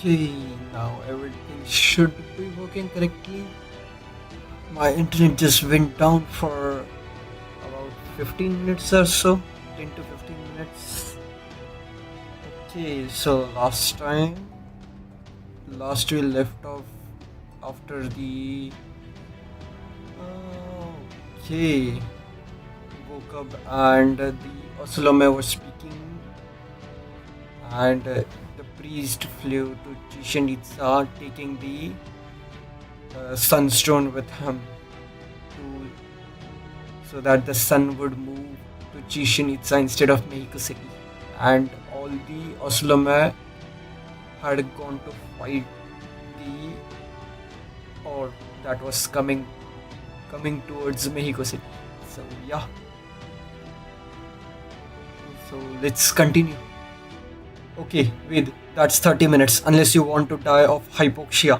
Okay, now everything should be working correctly. My internet just went down for about 15 minutes or so. 10 to 15 minutes. Okay, so last we left off after the. Okay, woke up and the Oslome was speaking, and the priest flew to Chichen Itza, taking the sunstone with him to so that the sun would move to Chichen Itza instead of Mexico City. And all the Oslome had gone to fight the or that was coming towards Mexico City. So yeah, so let's continue. Okay, wait, that's 30 minutes. Unless you want to die of hypoxia,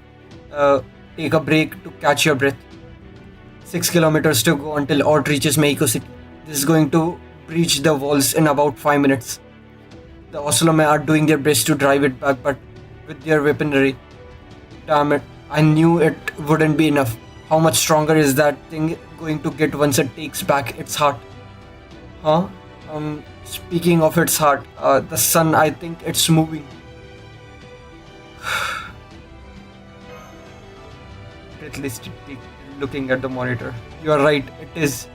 uh, take a break to catch your breath. 6 kilometers to go until Ort reaches Mexico City. This is going to breach the walls in about 5 minutes. The Oslome are doing their best to drive it back, but with their weaponry. Damn it, I knew it wouldn't be enough. How much stronger is that thing going to get once it takes back its heart? Huh? Speaking of its heart, the sun, I think it's moving. Breathlessly looking at the monitor. You are right, it is.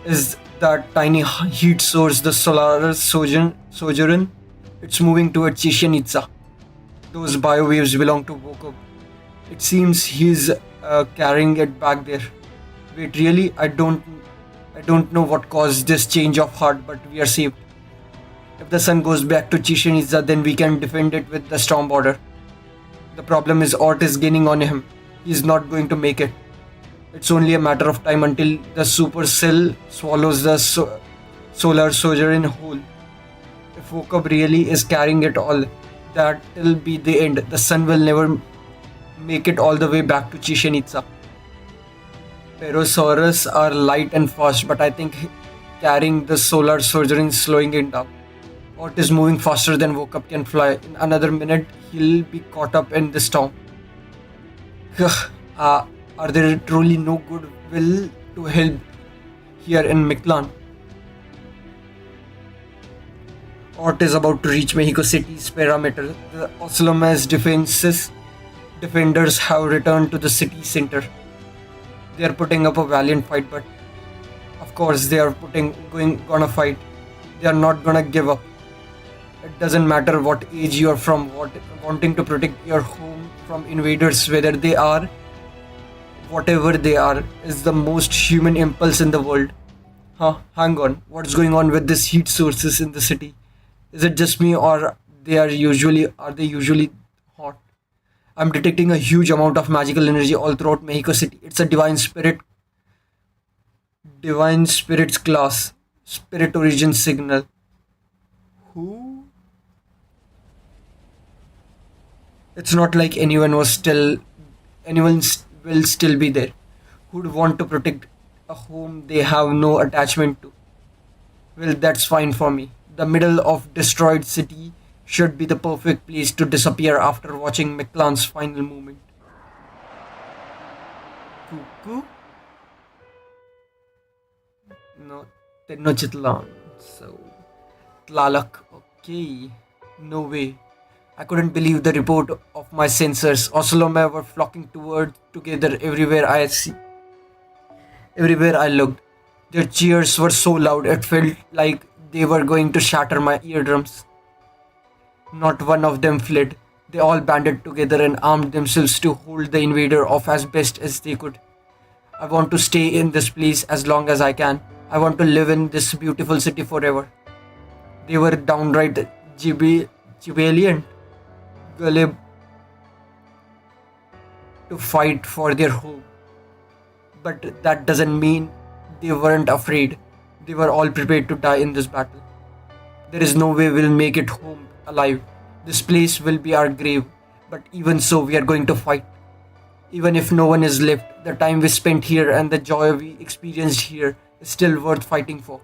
Is that tiny heat source the Solaris Sojourn? It's moving toward Chichen Itza. Those biowaves belong to Vokov. It seems he's carrying it back there. Wait, really? I don't know what caused this change of heart, but we are saved. If the sun goes back to Chichen Itza, then we can defend it with the storm border. The problem is Ort is gaining on him. He's not going to make it. It's only a matter of time until the supercell swallows the solar sojourn whole. If Vokab really is carrying it all, that'll be the end. The sun will never make it all the way back to Chichen Itza. Perosaurus are light and fast, but I think carrying the solar sojourn is slowing it down. Ort is moving faster than Vokab can fly. In another minute, he'll be caught up in the storm. Are there truly no goodwill to help here in Miklan? Ort is about to reach Mexico City's perimeter. The Oslome's defenders have returned to the city center. They are putting up a valiant fight, but of course they are gonna fight. They are not gonna give up. It doesn't matter what age you are from, wanting to protect your home from invaders, whatever they are, is the most human impulse in the world. Huh, hang on. What's going on with these heat sources in the city? Is it just me or are they usually hot? I'm detecting a huge amount of magical energy all throughout Mexico City. It's a divine spirit's class, spirit origin signal. Who? It's not like anyone will still be there. Who'd want to protect a home they have no attachment to? Well, that's fine for me. The middle of destroyed city should be the perfect place to disappear after watching McClann's final movement. Cuckoo? No, Tenochtitlan. So, Tlalak. Okay. No way. I couldn't believe the report of my sensors. Oslome were flocking together everywhere I looked. Their cheers were so loud it felt like they were going to shatter my eardrums. Not one of them fled. They all banded together and armed themselves to hold the invader off as best as they could. I want to stay in this place as long as I can. I want to live in this beautiful city forever. They were downright jubilant, gullible to fight for their home. But that doesn't mean they weren't afraid. They were all prepared to die in this battle. There is no way we'll make it home alive. This place will be our grave. But even so, we are going to fight. Even if no one is left, the time we spent here and the joy we experienced here is still worth fighting for.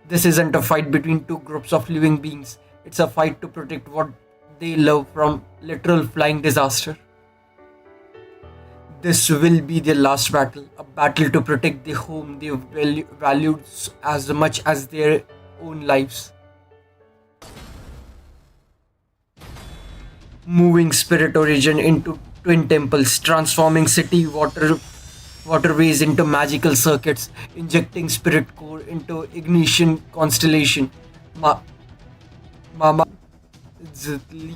This isn't a fight between two groups of living beings. It's a fight to protect what they love from literal flying disaster. This will be their last battle, a battle to protect the home they valued as much as their own lives. Moving spirit origin into twin temples, transforming city waterways into magical circuits, injecting spirit core into ignition constellation. Ma- Mama Zitli.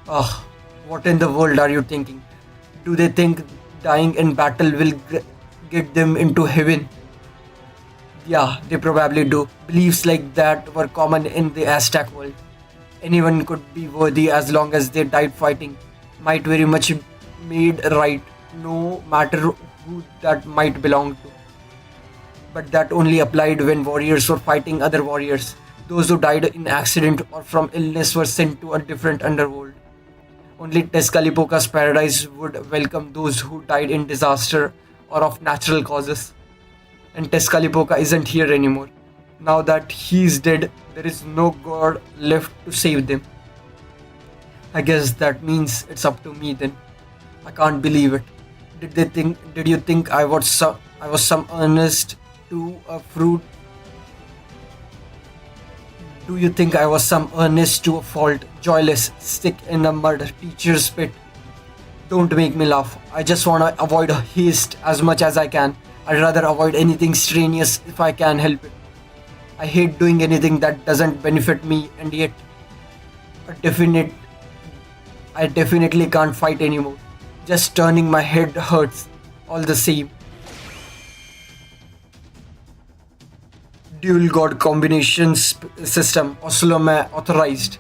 Ah, what in the world are you thinking? Do they think dying in battle will get them into heaven? Yeah, they probably do. Beliefs like that were common in the Aztec world. Anyone could be worthy as long as they died fighting. Might very much made right, no matter who that might belong to. But that only applied when warriors were fighting other warriors. Those who died in accident or from illness were sent to a different underworld. Only Tezcatlipoca's paradise would welcome those who died in disaster or of natural causes. And Tezcatlipoca isn't here anymore. Now that he's dead, there is no god left to save them. I guess that means it's up to me then. I can't believe it. Did you think I was some earnest to a fruit? Do you think I was some earnest to a fault, joyless, stick in a mud teacher's pit? Don't make me laugh. I just wanna avoid haste as much as I can. I'd rather avoid anything strenuous if I can help it. I hate doing anything that doesn't benefit me, and yet a definite I definitely can't fight anymore. Just turning my head hurts all the same. Dual god combination system Oslome authorized.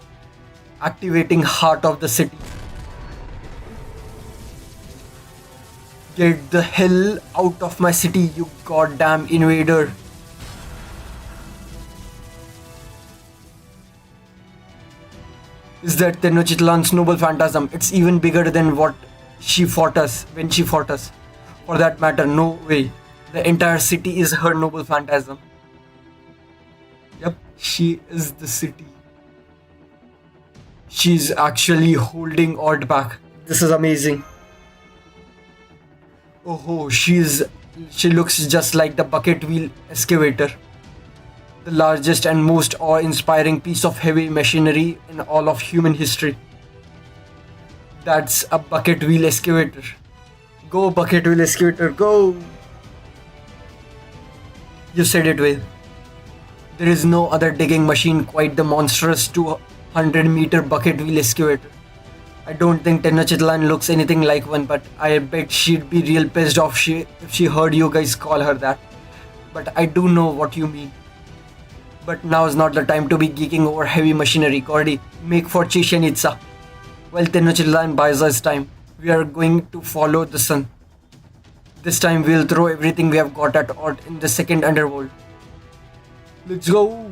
Activating heart of the city. Get the hell out of my city, you goddamn invader. Is that Tenochtitlan's noble phantasm? It's even bigger than what she fought us when she fought us. For that matter, no way. The entire city is her noble phantasm. Yep, she is the city. She's actually holding Ord back. This is amazing. Oh, she looks just like the bucket wheel excavator. The largest and most awe-inspiring piece of heavy machinery in all of human history. That's a bucket wheel excavator. Go, bucket wheel excavator, go! You said it well. There is no other digging machine quite the monstrous 200-meter bucket wheel excavator. I don't think Tenochtitlan looks anything like one, but I bet she'd be real pissed off if she heard you guys call her that. But I do know what you mean. But now is not the time to be geeking over heavy machinery, Cordy. Make for Chichen Itza. Well, Tenochtitlan buys us time. We are going to follow the sun. This time we'll throw everything we have got at Ort in the second underworld. Let's go!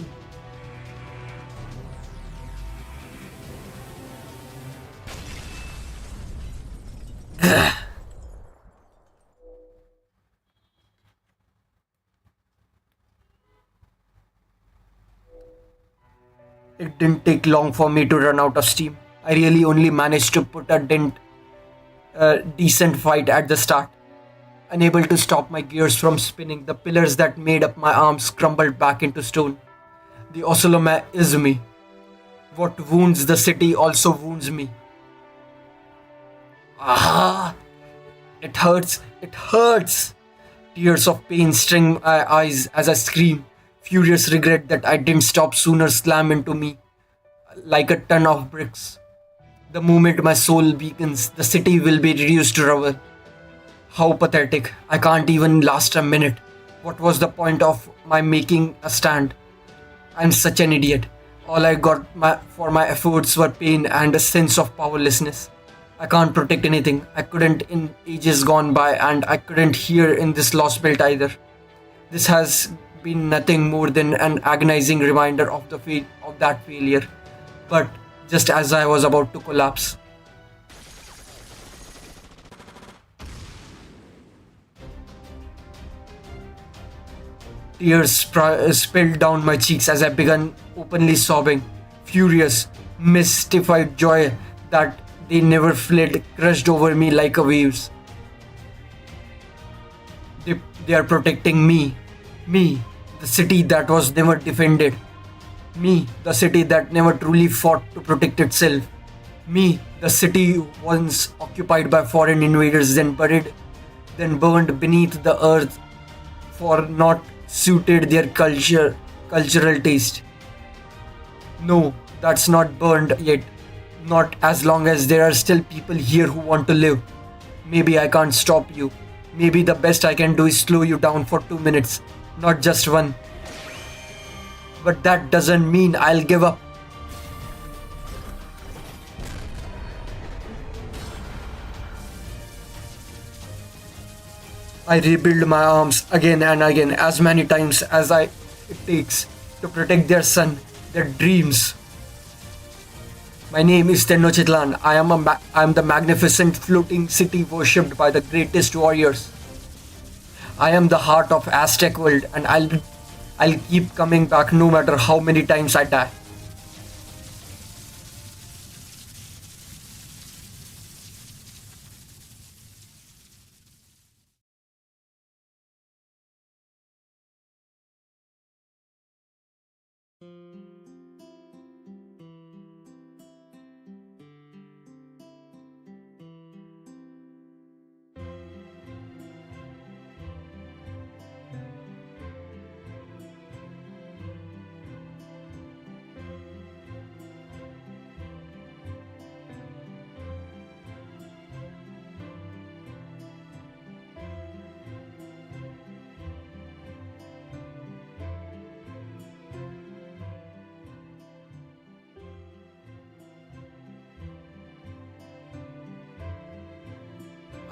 It didn't take long for me to run out of steam. I really only managed to put a decent fight at the start. Unable to stop my gears from spinning, the pillars that made up my arms crumbled back into stone. The Osolome is me. What wounds the city also wounds me. Ah! It hurts! It hurts! Tears of pain sting my eyes as I scream. Furious regret that I didn't stop sooner slam into me like a ton of bricks. The moment my soul weakens, the city will be reduced to rubble. How pathetic. I can't even last a minute. What was the point of my making a stand? I'm such an idiot. All I got for my efforts were pain and a sense of powerlessness. I can't protect anything. I couldn't in ages gone by, and I couldn't here in this Lostbelt either. This has been nothing more than an agonizing reminder of that failure. But just as I was about to collapse, tears spilled down my cheeks as I began openly sobbing. Furious, mystified joy that they never fled, crushed over me like a waves. They, they are protecting me. Me, the city that was never defended. Me, the city that never truly fought to protect itself. Me, the city once occupied by foreign invaders, then burned beneath the earth for not suited their cultural taste. No, that's not burned yet. Not as long as there are still people here who want to live. Maybe I can't stop you. Maybe the best I can do is slow you down for 2 minutes, not just one. But that doesn't mean I'll give up. I rebuild my arms again and again, as many times as it takes to protect their son, their dreams. My name is Tenochtitlan. I am the magnificent floating city worshipped by the greatest warriors. I am the heart of Aztec world, and I'll keep coming back no matter how many times I die.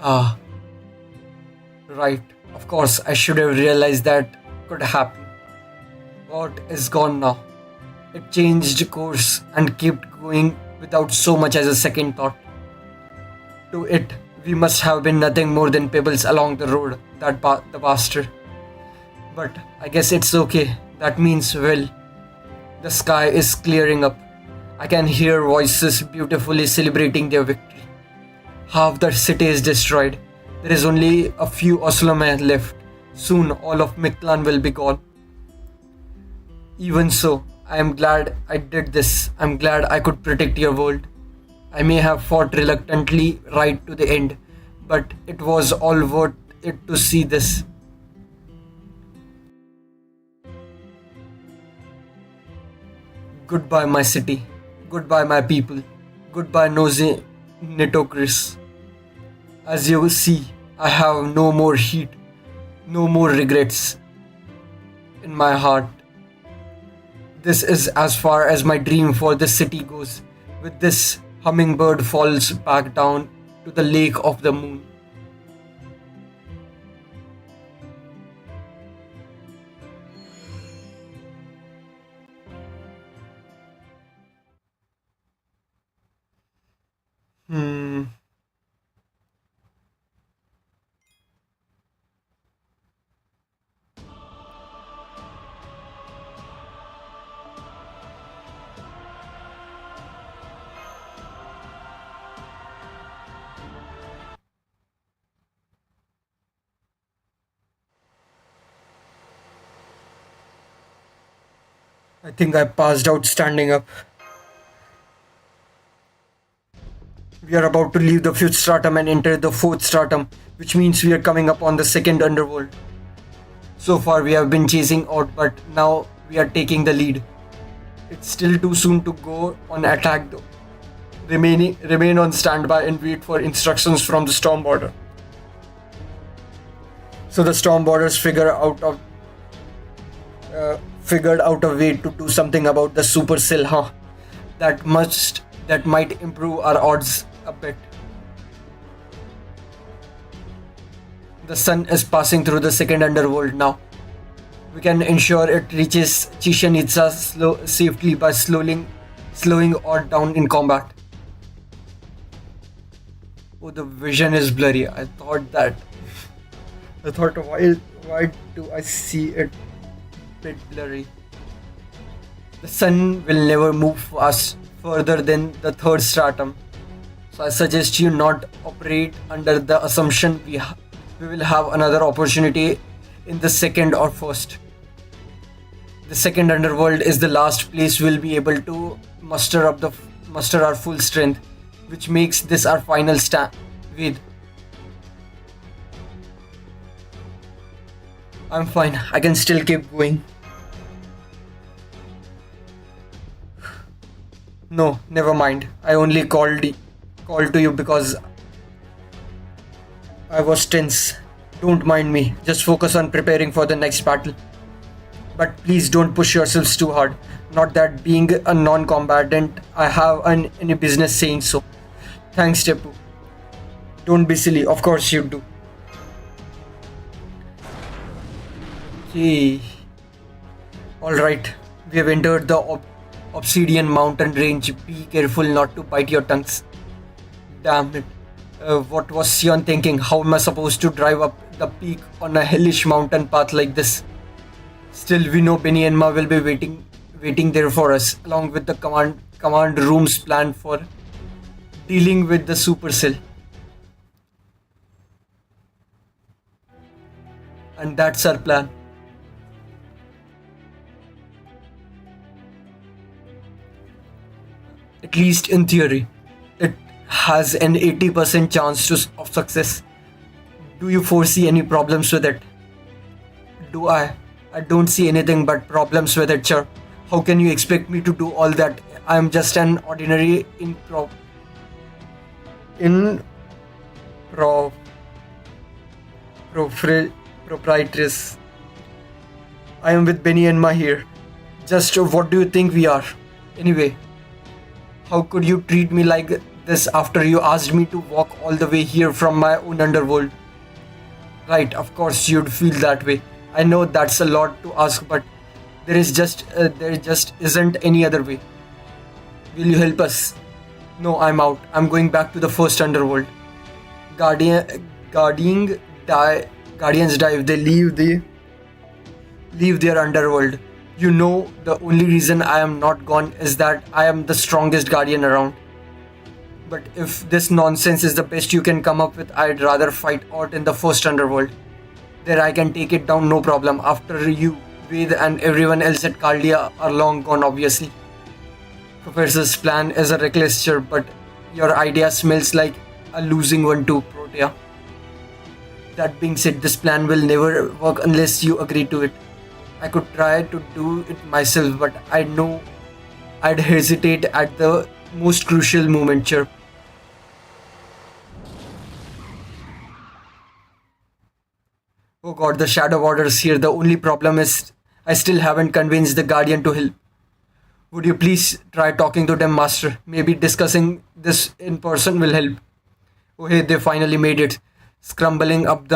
Ah, right. Of course, I should have realized that could happen. What is gone now? It changed course and kept going without so much as a second thought. To it, we must have been nothing more than pebbles along the road the pastor. But I guess it's okay. That means, well, the sky is clearing up. I can hear voices beautifully celebrating their victory. Half the city is destroyed. There is only a few Oslomen left. Soon all of Mictlan will be gone. Even so, I am glad I did this. I'm glad I could protect your world. I may have fought reluctantly right to the end, but it was all worth it to see this. Goodbye, my city. Goodbye, my people. Goodbye, Nosy Nitocris. As you see, I have no more heat, no more regrets in my heart. This is as far as my dream for this city goes. With this, hummingbird falls back down to the lake of the moon. Hmm. I think I passed out standing up. We are about to leave the fifth stratum and enter the fourth stratum, which means we are coming up on the second underworld. So far, we have been chasing out, but now we are taking the lead. It's still too soon to go on attack though. Remain on standby and wait for instructions from the storm border. So the storm borders figured out a way to do something about the supercell, huh? That might improve our odds a bit. The sun is passing through the second underworld now. We can ensure it reaches Chichen Itza safely by slowing Odd down in combat. Oh, the vision is blurry. I thought, why do I see it bit blurry? The sun will never move further than the third stratum. So I suggest you not operate under the assumption we will have another opportunity in the second or first. The second underworld is the last place we'll be able to muster our full strength, which makes this our final stand. Wait, I'm fine. I can still keep going. No, never mind. I only called to you because I was tense. Don't mind me. Just focus on preparing for the next battle. But please don't push yourselves too hard. Not that being a non-combatant, I have any business saying so. Thanks, Tepu. Don't be silly. Of course you do. Okay. Alright. We have entered the obsidian mountain range. Be careful not to bite your tongues. Damn it. What was Sion thinking? How am I supposed to drive up the peak on a hellish mountain path like this? Still, we know Benny and Ma will be waiting there for us, along with the command room's plan for dealing with the supercell. And that's our plan. At least in theory, it has an 80% chance of success. Do you foresee any problems with it? Do I? I don't see anything but problems with it, sir. How can you expect me to do all that? I am just an ordinary in pro, proprietress. I am with Benny and Ma here. Just what do you think we are? Anyway, how could you treat me like this after you asked me to walk all the way here from my own underworld? Right, of course you'd feel that way. I know that's a lot to ask, but there just isn't any other way. Will you help us? No, I'm out. I'm going back to the first underworld. Guardians die if they leave their underworld. You know, the only reason I am not gone is that I am the strongest guardian around. But if this nonsense is the best you can come up with, I'd rather fight out in the first underworld. There I can take it down no problem after you, Ved and everyone else at Caldia are long gone obviously. Professor's plan is a reckless gesture, but your idea smells like a losing one too, Protea. That being said, this plan will never work unless you agree to it. I could try to do it myself, but I know I'd hesitate at the most crucial moment, Chirp. Oh god, the Shadow Warder is here. The only problem is I still haven't convinced the Guardian to help. Would you please try talking to them, Master? Maybe discussing this in person will help. Oh hey, they finally made it. Scrambling up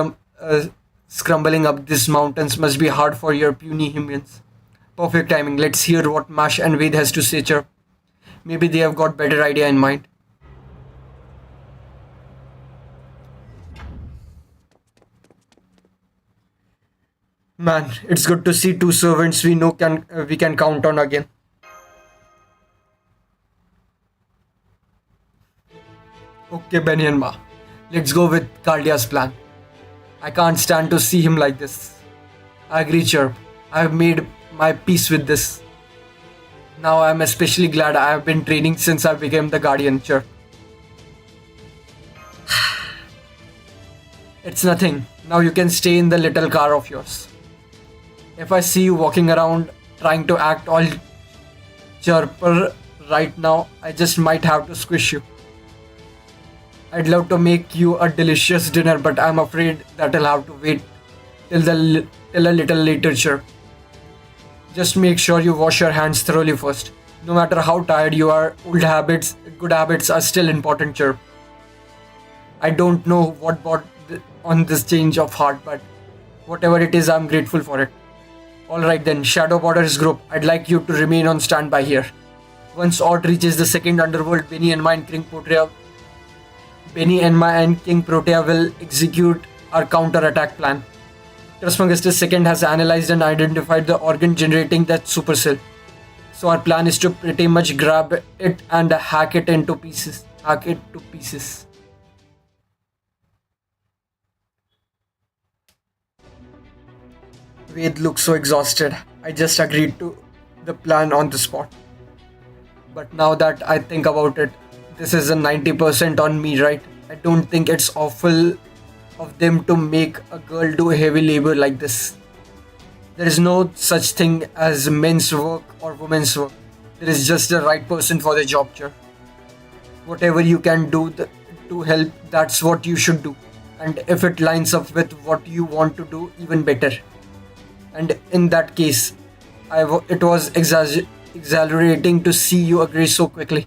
these mountains must be hard for your puny humans. Perfect timing. Let's hear what Mash and Ved has to say, Chirp. Maybe they have got better idea in mind. Man, it's good to see two servants we know we can count on again. Okay, Benny and Ma. Let's go with Cardia's plan. I can't stand to see him like this. I agree, Chirp. I have made my peace with this. Now I am especially glad I have been training since I became the Guardian, Chirp. It's nothing. Now you can stay in the little car of yours. If I see you walking around trying to act all chirper right now, I just might have to squish you. I'd love to make you a delicious dinner, but I'm afraid that'll have to wait till a little later, Chirp. Just make sure you wash your hands thoroughly first. No matter how tired you are, good habits are still important, Chirp. I don't know what brought on this change of heart, but whatever it is, I'm grateful for it. Alright then, Shadow Borders group, I'd like you to remain on standby here. Once Ort reaches the second underworld, Benny and Ma and King Protea will execute our counter-attack plan. Trustmagistus II has analyzed and identified the organ generating that supercell. So our plan is to pretty much grab it and hack it into pieces. Hack it to pieces. Ved looks so exhausted. I just agreed to the plan on the spot. But now that I think about it, this is a 90% on me, right? I don't think it's awful of them to make a girl do heavy labor like this. There is no such thing as men's work or women's work. There is just the right person for the job, chair. Whatever you can do to help, that's what you should do. And if it lines up with what you want to do, even better. And in that case, it was exhilarating to see you agree so quickly.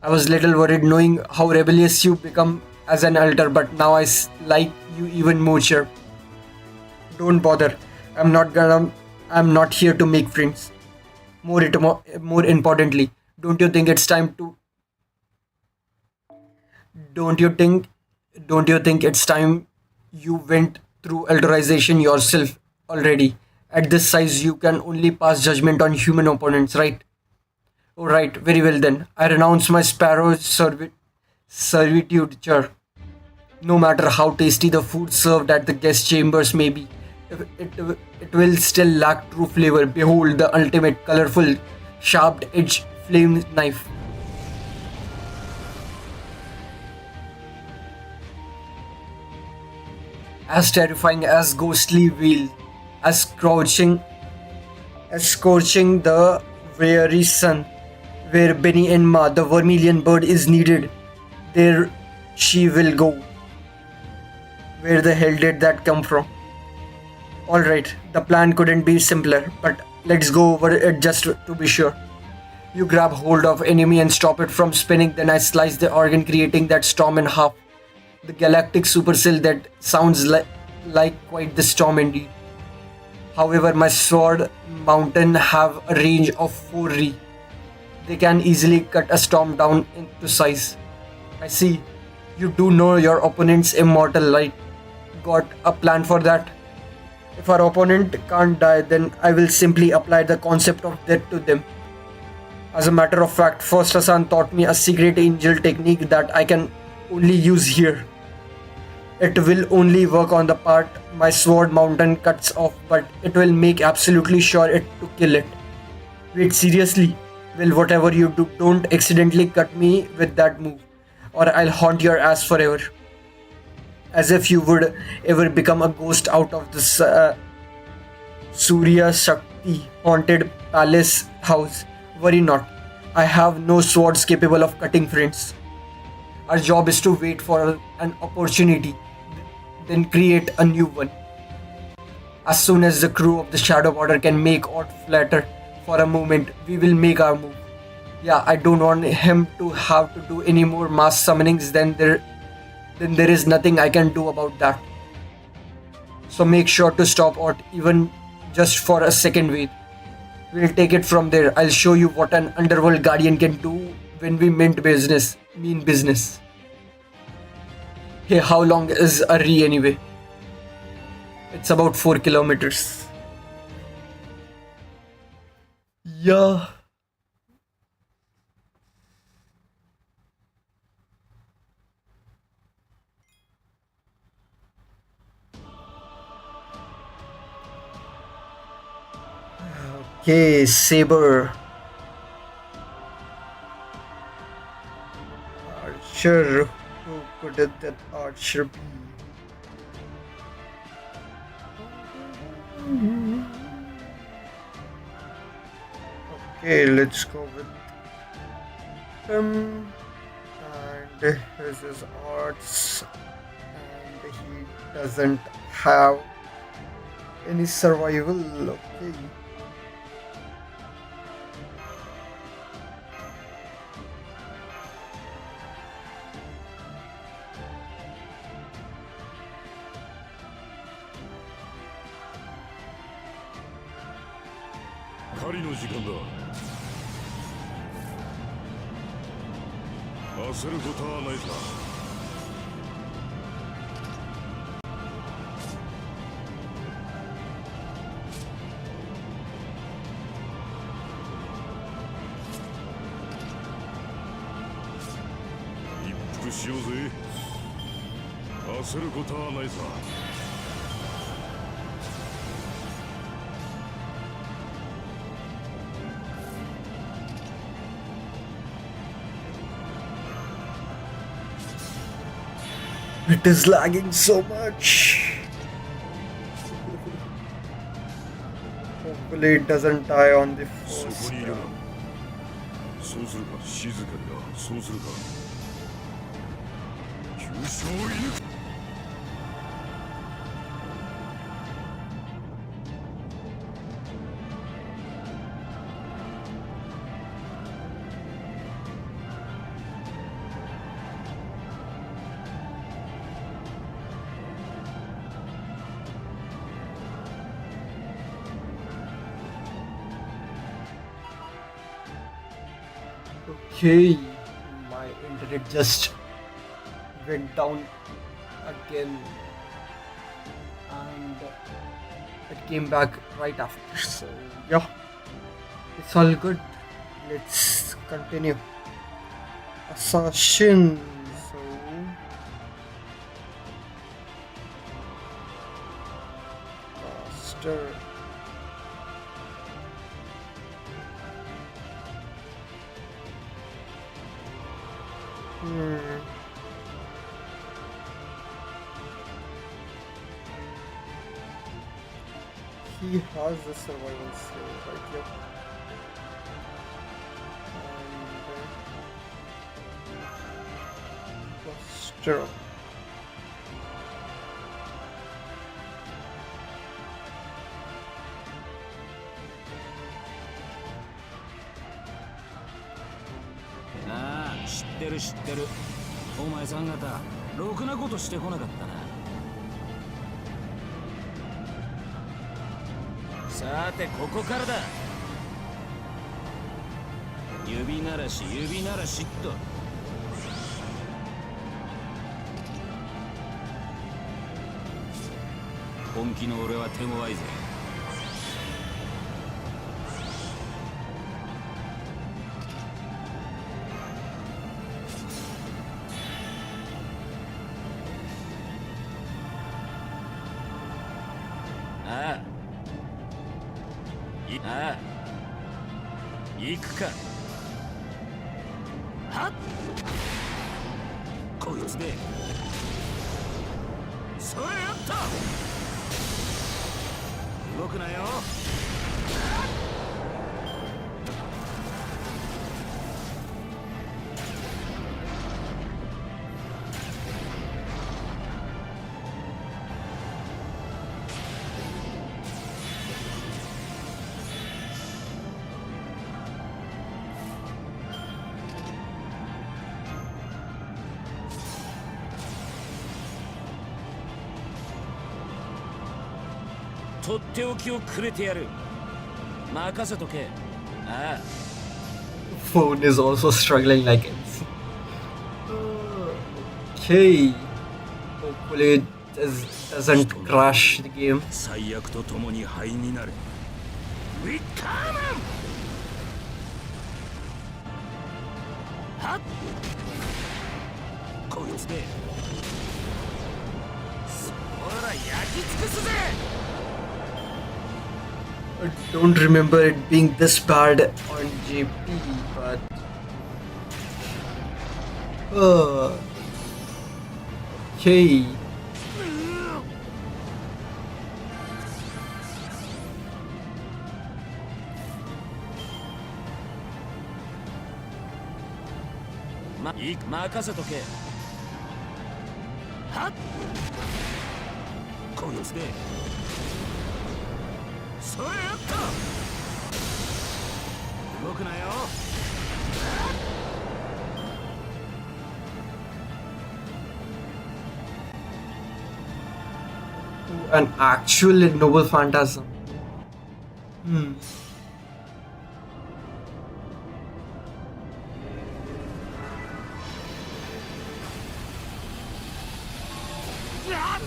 I was little worried knowing how rebellious you become as an elder, but now like you even more, chair. Don't bother. I'm not gonna. I'm not here to make friends. More importantly, don't you think it's time to? Don't you think? Don't you think it's time you went through elderization yourself already? At this size, you can only pass judgment on human opponents, right? Oh, right. Very well then. I renounce my sparrow servitude, chair. No matter how tasty the food served at the guest chambers may be, it will still lack true flavor. Behold the ultimate colorful, sharp edged flame knife. As terrifying as ghostly wheel, as scorching the weary sun, where Benny and Ma, the vermilion bird, is needed. There she will go. Where the hell did that come from? Alright, the plan couldn't be simpler, but let's go over it just to be sure. You grab hold of enemy and stop it from spinning, then I slice the organ, creating that storm in half. The galactic supercell that sounds like quite the storm indeed. However, my sword mountain have a range of 4 re. They can easily cut a storm down into size. I see. You do know your opponent's immortal, right? Got a plan for that? If our opponent can't die, then I will simply apply the concept of death to them. As a matter of fact, First Hassan taught me a secret angel technique that I can only use here. It will only work on the part my sword mountain cuts off, but it will make absolutely sure it to kill it. Wait, seriously? Well, whatever you do, don't accidentally cut me with that move, or I'll haunt your ass forever. As if you would ever become a ghost out of this Surya Shakti haunted palace house. Worry not. I have no swords capable of cutting friends. Our job is to wait for an opportunity, then create a new one. As soon as the crew of the Shadow Border can make Ott flatter for a moment, we will make our move. Yeah, I don't want him to have to do any more mass summonings, then there is nothing I can do about that. So make sure to stop Ott even just for a second wait. We'll take it from there. I'll show you what an underworld guardian can do when we mean business. Hey, how long is Arri anyway? It's about 4 kilometers. Yeah. Okay, Saber. Archer. Who could that archer be? Okay, let's go with him. And his is arts. And he doesn't have any survival. Okay. しようぜ。焦ることはないさ。It is lagging so much. Hopefully it doesn't die on the そ first こにいるな。 round. そうするか、静かにな。そうするか。急所を射抜く。Okay, my internet just went down again and it came back right after. So, yeah, it's all good. Let's continue. Assassin. So, faster. He has the survival skill right here. And posture. Ah, 知ってる知ってる。お前さん方、ろくなことしてこなかったな。さてここからだ。指ならし指ならしっと。本気の俺は手強いぜ。ああ、行くか。はっ、こいつでそれやった。動くなよ。とっておきをくれてやる。任せとけ。ああ。Phone is also struggling like it. Okay. Hopefully it doesn't crash the game. 最悪と共に灰になる。ウィッカーマン。はっ。こいつで。そら焼き尽くすぜ。I don't remember it being this bad on JP, but okay.任せとけ。はっ。こいつで。それやった。動くなよ。An actual noble phantasm.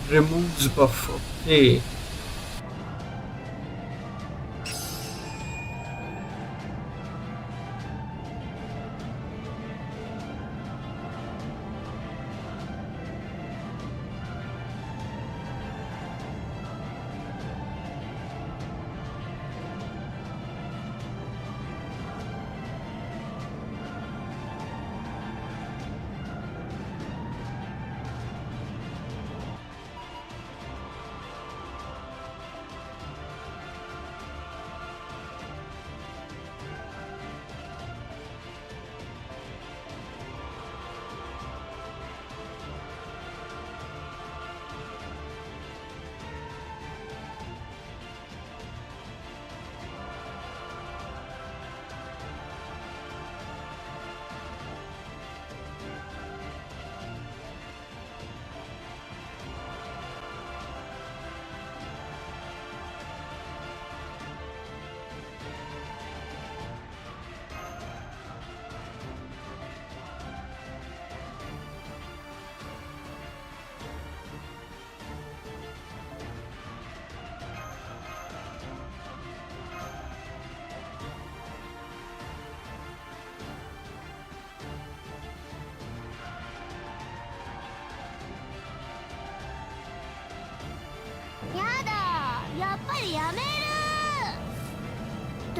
Removes buff. Okay.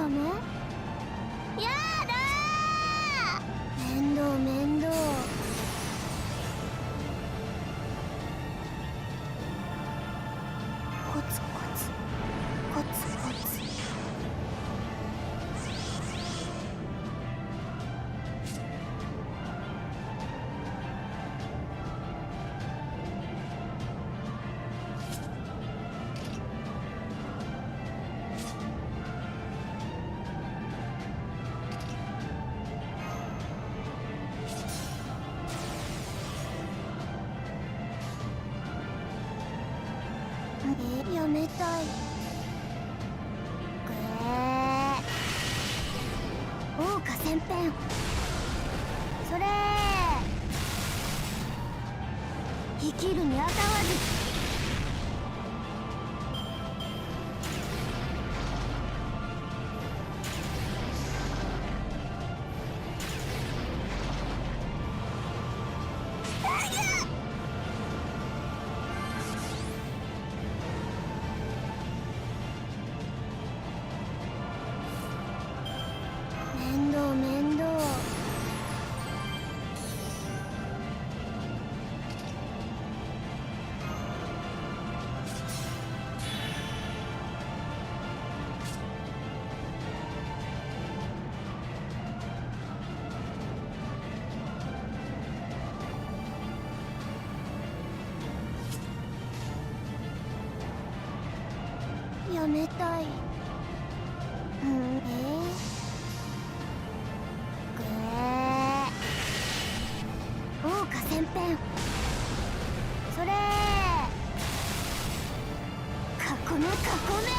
だもん。やだー、面倒面倒。コツコツコツコツ。やめたい。ぐえー、桜花千遍。それ生きるにあたわず。面倒面倒。やめたい。ぐえー、桜花千遍。それ囲め囲め。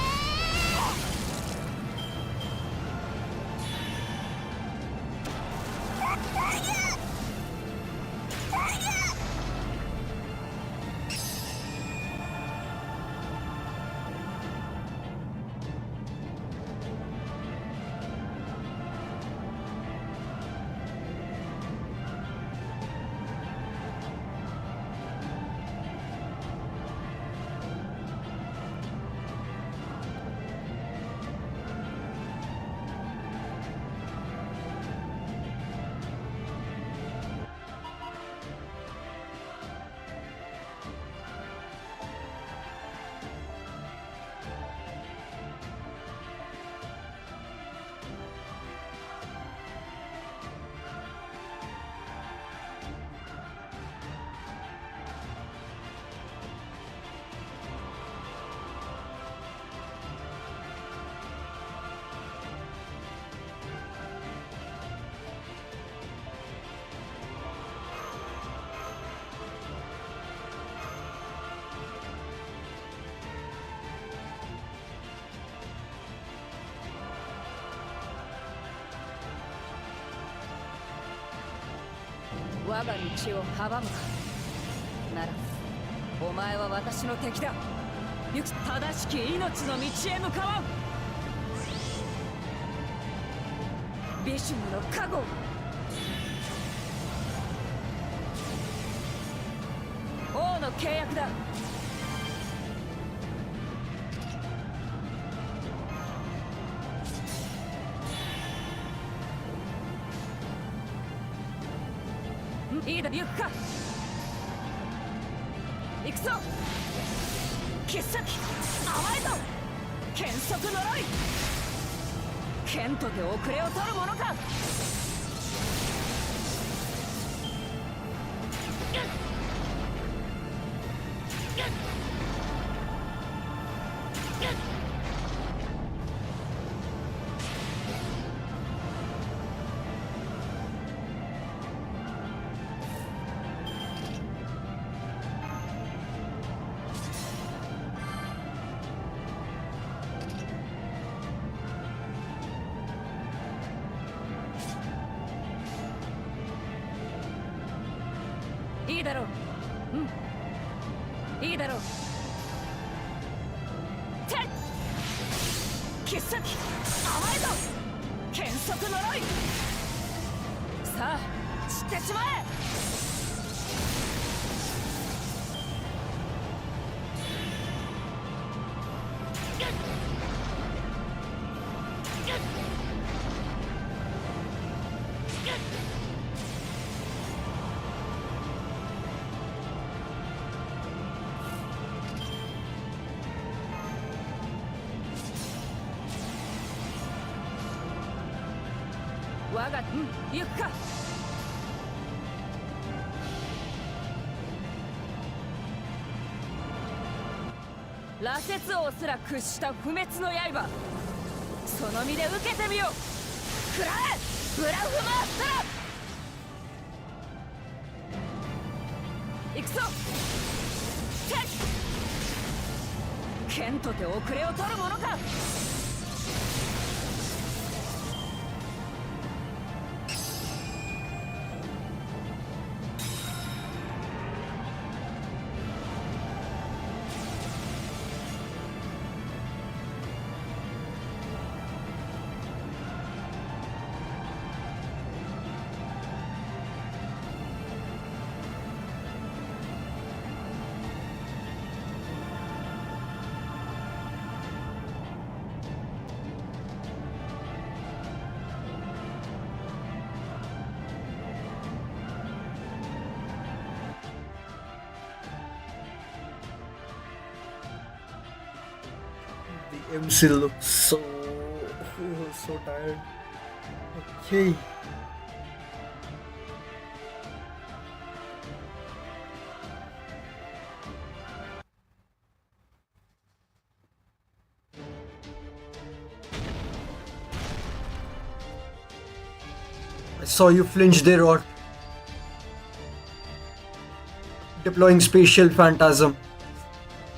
我が道を阻むかならお前は私の敵だ。行く正しき命の道へ向かわん。ビシュムの加護、王の契約だ。いいだ、行くか。行くぞ。切っ先甘えと剣速呪い。剣とて遅れを取るものか。いいだろう。いいだろう。てっ切っ先甘えと剣速呪い。さあ散ってしまえ。我が行くか。羅刹王すら屈した不滅の刃、その身で受けてみよう。食らえブラフマーストラ。行くぞ。剣とて遅れを取るものか。The MC looks so tired. Okay. I saw you flinch there, or deploying spatial phantasm.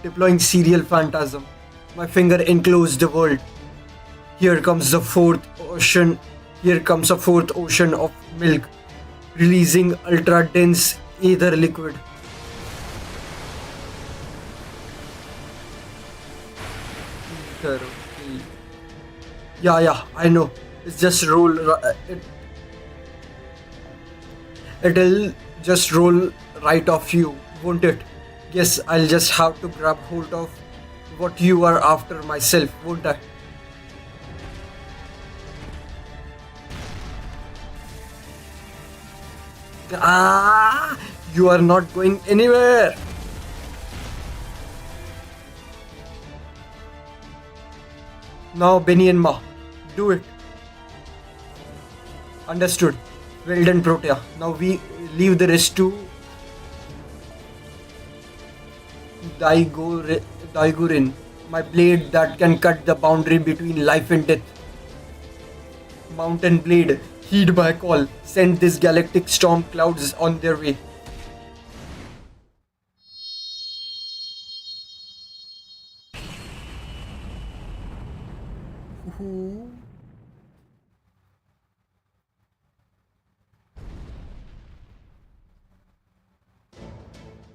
Deploying serial phantasm. My finger enclosed the world. Here comes the fourth ocean. Here comes a fourth ocean of milk, releasing ultra dense ether liquid. Ether, okay. Yeah, I know. It's just roll. It'll just roll right off you, won't it? Yes, I'll just have to grab hold of what you are after myself, won't I? Ah, you are not going anywhere. Now, Benny and Ma, do it. Understood. Well done, Protea. Now we leave the rest to Daigurin, my blade that can cut the boundary between life and death. Mountain Blade, heed my call. Send these galactic storm clouds on their way.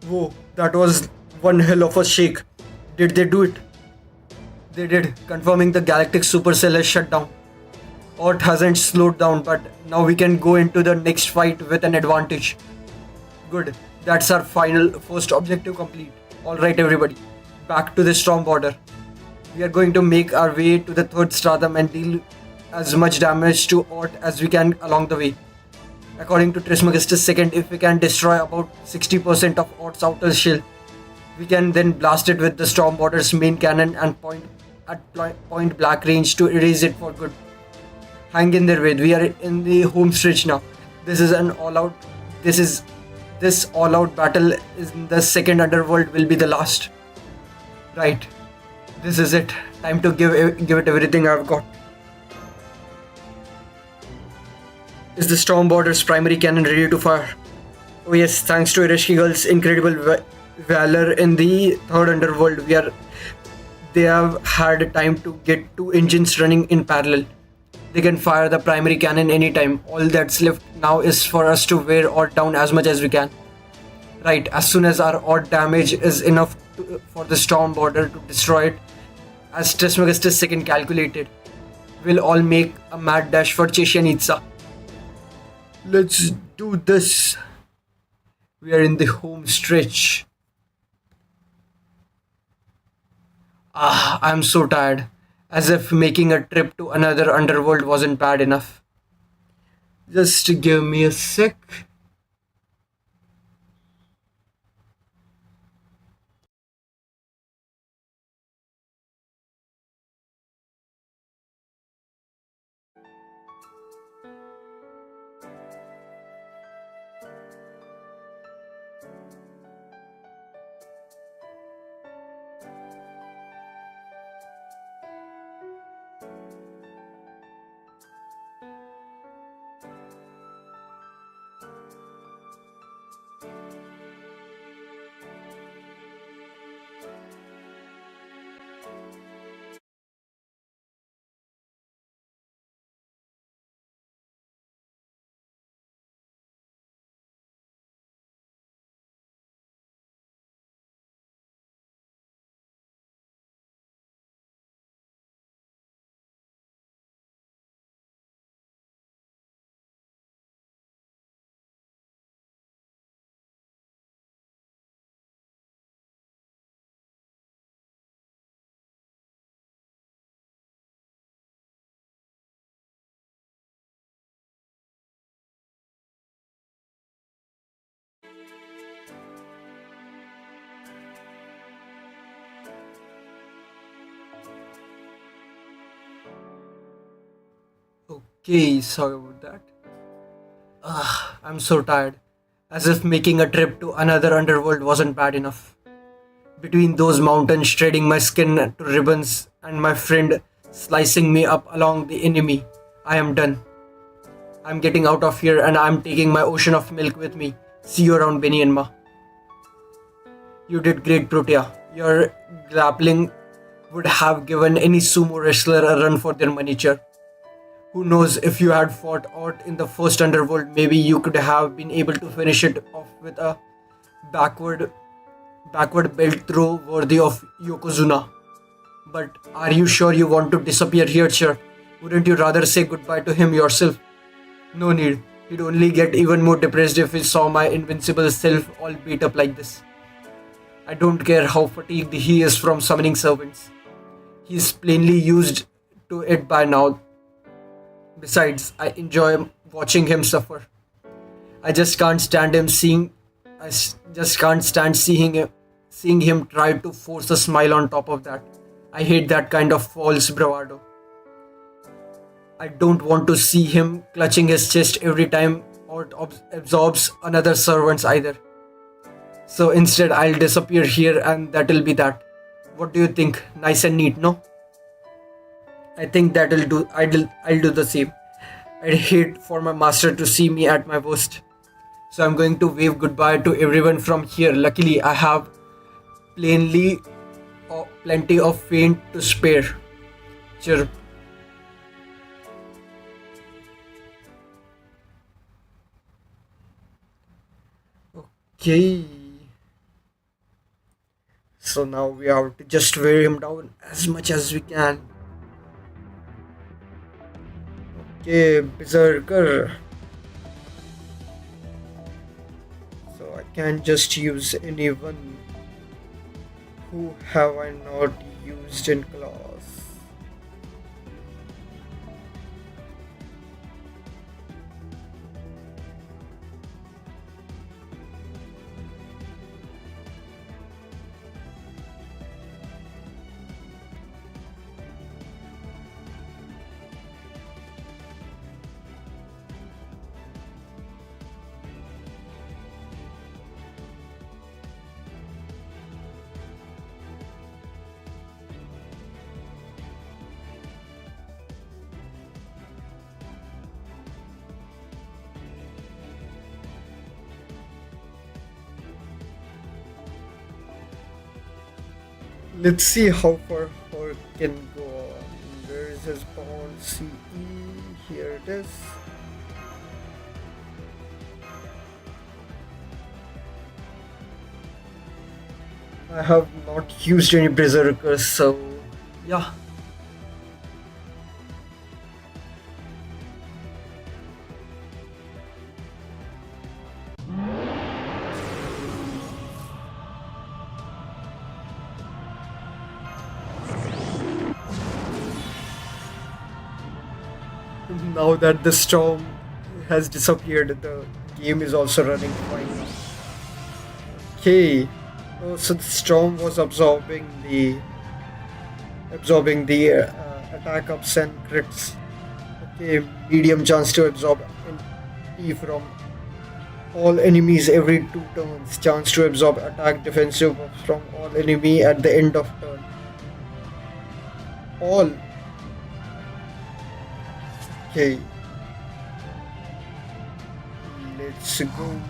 Whoa, that was one hell of a shake. Did they do it? They did, confirming the galactic supercell has shut down. Ort hasn't slowed down, but now we can go into the next fight with an advantage. Good, that's our first objective complete. Alright everybody, back to the storm border. We are going to make our way to the third stratum and deal as much damage to Ort as we can along the way. According to Trismegistus II, if we can destroy about 60% of Ort's outer shell, we can then blast it with the storm border's main cannon and point blank range to erase it for good. Hang in there, Wade. We are in the home stretch now. This all-out battle in the second underworld will be the last. Right. This is it. Time to give it everything I've got. Is the storm border's primary cannon ready to fire? Oh yes, thanks to Ereshkigal's incredible valor in the third underworld, they have had time to get two engines running in parallel. They can fire the primary cannon anytime. All that's left now is for us to wear Ort down as much as we can. Right, as soon as our Ort damage is enough for the storm border to destroy it, as Trismegistus II calculated, we'll all make a mad dash for Chichen Itza. Let's do this. We are in the home stretch. I'm so tired. As if making a trip to another underworld wasn't bad enough. Just give me a sec. Okay, sorry about that. I'm so tired. As if making a trip to another underworld wasn't bad enough. Between those mountains shredding my skin to ribbons and my friend slicing me up along the enemy, I am done. I'm getting out of here and I'm taking my ocean of milk with me. See you around, Benny and Ma. You did great, Protea. Your grappling would have given any sumo wrestler a run for their money, chair. Who knows, if you had fought out in the first underworld, maybe you could have been able to finish it off with a backward belt throw worthy of Yokozuna. But are you sure you want to disappear here, sir? Wouldn't you rather say goodbye to him yourself? No need. He'd only get even more depressed if he saw my invincible self all beat up like this. I don't care how fatigued he is from summoning servants. He's plainly used to it by now. Besides, I enjoy watching him suffer. I just can't stand him seeing. Just can't stand seeing him try to force a smile on top of that. I hate that kind of false bravado. I don't want to see him clutching his chest every time or absorbs another servants either. So instead, I'll disappear here and that'll be that. What do you think? Nice and neat, no? I think that'll do. I'll do the same. I'd hate for my master to see me at my worst. So I'm going to wave goodbye to everyone from here. Luckily, I have plenty of faint to spare. Chirp. Okay. So now we have to just wear him down as much as we can. Okay, Berserker. So I can't just use anyone. Who have I not used in class? Let's see how far Hork can go on. Where is his pawn? CE. Here it is. I have not used any berserkers, so yeah. Now that the storm has disappeared, the game is also running fine now. Okay. Oh, so the storm was absorbing the attack ups and crits. Okay, medium chance to absorb an E from all enemies every 2 turns. Chance to absorb attack defensive buffs from all enemy at the end of turn. All. Okay. Let's go.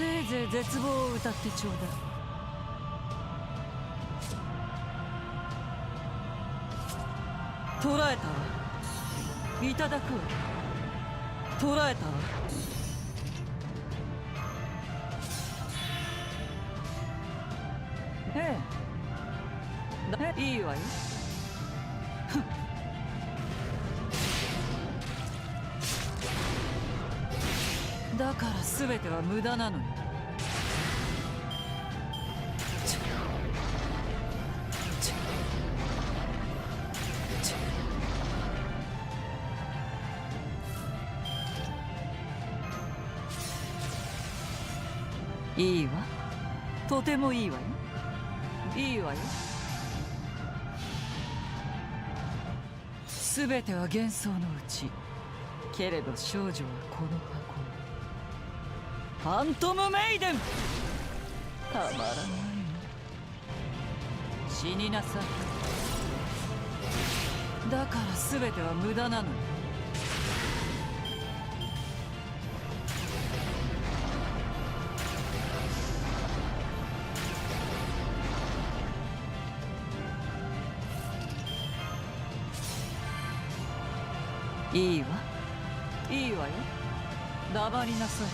せいぜい絶望を歌ってちょうだい。捕らえたわ。いただくわ。捕らえたわ。ええ。いいわよ。だから全ては無駄なのよ。いいわ。とてもいいわよ。いいわよ。すべては幻想のうち。けれど少女はこの箱に。ファントムメイデン。たまらないの。死になさい。だからすべては無駄なのよ。いいわ。いいわよ。黙りなさい。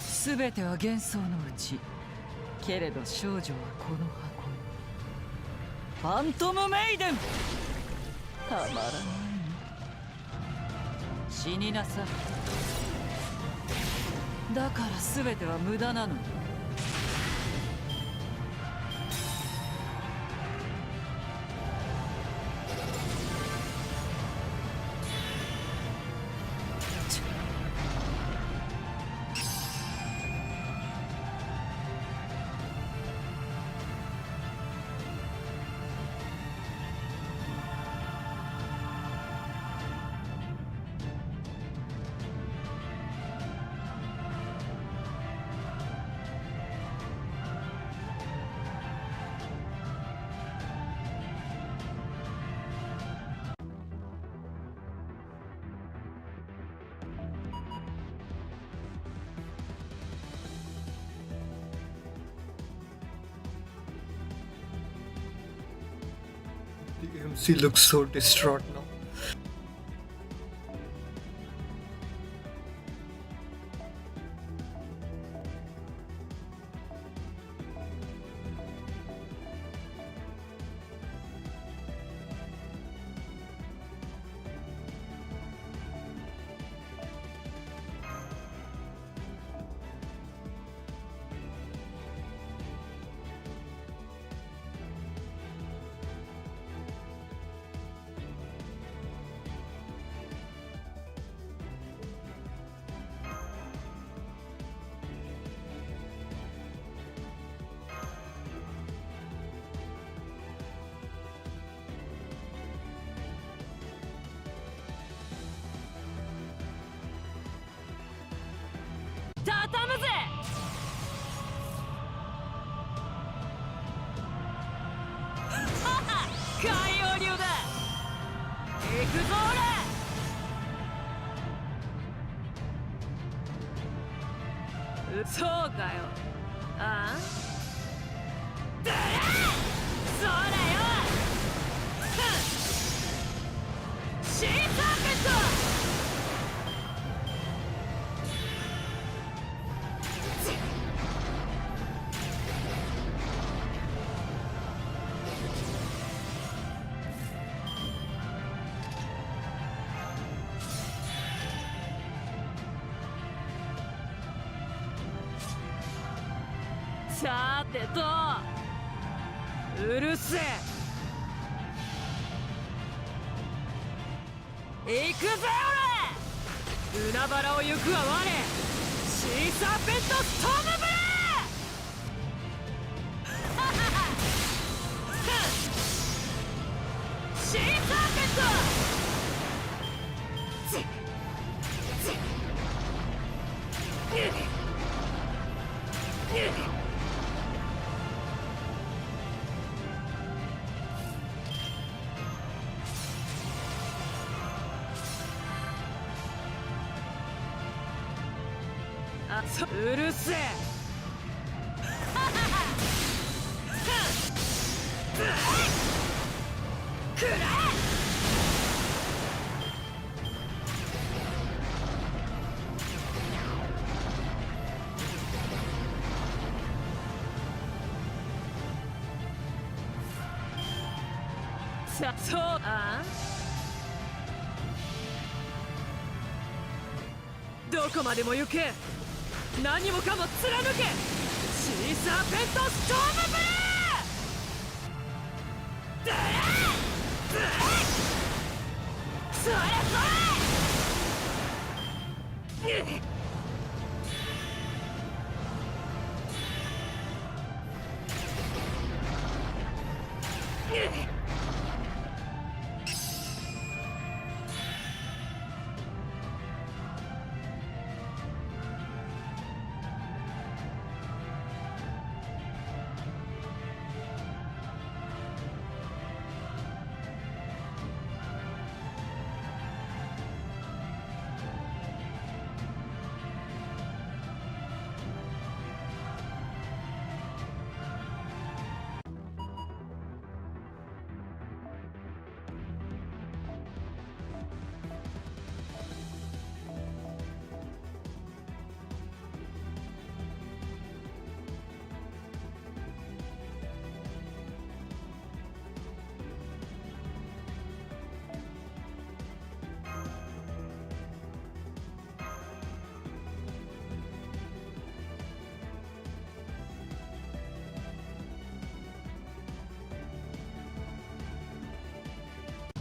すべては幻想のうち。けれど少女はこの箱に。ファントムメイデン。たまらないの。死になさい。だからすべては無駄なのよ。The MC looks so distraught now.畳むぜ。海洋流だ。行くぞ俺。そうかよ。ああ。だらそうだよ。シーサーペット。さてとうるせえ。行くぜ俺。海原を行くは我。シーサーペットストームブレー。シーサーペット。うるせえ。くらえ。そうあどこまでも行け。何もかも貫け。シーサーペントストームブレー。ドラそれそれ。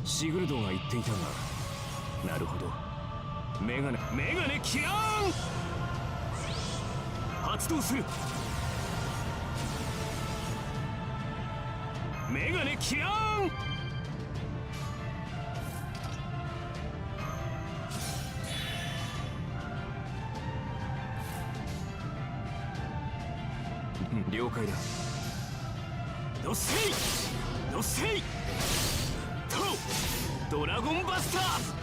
シグルドが言っていたが、なるほど。メガネキラーン発動する。メガネキラーン。了解だ。どっせいどっせいとドラゴンバスター。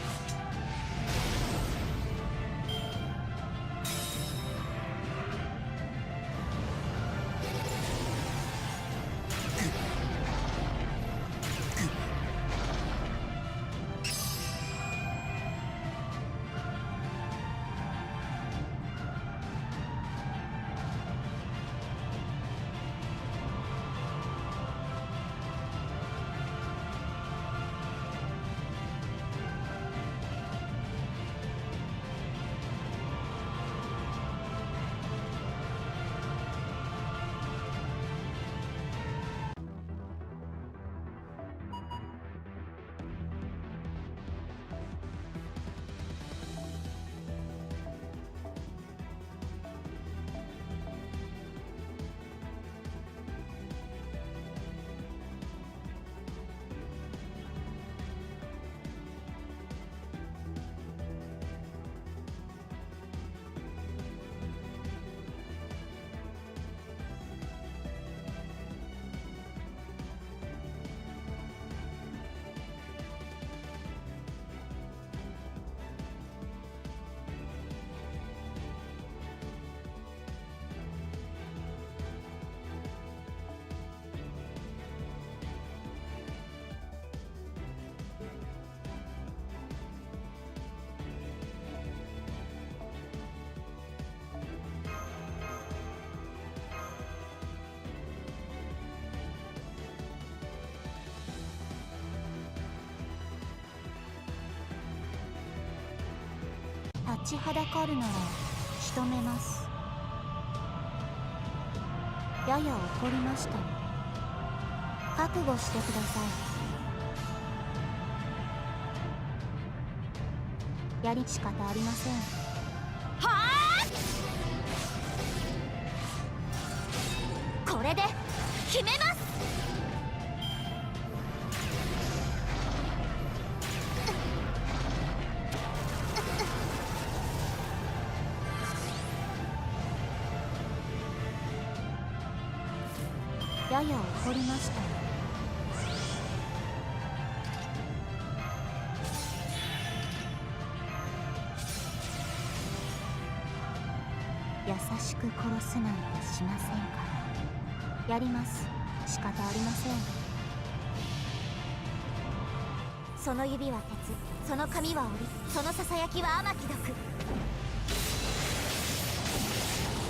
立ちはだかるなら仕留めます。やや怒りました。覚悟してください。やり仕方ありません。はあ、これで決めます。やや怒りました。優優しく殺すなんてしませんからやります。仕方ありません。その指は鉄、その髪は檻、そのささやきは天城毒。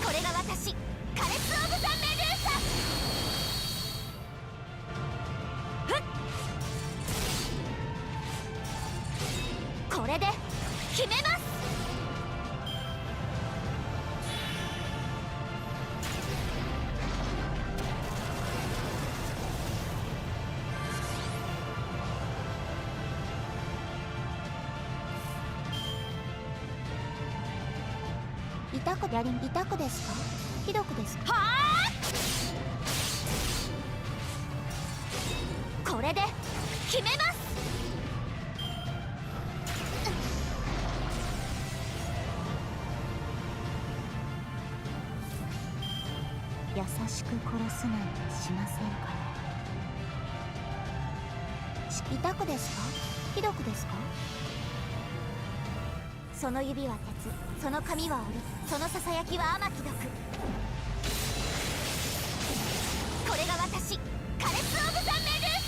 これが私、カレス・オブ・ザ・メドゥーサ。これで決めます。痛くですか？ひどくですか？はあ！これで決めます。優しく殺すなんてしませんから。痛くですか？ひどくですか？その指は鉄、その髪は檻、そのささやきは天城毒。これが私、カレス・オブ・ザ・メドゥー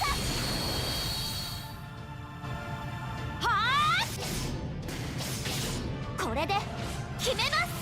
サ。はあ！これで決めます。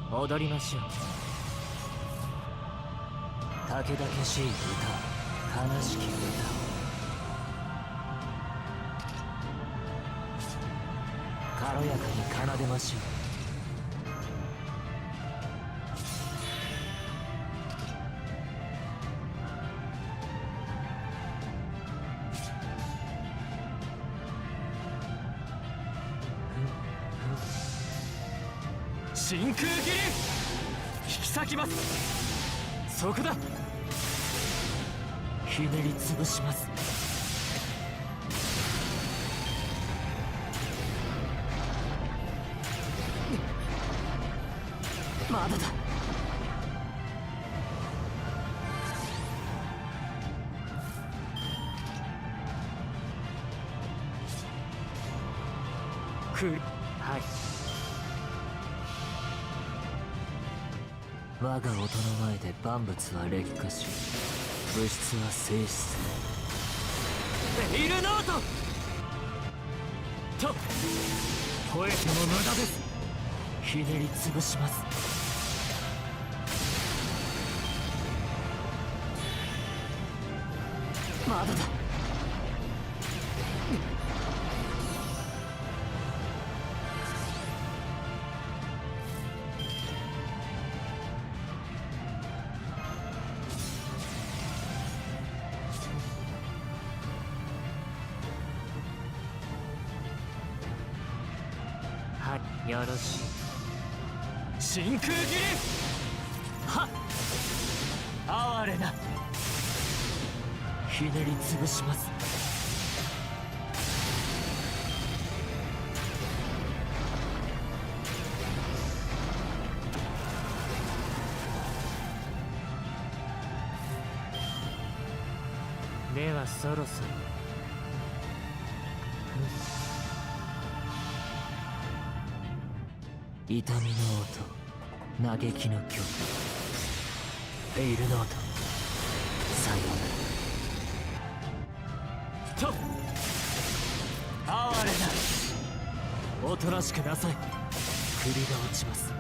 踊りましょう。たけだけしい歌、悲しき歌を軽やかに奏でましょう。真空斬り引き裂きます。そこだ。ひねり潰します。まだだ。はい。我が音の前で万物は劣化し、物質は静止する。エイルノートと吠えても無駄です。ひねり潰します。まだだ。はい、よろしい。真空斬りはっ哀れな。ひねり潰します。ではそろそろ痛みの音、嘆きの曲、ペイルノートさようならと哀れなおとなしくなさい。首が落ちます。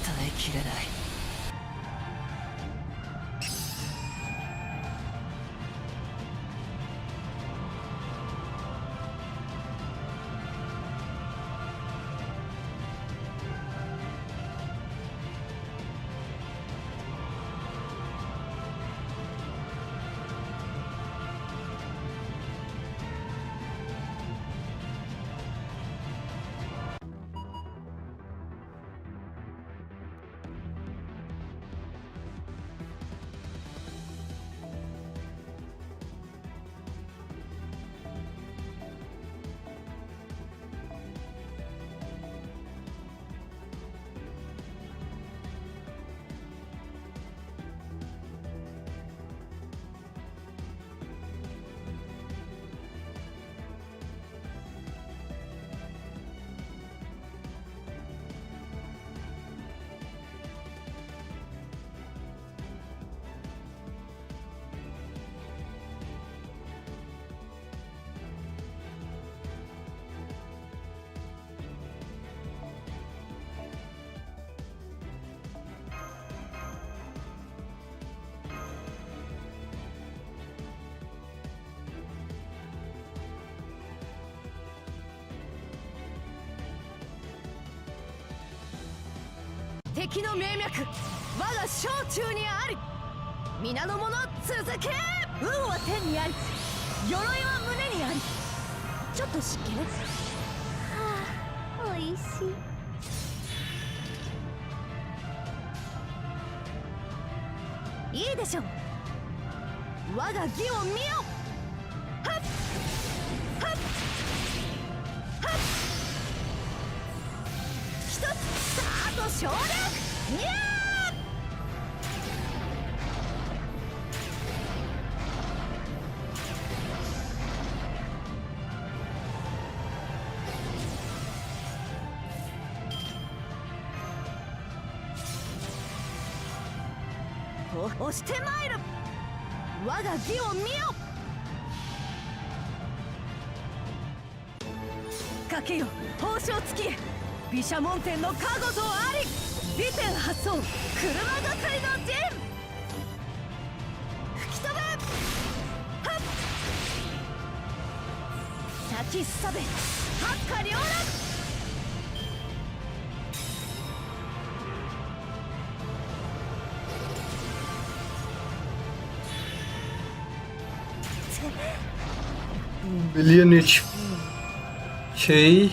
耐えきれない。敵の命脈我が小中にあり。皆の者続け。運は天にあり、鎧は胸にあり。ちょっと湿気ね。はあ、おいしい。いいでしょう。我が義を見よ。はっはっはっ。一つさあと省略。にゃーと押してまいる。我が義を見よ。かけよ宝生付きへ。毘沙門天の加護とあり。美天発送車係の陣。吹き飛べ。はっ咲きすさべ八花繚乱。Billion HP. Okay.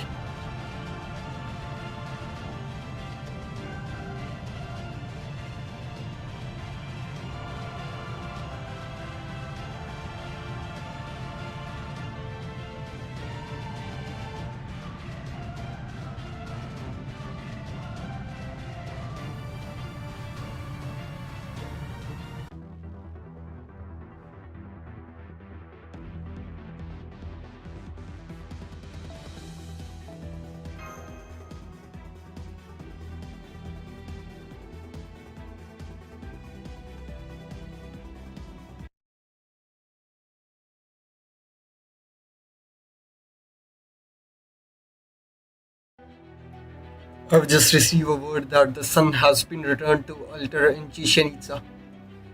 I've just received a word that the sun has been returned to altar in Chichen Itza.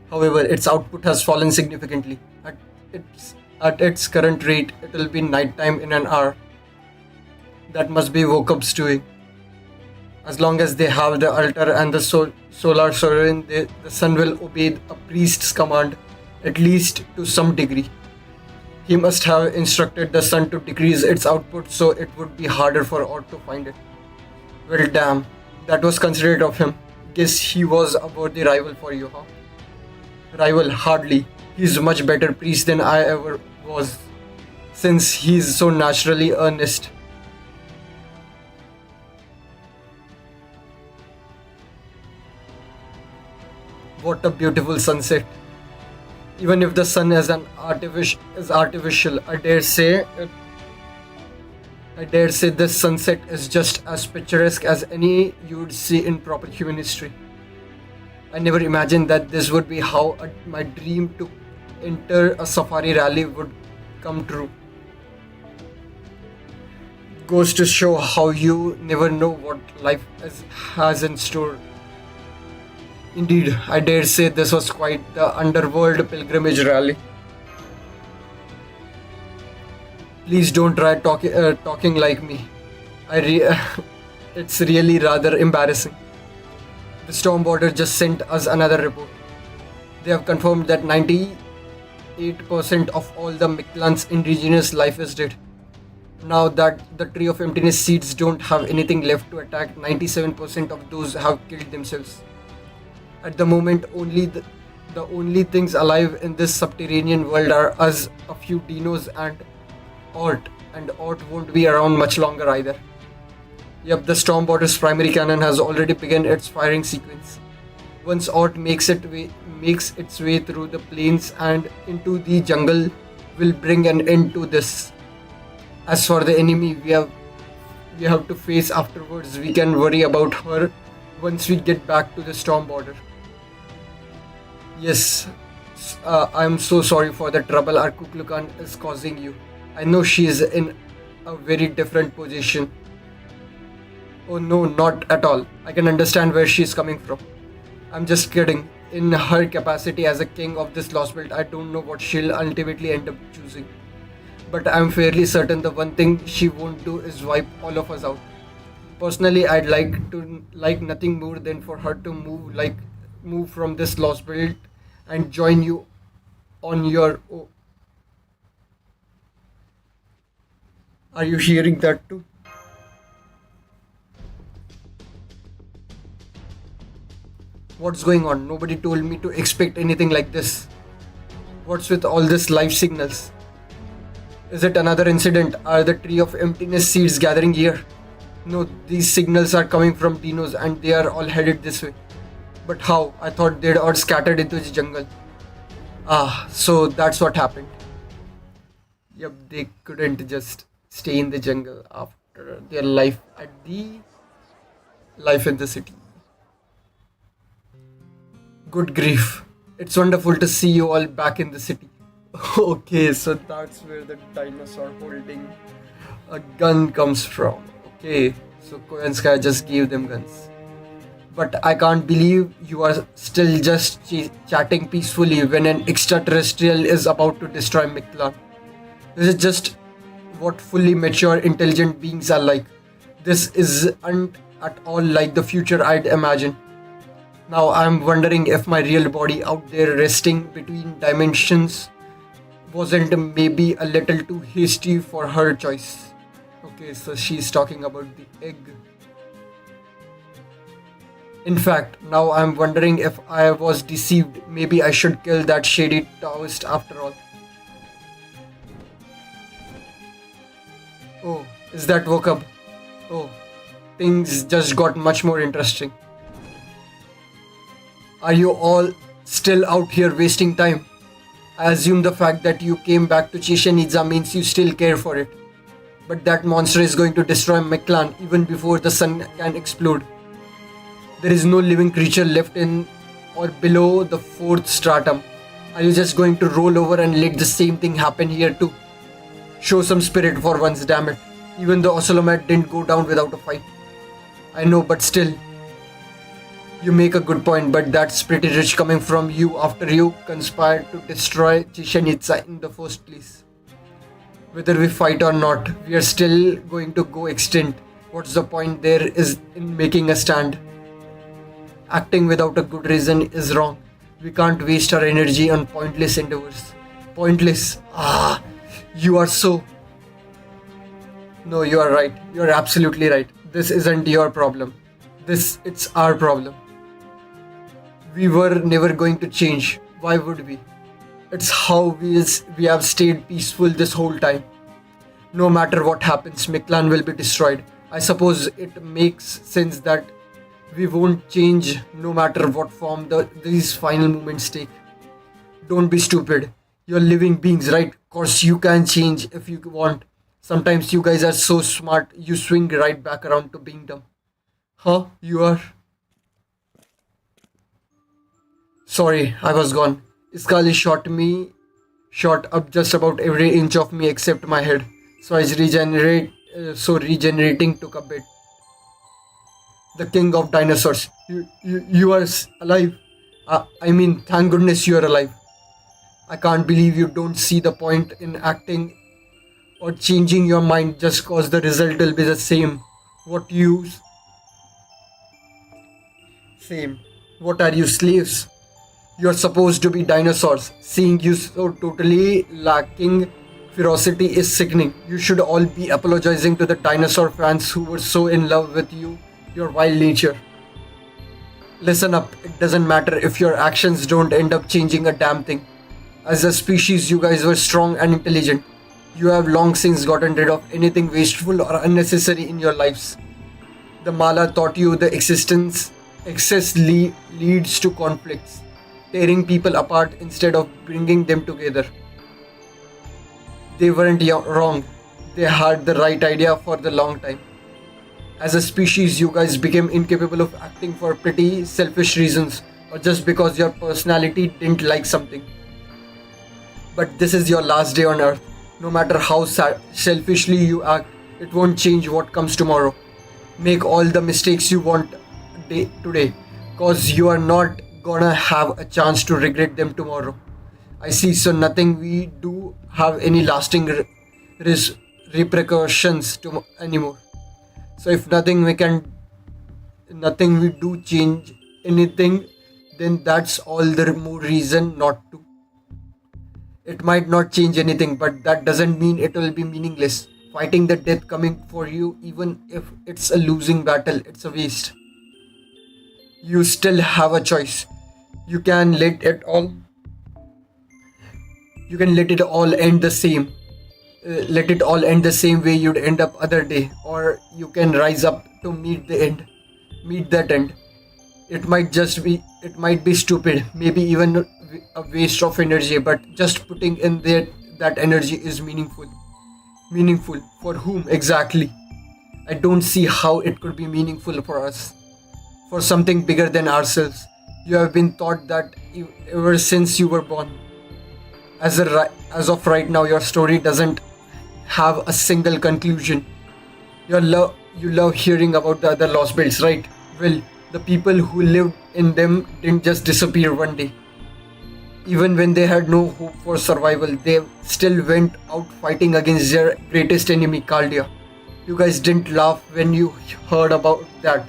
However, its output has fallen significantly. At its current rate, it will be nighttime in an hour. That must be Wokub's doing. As long as they have the altar and the solar sovereign, the sun will obey a priest's command, at least to some degree. He must have instructed the sun to decrease its output so it would be harder for Odd to find it. Well, damn, that was considerate of him. Guess he was a worthy rival for you, huh? Rival, hardly. He's a much better priest than I ever was, since he's so naturally earnest. What a beautiful sunset. Even if the sun is artificial, I dare say this sunset is just as picturesque as any you'd see in proper human history. I never imagined that this would be how my dream to enter a safari rally would come true. Goes to show how you never know what has in store. Indeed, I dare say this was quite the underworld pilgrimage rally. Please don't try talking like me. It's really rather embarrassing. The storm border just sent us another report. They have confirmed that 98% of all the Miklan's indigenous life is dead. Now that the Tree of Emptiness seeds don't have anything left to attack, 97% of those have killed themselves. At the moment, the only things alive in this subterranean world are us, a few dinos, and Ort. And Ort won't be around much longer either. Yep, the storm border's primary cannon has already begun its firing sequence. Once Ort makes its way through the plains and into the jungle, will bring an end to this. As for the enemy we have to face afterwards, we can worry about her once we get back to the storm border. Yes, I'm so sorry for the trouble our Kuklukan is causing you. I know she is in a very different position. Oh no, not at all. I can understand where she is coming from. I'm just kidding. In her capacity as a king of this Lostbelt, I don't know what she'll ultimately end up choosing. But I'm fairly certain the one thing she won't do is wipe all of us out. Personally, I'd like nothing more than for her to move from this Lostbelt and join you on your own. Are you hearing that too? What's going on? Nobody told me to expect anything like this. What's with all this life signals? Is it another incident? Are the Tree of Emptiness seeds gathering here? No, these signals are coming from dinos and they are all headed this way. But how? I thought they'd all scattered into the jungle. Ah, so that's what happened. Yep, they couldn't just stay in the jungle after their life in the city. Good grief. It's wonderful to see you all back in the city. Okay, so that's where the dinosaur holding a gun comes from. Okay, so Koyanskaya just gave them guns. But I can't believe you are still just chatting peacefully when an extraterrestrial is about to destroy Miklan. This is just what fully mature, intelligent beings are like. This isn't at all like the future I'd imagine. Now I'm wondering if my real body out there resting between dimensions wasn't maybe a little too hasty for her choice. Okay, so she's talking about the egg. In fact, now I'm wondering if I was deceived. Maybe I should kill that shady Taoist after all. Oh, is that Wokab? Oh, things just got much more interesting. Are you all still out here wasting time? I assume the fact that you came back to Chichen Itza means you still care for it. But that monster is going to destroy Miklan even before the sun can explode. There is no living creature left in or below the fourth stratum. Are you just going to roll over and let the same thing happen here too? Show some spirit for once, damn it. Even the Osolomat didn't go down without a fight. I know, but still. You make a good point, but that's pretty rich coming from you after you conspired to destroy Chichen Itza in the first place. Whether we fight or not, we are still going to go extinct. What's the point there is in making a stand? Acting without a good reason is wrong. We can't waste our energy on pointless endeavors. Pointless. Ah, you are so... No, you are right. You are absolutely right. This isn't your problem. It's our problem. We were never going to change. Why would we? It's how we have stayed peaceful this whole time. No matter what happens, Miklan will be destroyed. I suppose it makes sense that We won't change no matter what form these final moments take. Don't be stupid. You're living beings, right? Course you can change if you want. Sometimes you guys are so smart, you swing right back around to being dumb. Huh? You are? Sorry, I was gone. Scully shot up just about every inch of me except my head. So regenerating took a bit. The king of dinosaurs. You are alive. I mean, thank goodness you are alive. I can't believe you don't see the point in acting or changing your mind just cause the result will be the same. What you same? What are you slaves? You're supposed to be dinosaurs. Seeing you so totally lacking ferocity is sickening. You should all be apologizing to the dinosaur fans who were so in love with your wild nature. Listen up, it doesn't matter if your actions don't end up changing a damn thing. As a species, you guys were strong and intelligent. You have long since gotten rid of anything wasteful or unnecessary in your lives. The Mala taught you the leads to conflicts, tearing people apart instead of bringing them together. They weren't wrong. They had the right idea for the long time. As a species, you guys became incapable of acting for pretty selfish reasons or just because your personality didn't like something. But this is your last day on Earth. No matter how selfishly you act, it won't change what comes tomorrow. Make all the mistakes you want today, cause you are not gonna have a chance to regret them tomorrow. I see, so nothing we do have any lasting repercussions anymore. So if nothing we do change anything, then that's all the more reason not to. It might not change anything, but that doesn't mean it will be meaningless. Fighting the death coming for you, even if it's a losing battle, it's a waste. You still have a choice. You can let it all. You can let it all end the same. Let it all end the same way you'd end up other day, or you can rise up to meet that end. It might be stupid, maybe even a waste of energy, but just putting in there that energy is meaningful. Meaningful for whom exactly? I don't see how it could be meaningful for us, for something bigger than ourselves. You have been taught that ever since you were born. As of right now, your story doesn't have a single conclusion. You love hearing about the other Lostbelts, right? Well, the people who lived in them didn't just disappear one day. Even when they had no hope for survival, they still went out fighting against their greatest enemy, Caldia. You guys didn't laugh when you heard about that.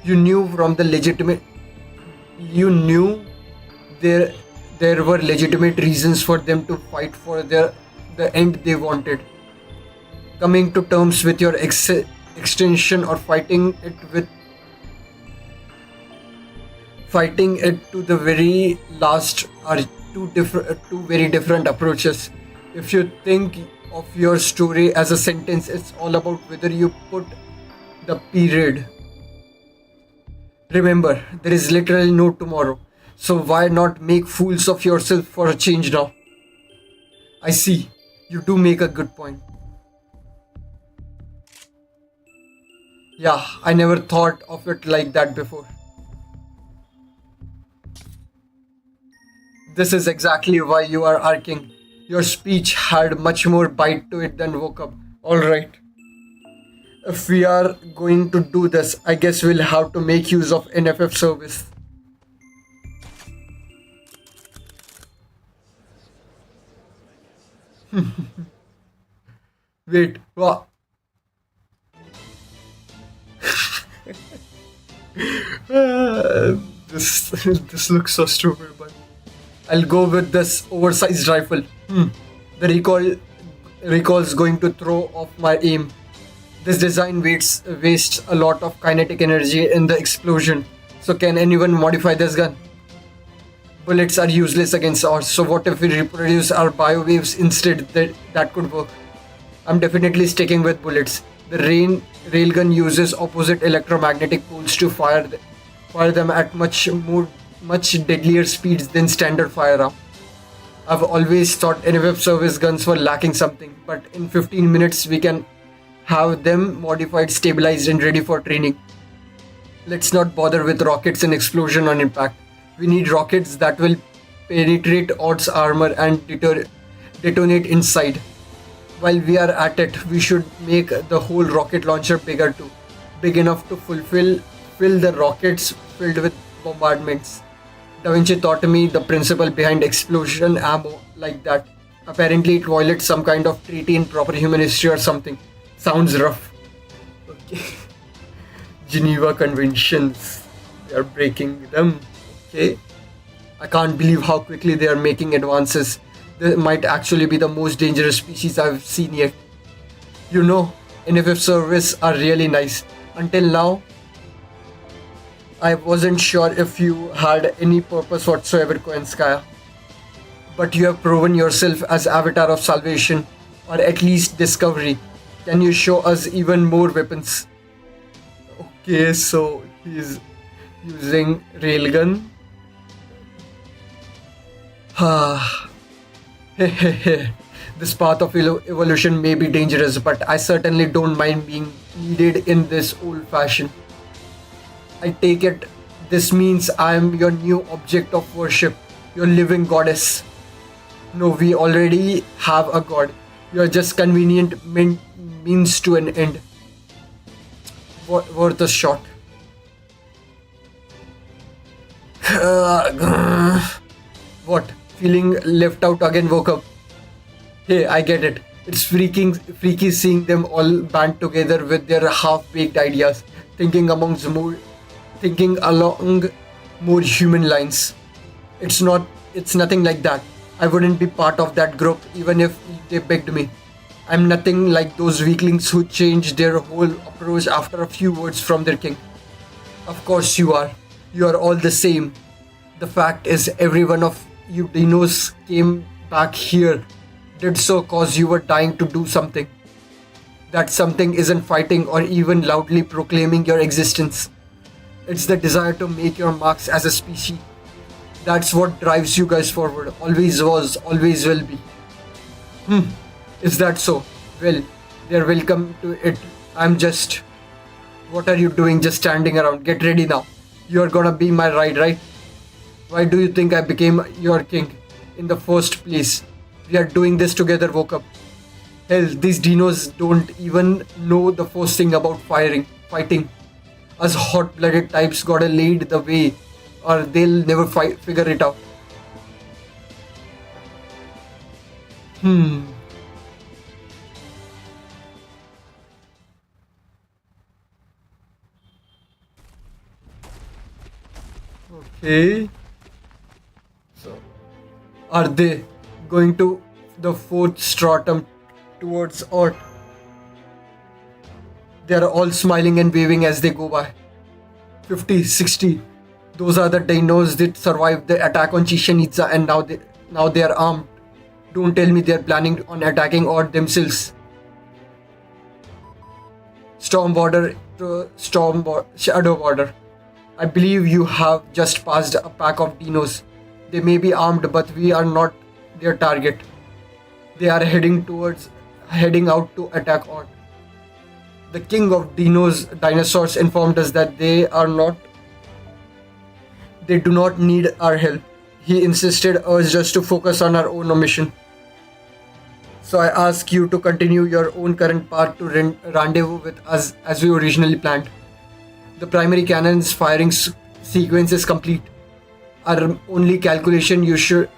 You knew from the legitimate. You knew there were legitimate reasons for them to fight for the end they wanted. Coming to terms with your extension or fighting it to the very last are two very different approaches. If you think of your story as a sentence, it's all about whether you put the period. Remember, there is literally no tomorrow, so why not make fools of yourself for a change now? I see, you do make a good point. Yeah, I never thought of it like that before. This is exactly why you are arcing. Your speech had much more bite to it than woke up. Alright. If we are going to do this, I guess we'll have to make use of NFF service. Wait, what? This looks so stupid, but I'll go with this oversized rifle. The recoil's going to throw off my aim. This design wastes a lot of kinetic energy in the explosion. So can anyone modify this gun? Bullets are useless against ours, so what if we reproduce our biowaves instead? That could work. I'm definitely sticking with bullets. The railgun uses opposite electromagnetic poles to fire fire them at much deadlier speeds than standard firearm. I've always thought NFF service guns were lacking something, but in 15 minutes we can have them modified, stabilized, and ready for training. Let's not bother with rockets and explosion on impact. We need rockets that will penetrate Odd's armor and detonate inside. While we are at it, we should make the whole rocket launcher bigger too. Big enough to fill the rockets filled with bombardments. Da Vinci taught me the principle behind explosion ammo like that. Apparently it violates some kind of treaty in proper human history or something. Sounds rough. Okay. Geneva Conventions. They are breaking them. Okay. I can't believe how quickly they are making advances. They might actually be the most dangerous species I've seen yet. You know, NFF service are really nice. Until now, I wasn't sure if you had any purpose whatsoever, Koenskaya. But you have proven yourself as avatar of salvation, or at least discovery. Can you show us even more weapons? Okay, so he's using railgun. This path of evolution may be dangerous, but I certainly don't mind being needed in this old fashion. I take it this means I am your new object of worship, your living goddess. No, we already have a god. You are just convenient means to an end. Worth a shot. What? Feeling left out again? Woke up. Hey, I get it. It's freaky seeing them all band together with their half-baked ideas, thinking along more human lines. It's nothing like that. I wouldn't be part of that group even if they begged me. I'm nothing like those weaklings who change their whole approach after a few words from their king. Of course you are. You are all the same. The fact is every one of you dinos came back here did so cause you were dying to do something. That something isn't fighting or even loudly proclaiming your existence. It's the desire to make your marks as a species. That's what drives you guys forward. Always was, always will be. Is that so? Well, they're welcome to it. What are you doing just standing around? Get ready now. You're gonna be my ride, right? Why do you think I became your king in the first place? We are doing this together, woke up. Hell, these dinos don't even know the first thing about fighting. Us hot-blooded types gotta lead the way or they'll never figure it out. Okay. So, are they going to the fourth stratum towards Earth? They are all smiling and waving as they go by. 50, 60. Those are the dinos that survived the attack on Chichen Itza and now they are armed. Don't tell me they are planning on attacking Earth themselves. Shadow border. I believe you have just passed a pack of dinos. They may be armed, but we are not their target. They are heading out to attack Earth. The king of dinosaurs informed us that they do not need our help. He insisted us just to focus on our own mission. So I ask you to continue your own current path to rendezvous with us as we originally planned. The primary cannon's firing sequence is complete. By our calculation, you should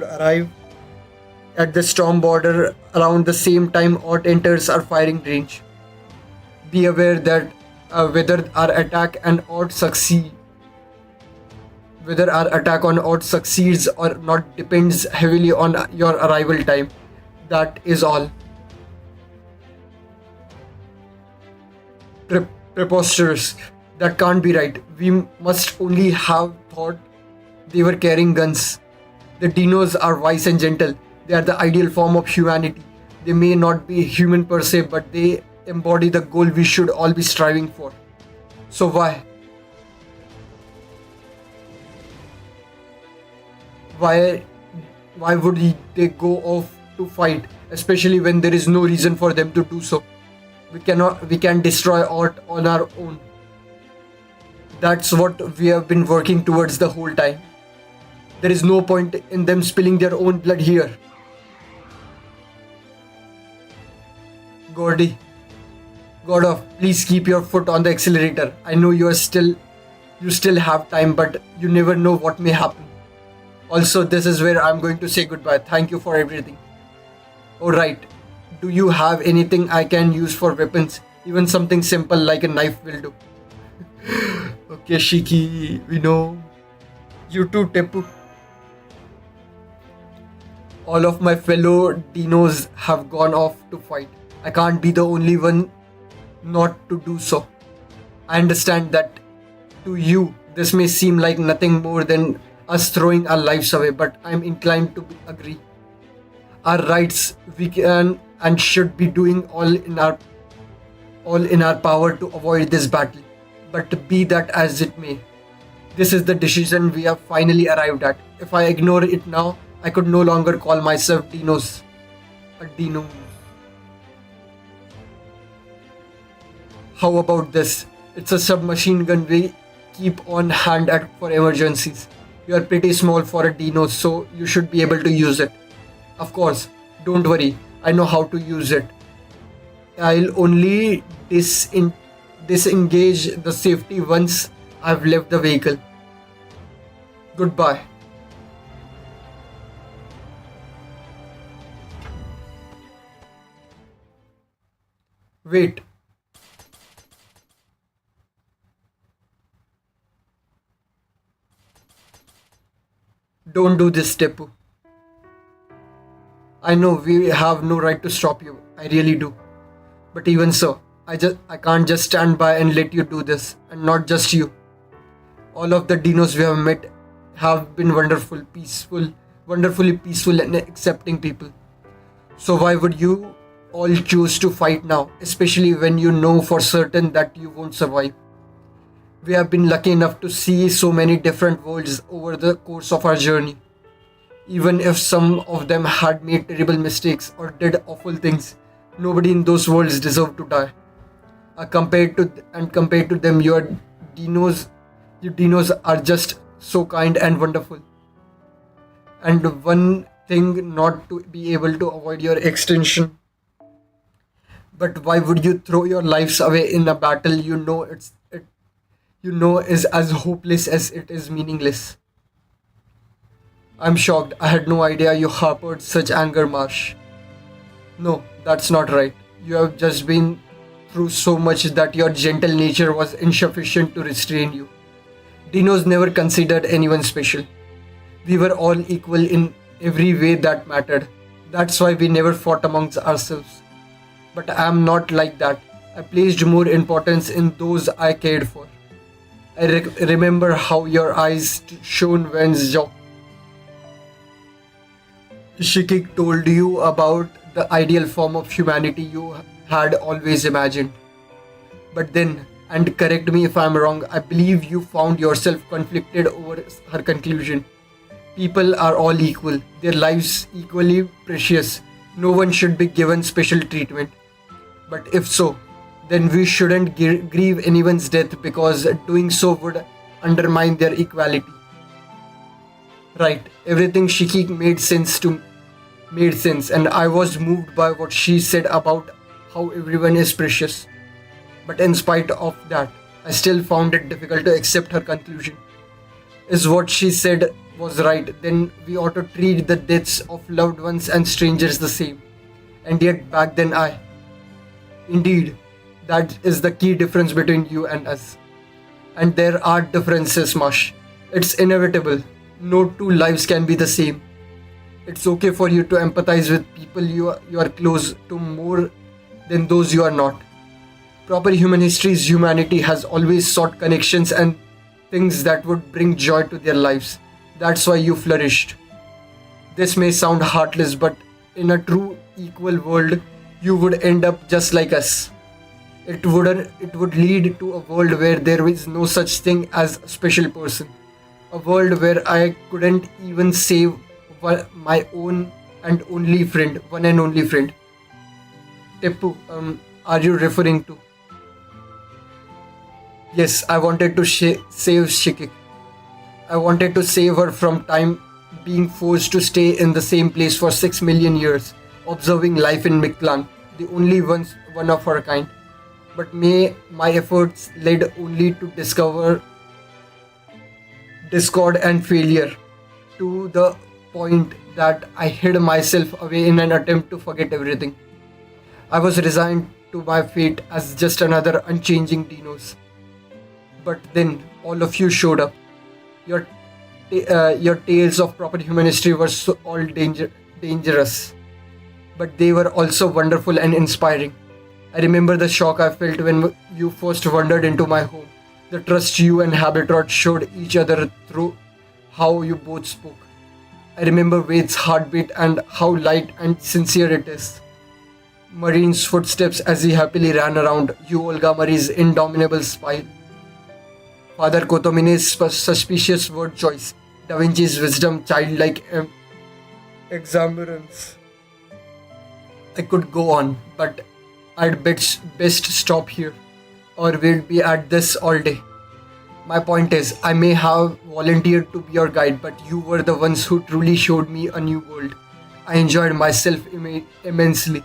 arrive at the storm border around the same time Earth enters our firing range. Be aware that whether our attack on Earth succeeds or not depends heavily on your arrival time. That is all. Preposterous. That can't be right. We must only have thought they were carrying guns. The dinos are wise and gentle. They are the ideal form of humanity. They may not be human per se, but they embody the goal we should all be striving for. So why? Why why would they go off to fight, especially when there is no reason for them to do so? We can destroy art on our own. That's what we have been working towards the whole time. There is no point in them spilling their own blood here. Gordy, Gordoff, please keep your foot on the accelerator. I know you still have time, but you never know what may happen. Also, this is where I'm going to say goodbye. Thank you for everything. Alright, do you have anything I can use for weapons? Even something simple like a knife will do. Okay, Shiki, we know. You too, Tepu. All of my fellow dinos have gone off to fight. I can't be the only one not to do so. I understand that to you, this may seem like nothing more than us throwing our lives away, but I'm inclined to agree. Our rights, we can and should be doing all in our power to avoid this battle. But be that as it may, this is the decision we have finally arrived at. If I ignore it now, I could no longer call myself a Dino. How about this? It's a submachine gun we keep on hand for emergencies. You are pretty small for a Dino, so you should be able to use it. Of course, don't worry, I know how to use it. I'll only disengage the safety once I've left the vehicle. Goodbye. Wait. Don't do this, Tepu. I know we have no right to stop you. I really do. But even so, I can't just stand by and let you do this. And not just you. All of the dinos we have met have been wonderfully peaceful and accepting people. So why would you all choose to fight now, especially when you know for certain that you won't survive? We have been lucky enough to see so many different worlds over the course of our journey. Even if some of them had made terrible mistakes or did awful things, nobody in those worlds deserved to die. Compared to them, you dinos are just so kind and wonderful. And one thing not to be able to avoid your extinction. But why would you throw your lives away in a battle you know is as hopeless as it is meaningless? I'm shocked. I had no idea you harbored such anger, Marsh. No, that's not right. You have just been through so much that your gentle nature was insufficient to restrain you. Dinos never considered anyone special. We were all equal in every way that mattered. That's why we never fought amongst ourselves. But I am not like that. I placed more importance in those I cared for. I remember how your eyes shone when Shikik told you about the ideal form of humanity you had always imagined. But then, and correct me if I'm wrong, I believe you found yourself conflicted over her conclusion. People are all equal, their lives equally precious. No one should be given special treatment. But if so, then we shouldn't grieve anyone's death because doing so would undermine their equality. Right, everything Shiki made sense, and I was moved by what she said about how everyone is precious. But in spite of that, I still found it difficult to accept her conclusion. Is what she said was right, then we ought to treat the deaths of loved ones and strangers the same. And yet back then Indeed, that is the key difference between you and us. And there are differences, Mush. It's inevitable. No two lives can be the same. It's okay for you to empathize with people you are close to more than those you are not. Proper human history's humanity has always sought connections and things that would bring joy to their lives. That's why you flourished. This may sound heartless, but in a true equal world, you would end up just like us. It would lead to a world where there is no such thing as a special person A world where I couldn't even save my own and only friend, one and only friend. Teppu, are you referring to? Yes, I wanted to save Shikik. I wanted to save her from time being forced to stay in the same place for 6 million years, observing life in Mictlan, the only one of her kind. But my efforts led only to discover discord and failure, to the point that I hid myself away in an attempt to forget everything. I was resigned to my fate as just another unchanging Dinos. But then all of you showed up. Your your tales of proper human history were all dangerous, but they were also wonderful and inspiring. I remember the shock I felt when you first wandered into my home, the trust you and Habitrot showed each other through how you both spoke. I remember Wade's heartbeat and how light and sincere it is. Marine's footsteps as he happily ran around, you Olga Marie's indomitable smile, Father Kotomine's suspicious word choice, Da Vinci's wisdom, childlike exuberance. I could go on, but I'd best stop here, or we'd be at this all day. My point is, I may have volunteered to be your guide, but you were the ones who truly showed me a new world. I enjoyed myself immensely,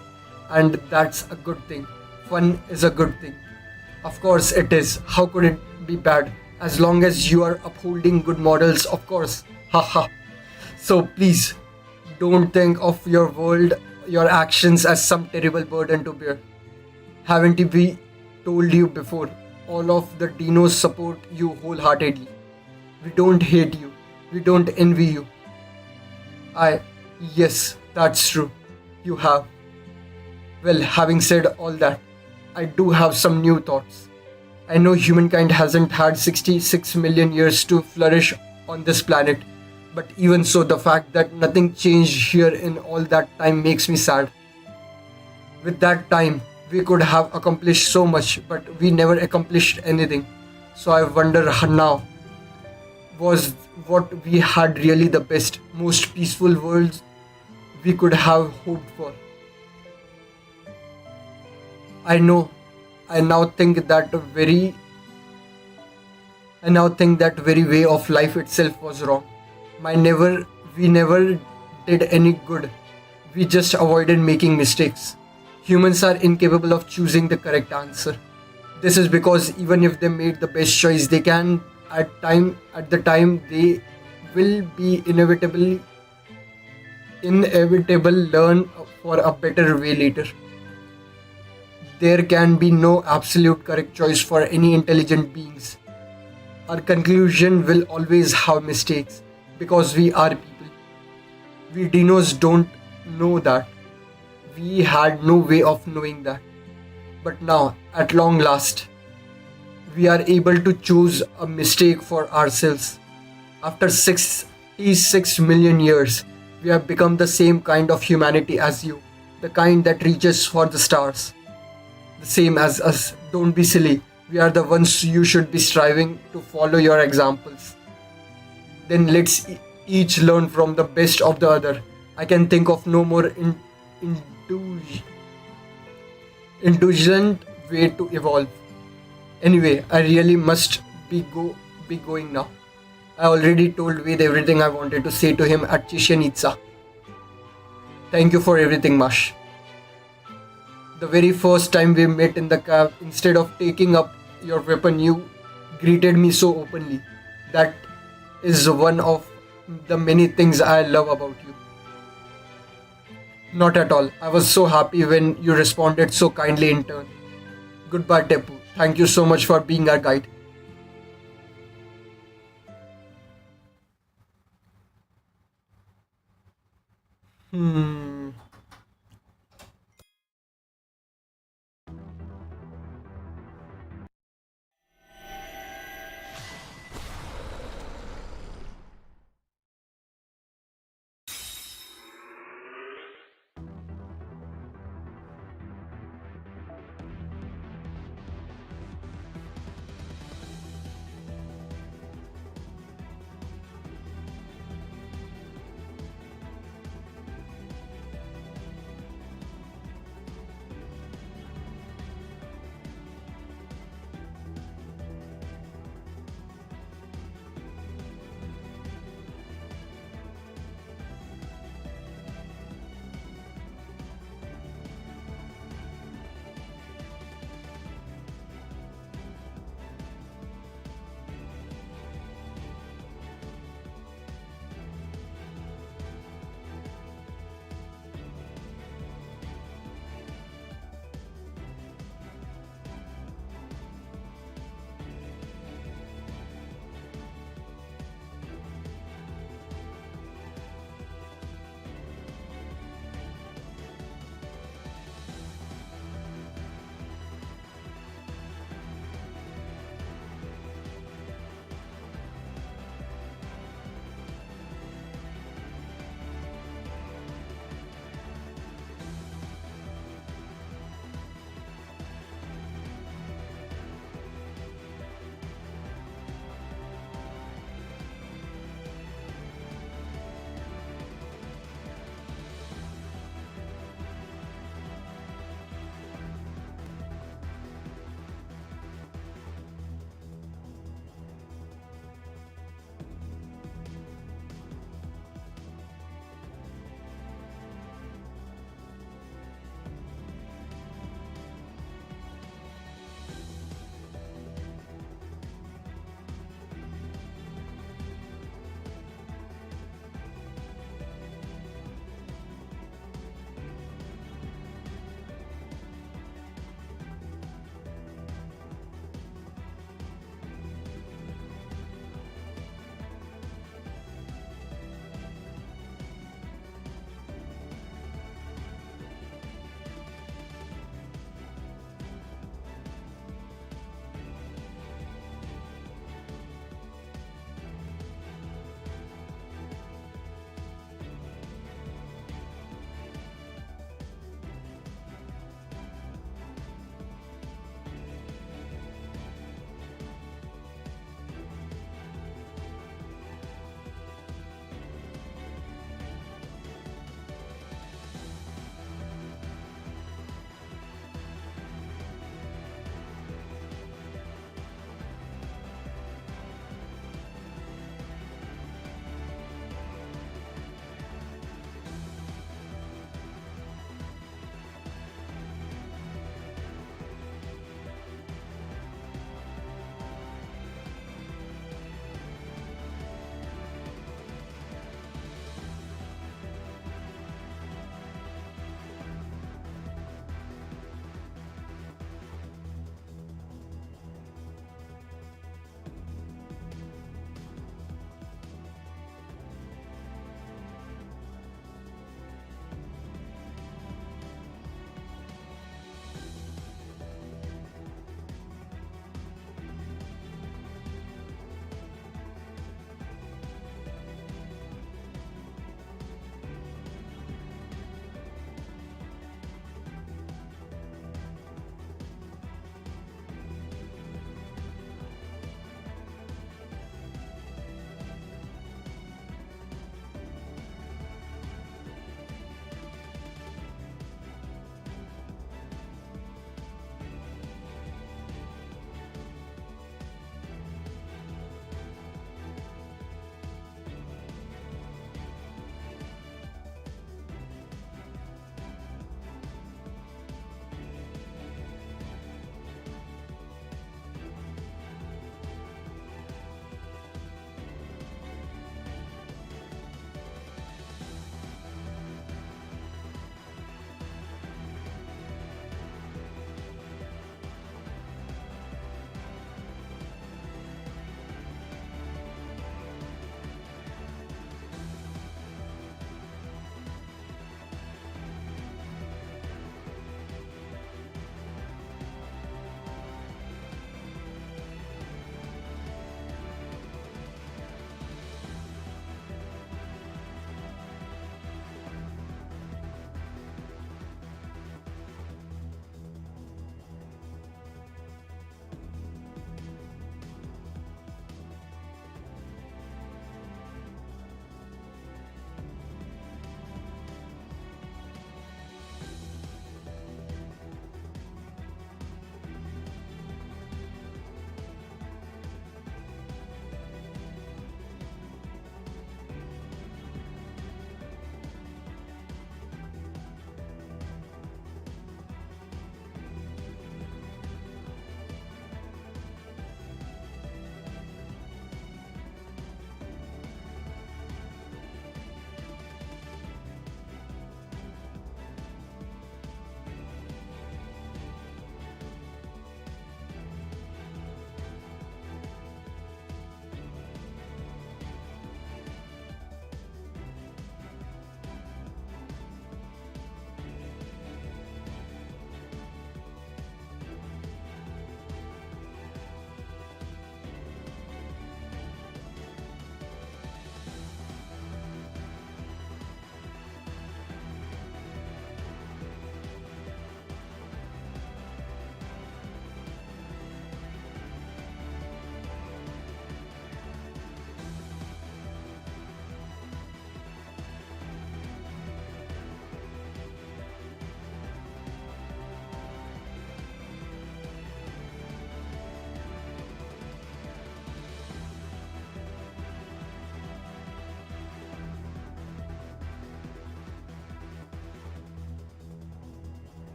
and that's a good thing. Fun is a good thing. Of course it is. How could it be bad? As long as you are upholding good models, of course. Haha. So please, don't think of your actions as some terrible burden to bear. Haven't we told you before? All of the Dinos support you wholeheartedly. We don't hate you. We don't envy you. Yes, that's true. You have. Well, having said all that, I do have some new thoughts. I know humankind hasn't had 66 million years to flourish on this planet, but even so, the fact that nothing changed here in all that time makes me sad. With that time, we could have accomplished so much, but we never accomplished anything. So I wonder now, was what we had really the best, most peaceful worlds we could have hoped for? I know. I now think that very I now think that very way of life itself was wrong. We never did any good. We just avoided making mistakes. Humans are incapable of choosing the correct answer. This is because even if they made the best choice they can at the time, they will be inevitable learn for a better way later. There can be no absolute correct choice for any intelligent beings. Our conclusion will always have mistakes because we are people. We dinos don't know that. We had no way of knowing that. But now, at long last, we are able to choose a mistake for ourselves. After 66 million years, we have become the same kind of humanity as you, the kind that reaches for the stars. The same as us. Don't be silly. We are the ones you should be striving to follow your examples. Then let's each learn from the best of the other. I can think of no more indulg- indulgent way to evolve. Anyway, I really must be going now. I already told Ved everything I wanted to say to him at Chichen Itza. Thank you for everything, Mash. The very first time we met in the cave, instead of taking up your weapon, you greeted me so openly. That is one of the many things I love about you. Not at all. I was so happy when you responded so kindly in turn. Goodbye, Tepu. Thank you so much for being our guide. Hmm.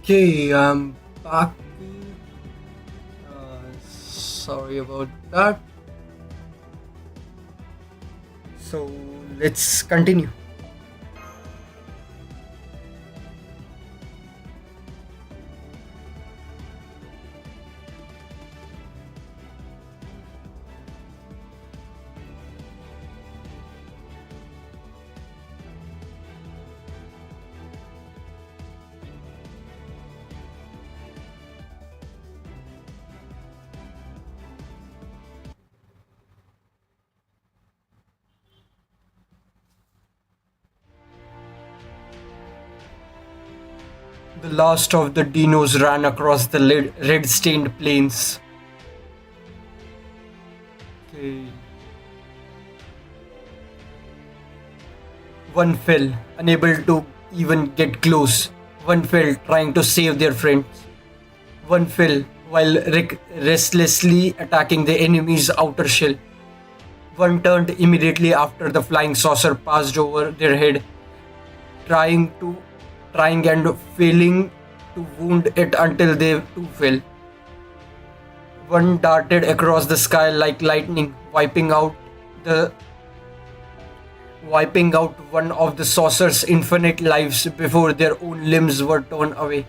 Okay, I'm back. Sorry about that. So let's continue. The last of the dinos ran across the red-stained plains. Okay. One fell, unable to even get close. One fell trying to save their friends. One fell while restlessly attacking the enemy's outer shell. One turned immediately after the flying saucer passed over their head, trying and failing to wound it until they too fell. One darted across the sky like lightning, the wiping out one of the saucer's infinite lives before their own limbs were torn away.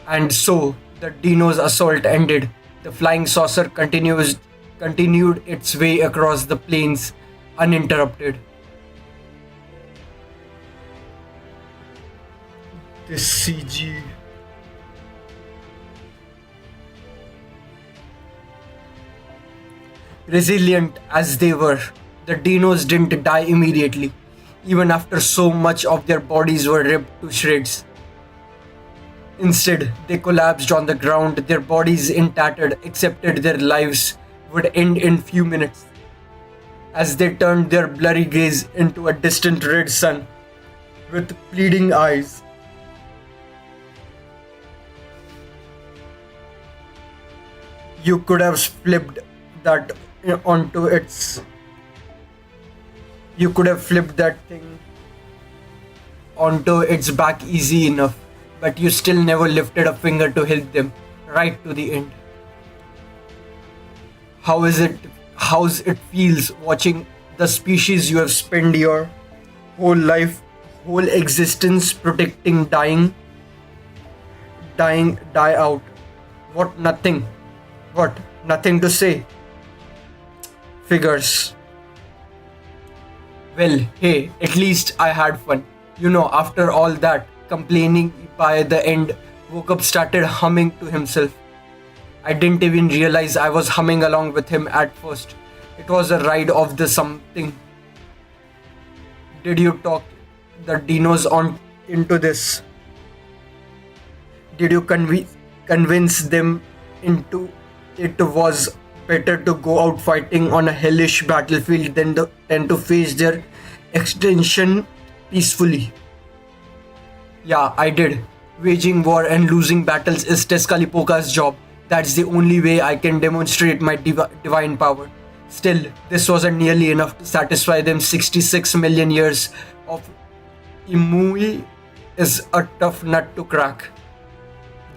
And so the Dino's assault ended. The flying saucer continued its way across the plains uninterrupted. This CG. Resilient as they were, the dinos didn't die immediately, even after so much of their bodies were ripped to shreds. Instead, they collapsed on the ground, their bodies in tattered, accepted their lives would end in few minutes. As they turned their blurry gaze into a distant red sun with pleading eyes. You could have flipped that onto its. You could have flipped that thing onto its back easy enough, but you still never lifted a finger to help them, right to the end. How's it feels watching the species you have spent your whole life, whole existence protecting die out? What nothing? What? Nothing to say? Figures. Well, hey, at least I had fun. After all that complaining, by the end, woke up, started humming to himself. I didn't even realize I was humming along with him at first. It was a ride of the something. Did you talk the dinos on into this? Did you convince them into it was better to go out fighting on a hellish battlefield than to face their extinction peacefully? Yeah, I did. Waging war and losing battles is Tezcatlipoca's job. That's the only way I can demonstrate my divine power. Still, this wasn't nearly enough to satisfy them. 66 million years of Imui is a tough nut to crack.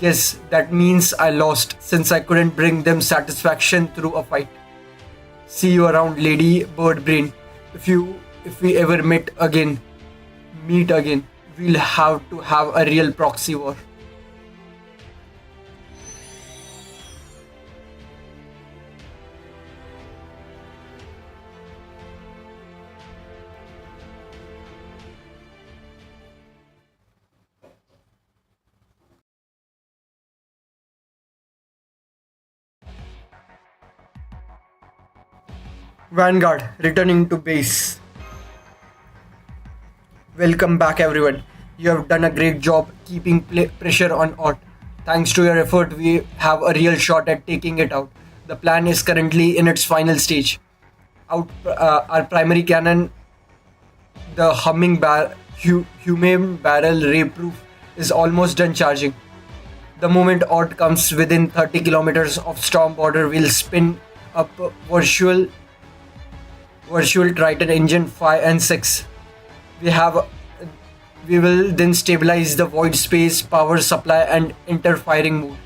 Yes, that means I lost, since I couldn't bring them satisfaction through a fight. See you around, Lady Birdbrain. If we ever meet again, we'll have to have a real proxy war. Vanguard, returning to base. Welcome back, everyone. You have done a great job keeping pressure on Ott. Thanks to your effort, we have a real shot at taking it out. The plan is currently in its final stage. Our primary cannon, the humane barrel ray proof, is almost done charging. The moment Ott comes within 30 kilometers of storm border, we'll spin up virtual Triton engine 5 and 6. We have We will then stabilize the void space, power supply, and enter firing mode.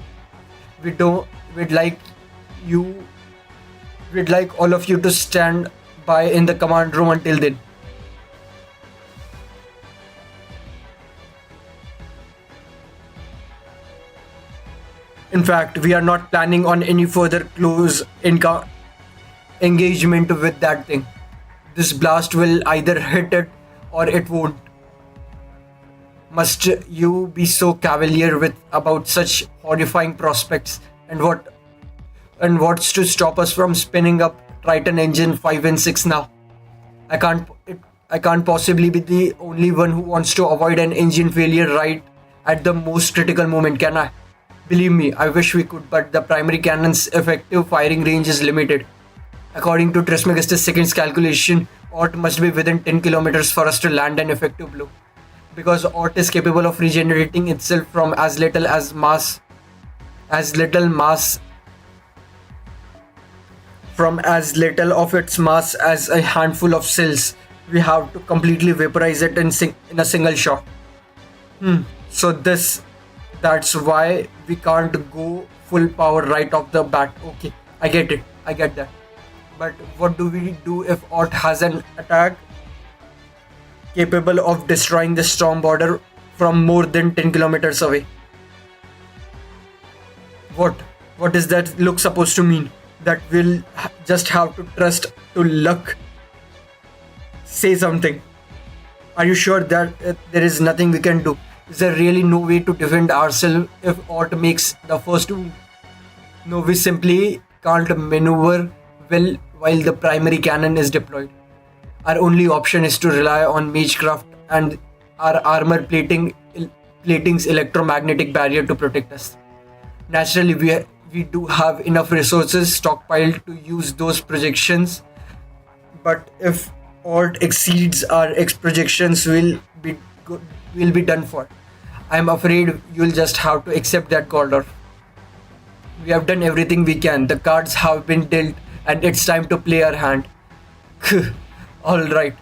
We don't. We'd like you. We'd like all of you to stand by in the command room until then. In fact, we are not planning on any further close engagement with that thing. This blast will either hit it or it won't. Must you be so cavalier with about such horrifying prospects? And what's to stop us from spinning up Triton engine 5 and 6 now? I can't possibly be the only one who wants to avoid an engine failure right at the most critical moment, can I? Believe me, I wish we could, but the primary cannon's effective firing range is limited. According to Trismegistus II's calculation, Ort must be within 10 kilometers for us to land an effective blow. Because Ort is capable of regenerating itself from as little mass from as little of its mass as a handful of cells. We have to completely vaporize it in a single shot. So that's why we can't go full power right off the bat. Okay, I get it. I get that. But what do we do if Ort has an attack capable of destroying the storm border from more than 10 kilometers away? What is that look supposed to mean? That we'll just have to trust to luck? Say something. Are you sure that there is nothing we can do? Is there really no way to defend ourselves if Ort makes the first move? No, we simply can't maneuver well while the primary cannon is deployed. Our only option is to rely on Magecraft and our armor plating's electromagnetic barrier to protect us. Naturally, we do have enough resources stockpiled to use those projections, but if Ort exceeds our projections, we'll be done for. I'm afraid you'll just have to accept that, Gordor. We have done everything we can. The cards have been dealt, and it's time to play our hand. Alright,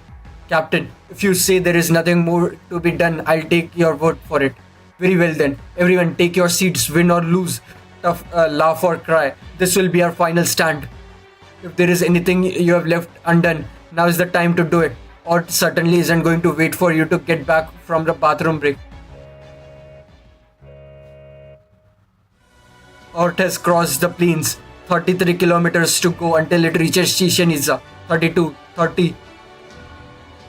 Captain. If you say there is nothing more to be done, I'll take your word for it. Very well then. Everyone take your seats, win or lose. Tough, laugh or cry. This will be our final stand. If there is anything you have left undone, now is the time to do it. Ort certainly isn't going to wait for you to get back from the bathroom break. Ort has crossed the plains. 33 kilometers to go until it reaches Chichen Itza. 32, 30.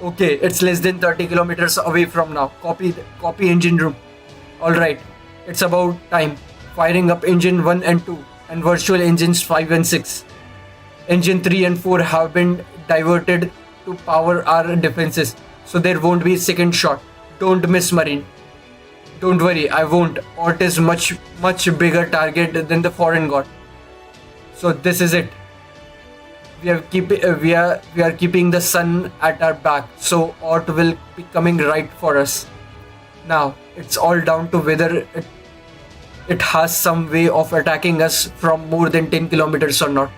Okay, it's less than 30 kilometers away from now. Copy engine room. Alright, it's about time. Firing up engine 1 and 2 and virtual engines 5 and 6. Engine 3 and 4 have been diverted to power our defenses, so there won't be a second shot. Don't miss, Marine. Don't worry, I won't. Ort is much bigger target than the foreign god. So this is it. We are keeping the sun at our back, so Ort will be coming right for us. Now it's all down to whether it has some way of attacking us from more than 10 kilometers or not.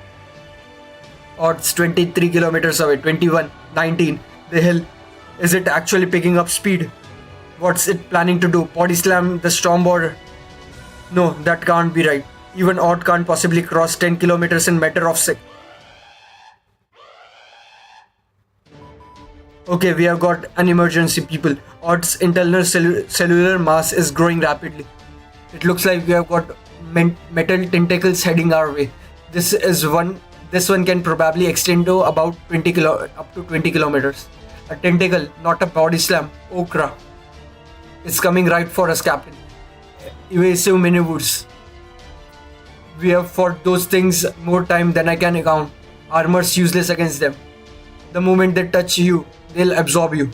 Ort's 23 kilometers away. 21, 19. The hell, is it actually picking up speed? What's it planning to do? Body slam the storm border? No, that can't be right. Even Ort can't possibly cross 10 kilometers in matter of seconds. Okay, we have got an emergency, people. Ort's internal cellular mass is growing rapidly. It looks like we have got metal tentacles heading our way. This one can probably extend to about up to 20 kilometers. A tentacle, not a body slam. Okra. It's coming right for us, Captain. Evasive maneuvers. We have fought those things more time than I can count. Armor's useless against them. The moment they touch you, they'll absorb you.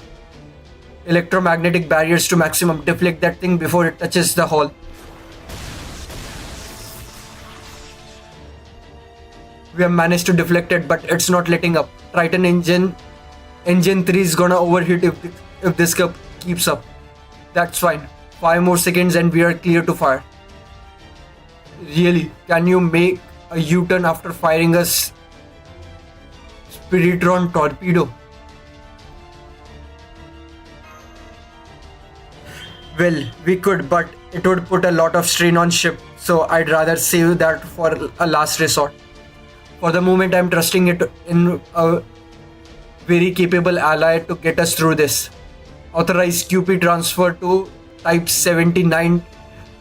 Electromagnetic barriers to maximum. Deflect that thing before it touches the hull. We have managed to deflect it, but it's not letting up. Triton engine 3 is gonna overheat if this keeps up. That's fine. 5 more seconds and we are clear to fire. Really? Can you make a U-turn after firing a Spiritron torpedo? Well, we could, but it would put a lot of strain on ship, so I'd rather save that for a last resort. For the moment, I'm trusting it in a very capable ally to get us through this. Authorize QP transfer to Type 79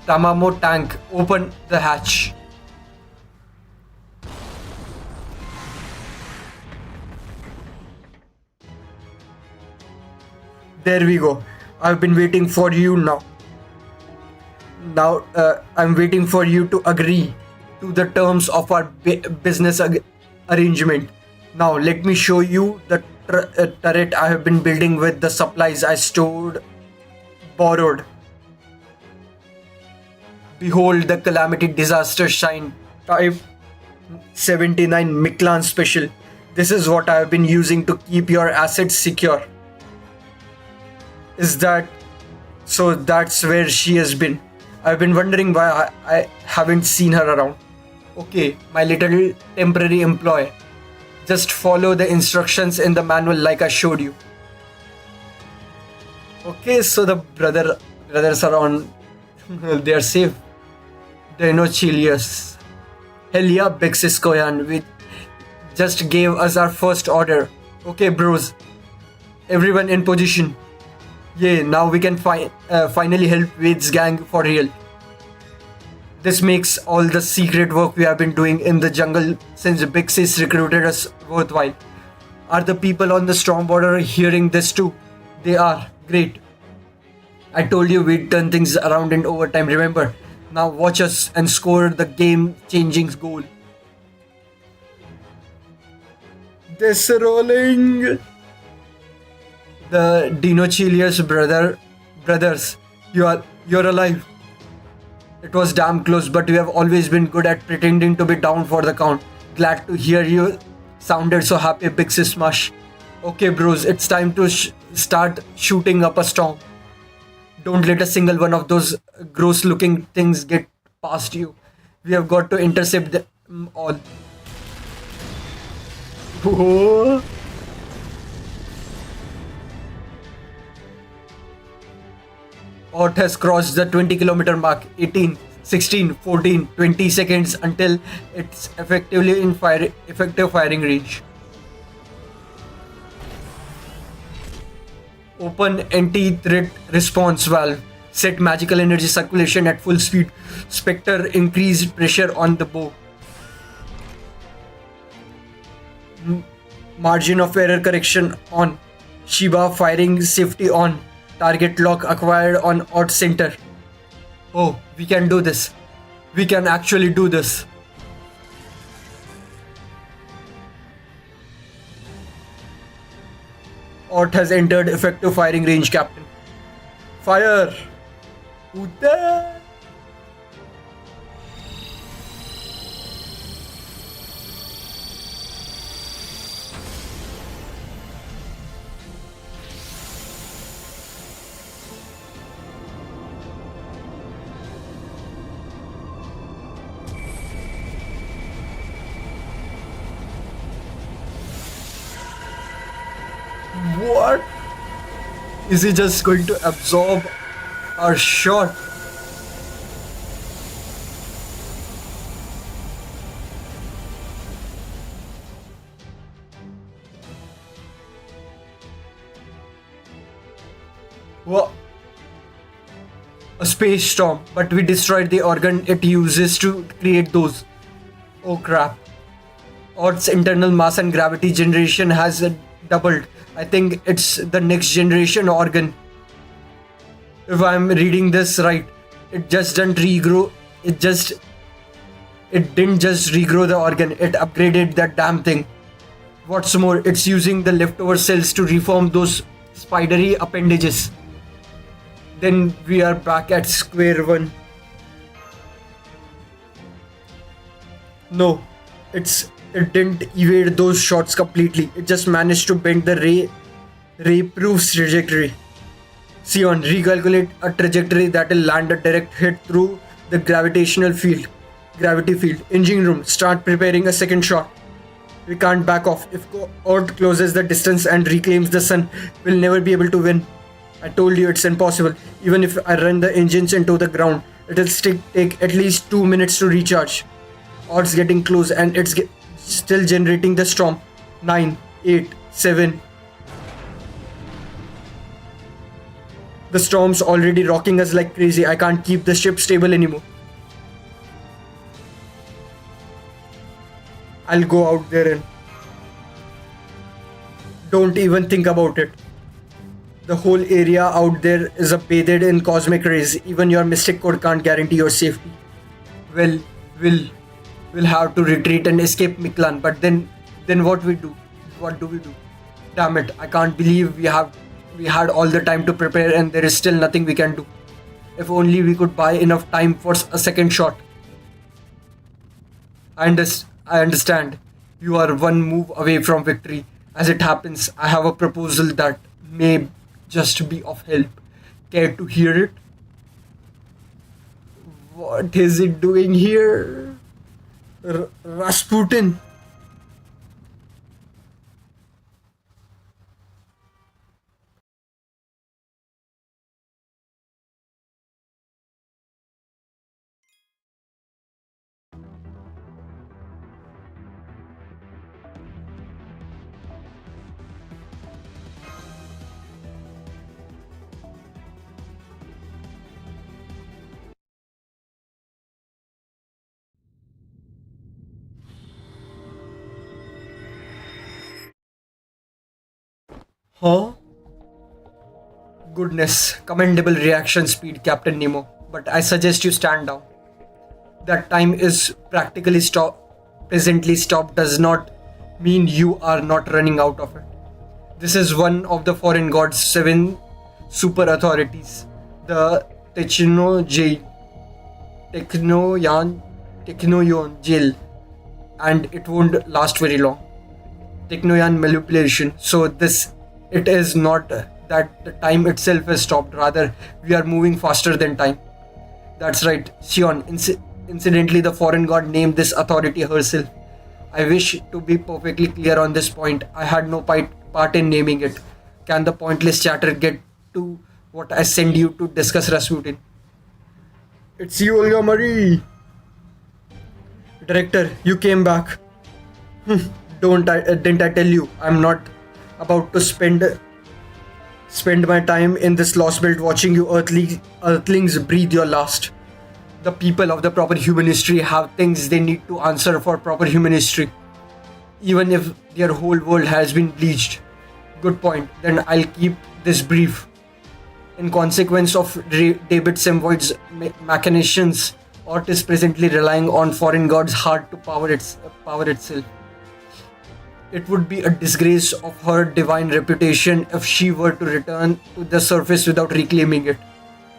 Tamamo tank. Open the hatch. There we go. I've been waiting for you now. I'm waiting for you to agree to the terms of our business arrangement. Now, let me show you the turret I have been building with the supplies I borrowed. Behold the calamity disaster shine. Type 79 Miklan special. This is what I have been using to keep your assets secure. Is that so? That's where she has been. I've been wondering why I haven't seen her around. Okay, my little temporary employee. Just follow the instructions in the manual like I showed you. Okay, so the brothers are on. They are safe. Dinochilius. Hell yeah, Big Siskoyan. We just gave us our first order. Okay, bros. Everyone in position. Yeah, now we can finally help Wade's gang for real. This makes all the secret work we have been doing in the jungle since Big Sis recruited us worthwhile. Are the people on the storm border hearing this too? They are. Great. I told you we'd turn things around in overtime, remember? Now watch us and score the game-changing goal. This rolling. The Dinochilius brothers, you're alive. It was damn close, but you have always been good at pretending to be down for the count. Glad to hear you sounded so happy, Big Sis Smash. Okay, bros, it's time to start shooting up a storm. Don't let a single one of those gross-looking things get past you. We have got to intercept them all. Whoa. Ort has crossed the 20-kilometer mark. 18, 16, 14, 20 seconds until it's effectively in effective firing range. Open anti-threat response valve. Set magical energy circulation at full speed. Spectre increased pressure on the bow. Margin of error correction on. Shiba firing safety on. Target lock acquired on Odd Center. Oh, we can do this. We can actually do this. Ort has entered effective firing range, Captain. Fire! Uda! What? Is he just going to absorb our shot? What? A space storm, but we destroyed the organ it uses to create those. Oh crap. Earth's internal mass and gravity generation has doubled. I think it's the next generation organ. If I'm reading this right, it just didn't regrow. It didn't just regrow the organ. It upgraded that damn thing. What's more, it's using the leftover cells to reform those spidery appendages. Then we are back at square one. No, it didn't evade those shots completely. It just managed to bend the ray-proof trajectory. Sion, recalculate a trajectory that will land a direct hit through the gravity field. Engine room, start preparing a second shot. We can't back off. If Earth closes the distance and reclaims the sun, we'll never be able to win. I told you it's impossible. Even if I run the engines into the ground, it'll still take at least 2 minutes to recharge. Odds getting close and it's still generating the storm. 9, 8, 7. The storm's already rocking us like crazy. I can't keep the ship stable anymore. I'll go out there and don't even think about it. The whole area out there is bathed in cosmic rays. Even your mystic code can't guarantee your safety. Well, we'll have to retreat and escape Miklan. But then what we do? What do we do? Damn it! I can't believe we had all the time to prepare and there is still nothing we can do. If only we could buy enough time for a second shot. I understand. You are one move away from victory. As it happens, I have a proposal that may just be of help. Care to hear it? What is it doing here? Rasputin? Huh? Goodness, commendable reaction speed, Captain Nemo. But I suggest you stand down. That time is presently stopped does not mean you are not running out of it. This is one of the foreign gods' 7 super authorities. The Technoyon jail. And it won't last very long. Technoyan manipulation. So it is not that the time itself is stopped. Rather, we are moving faster than time. That's right, Sion. Incidentally, the foreign god named this authority herself. I wish to be perfectly clear on this point. I had no part in naming it. Can the pointless chatter get to what I send you to discuss, Rasputin? It's you, Olga Marie. Director, you came back. Didn't I tell you? I'm not about to spend my time in this Lostbelt watching you earthlings breathe your last. The people of the proper human history have things they need to answer for proper human history, even if their whole world has been bleached. Good point. Then I'll keep this brief. In consequence of David Semvoid's machinations, Ort is presently relying on foreign gods hard to power itself. It would be a disgrace of her divine reputation if she were to return to the surface without reclaiming it.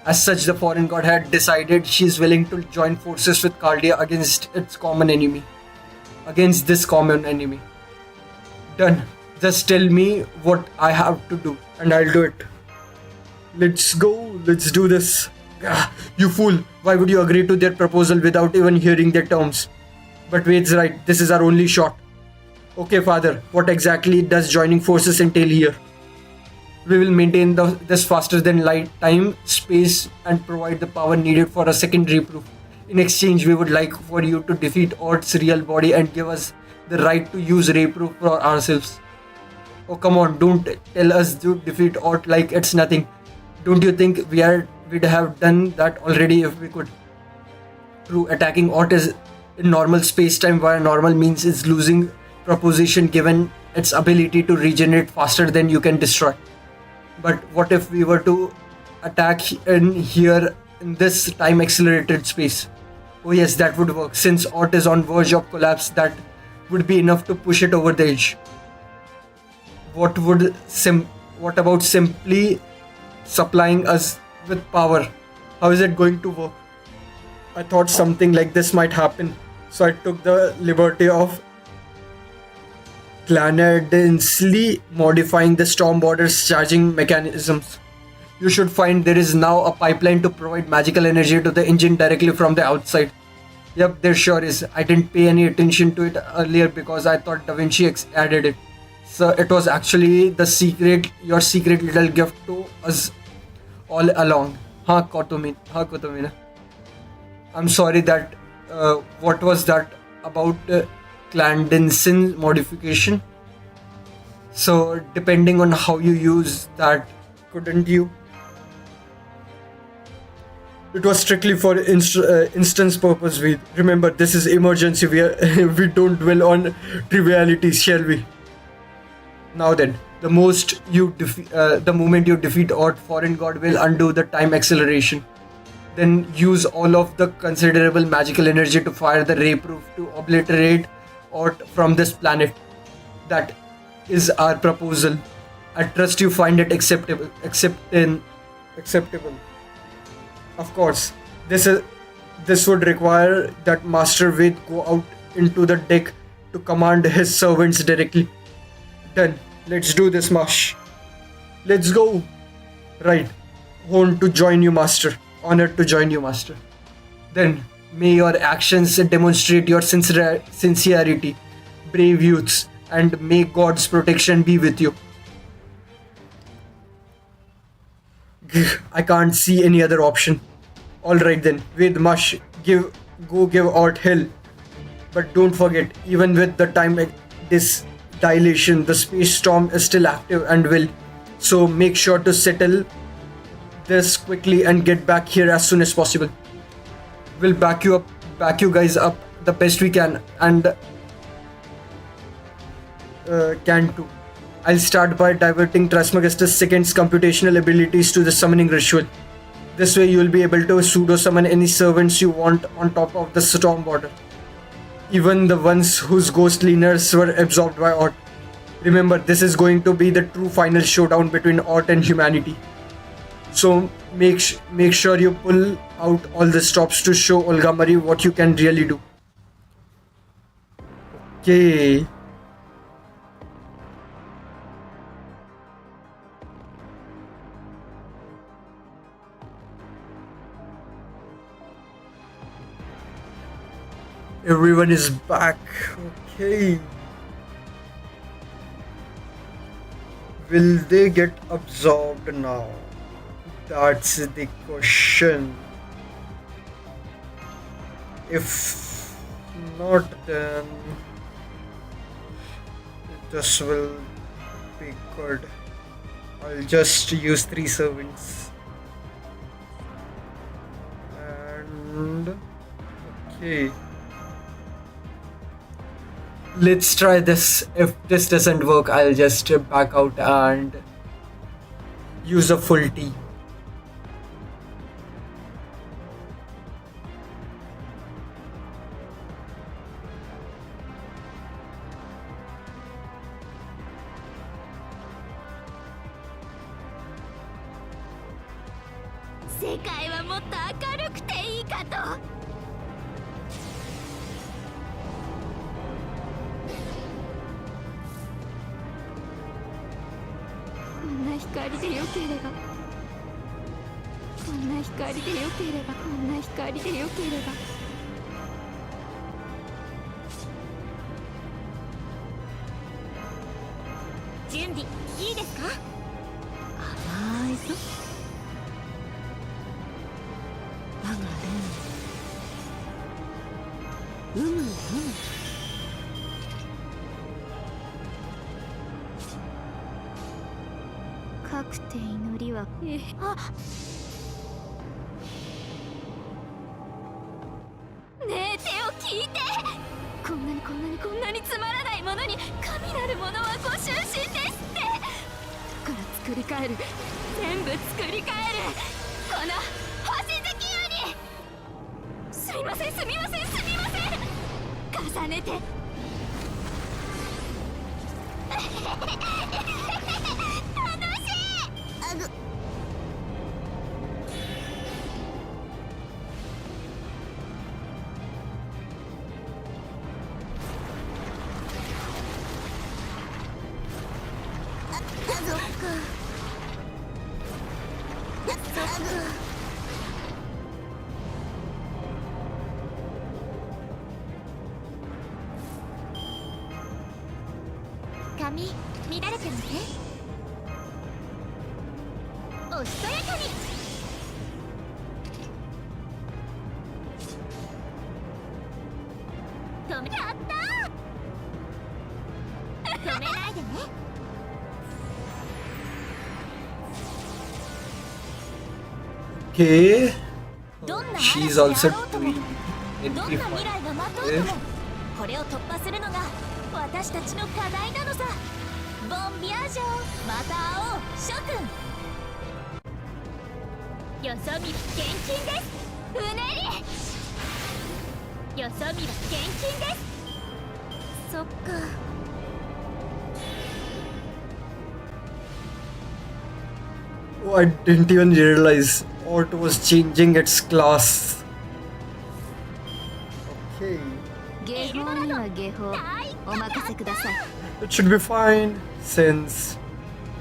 As such, the foreign god had decided she is willing to join forces with Caldia against this common enemy. Done. Just tell me what I have to do, and I'll do it. Let's go. Let's do this. You fool. Why would you agree to their proposal without even hearing their terms? But Wade's right. This is our only shot. Okay, Father, what exactly does joining forces entail here? We will maintain this faster than light time, space, and provide the power needed for a secondary proof. In exchange, we would like for you to defeat Ort's real body and give us the right to use ray proof for ourselves. Oh, come on, don't tell us to defeat Ort like it's nothing. Don't you think we'd have done that already if we could? True, attacking Ort is in normal space-time via normal means is losing proposition given its ability to regenerate faster than you can destroy. But what if we were to attack here in this time accelerated space? Oh yes, that would work. Since Ort is on verge of collapse, that would be enough to push it over the edge. What about simply supplying us with power? How is it going to work? I thought something like this might happen, so I took the liberty of clandestinely modifying the storm border's charging mechanisms. You should find there is now a pipeline to provide magical energy to the engine directly from the outside. Yep, there sure is. I didn't pay any attention to it earlier because I thought Da Vinci added it. So it was actually your secret little gift to us all along. Kotomina. I'm sorry that. What was that about clandestine modification? So, depending on how you use that, couldn't you? It was strictly for instance purpose. We remember this is emergency. We we don't dwell on trivialities, shall we? Now then, the moment you defeat Ort, foreign god will undo the time acceleration. Then use all of the considerable magical energy to fire the ray proof to obliterate Ort from this planet. That is our proposal. I trust you find it acceptable. Of course, this would require that Master Ved go out into the deck to command his servants directly. Done. Let's do this, Mash. Let's go. Right. Honed to join you, Master. Honored to join you, Master. Then, may your actions demonstrate your sincerity, brave youths, and may God's protection be with you. I can't see any other option. Alright then, with Mush, give Ort hell. But don't forget, even with the time dilation, the space storm is still active and will. So make sure to settle this quickly and get back here as soon as possible. We'll back you guys up the best we can, and can too. I'll start by diverting Trismegistus II's computational abilities to the summoning ritual. This way you'll be able to pseudo-summon any servants you want on top of the storm border. Even the ones whose ghostly nerves were absorbed by Ort. Remember, this is going to be the true final showdown between Ort and humanity. So make sure you pull out all the stops to show Olga Marie what you can really do. Okay. Everyone is back. Okay. Will they get absorbed now? That's the question. If not, then this will be good. I'll just use 3 servants. And okay. Let's try this. If this doesn't work, I'll just back out and use a full T.髪乱れてますね。おしとやかに。Okay. どんな She's 嵐 also であろうとも doing どんな未 amplify. 来が待とうともこれを突破するのが私たちの課題なのさ。ボンビアージョまた会おう諸君。よそ見は厳禁ですうねり。よそ見は厳禁です。そっか。 Oh, I didn't even realize Ort was changing its class. Okay. 下法には下法お任せください。 It should be fine since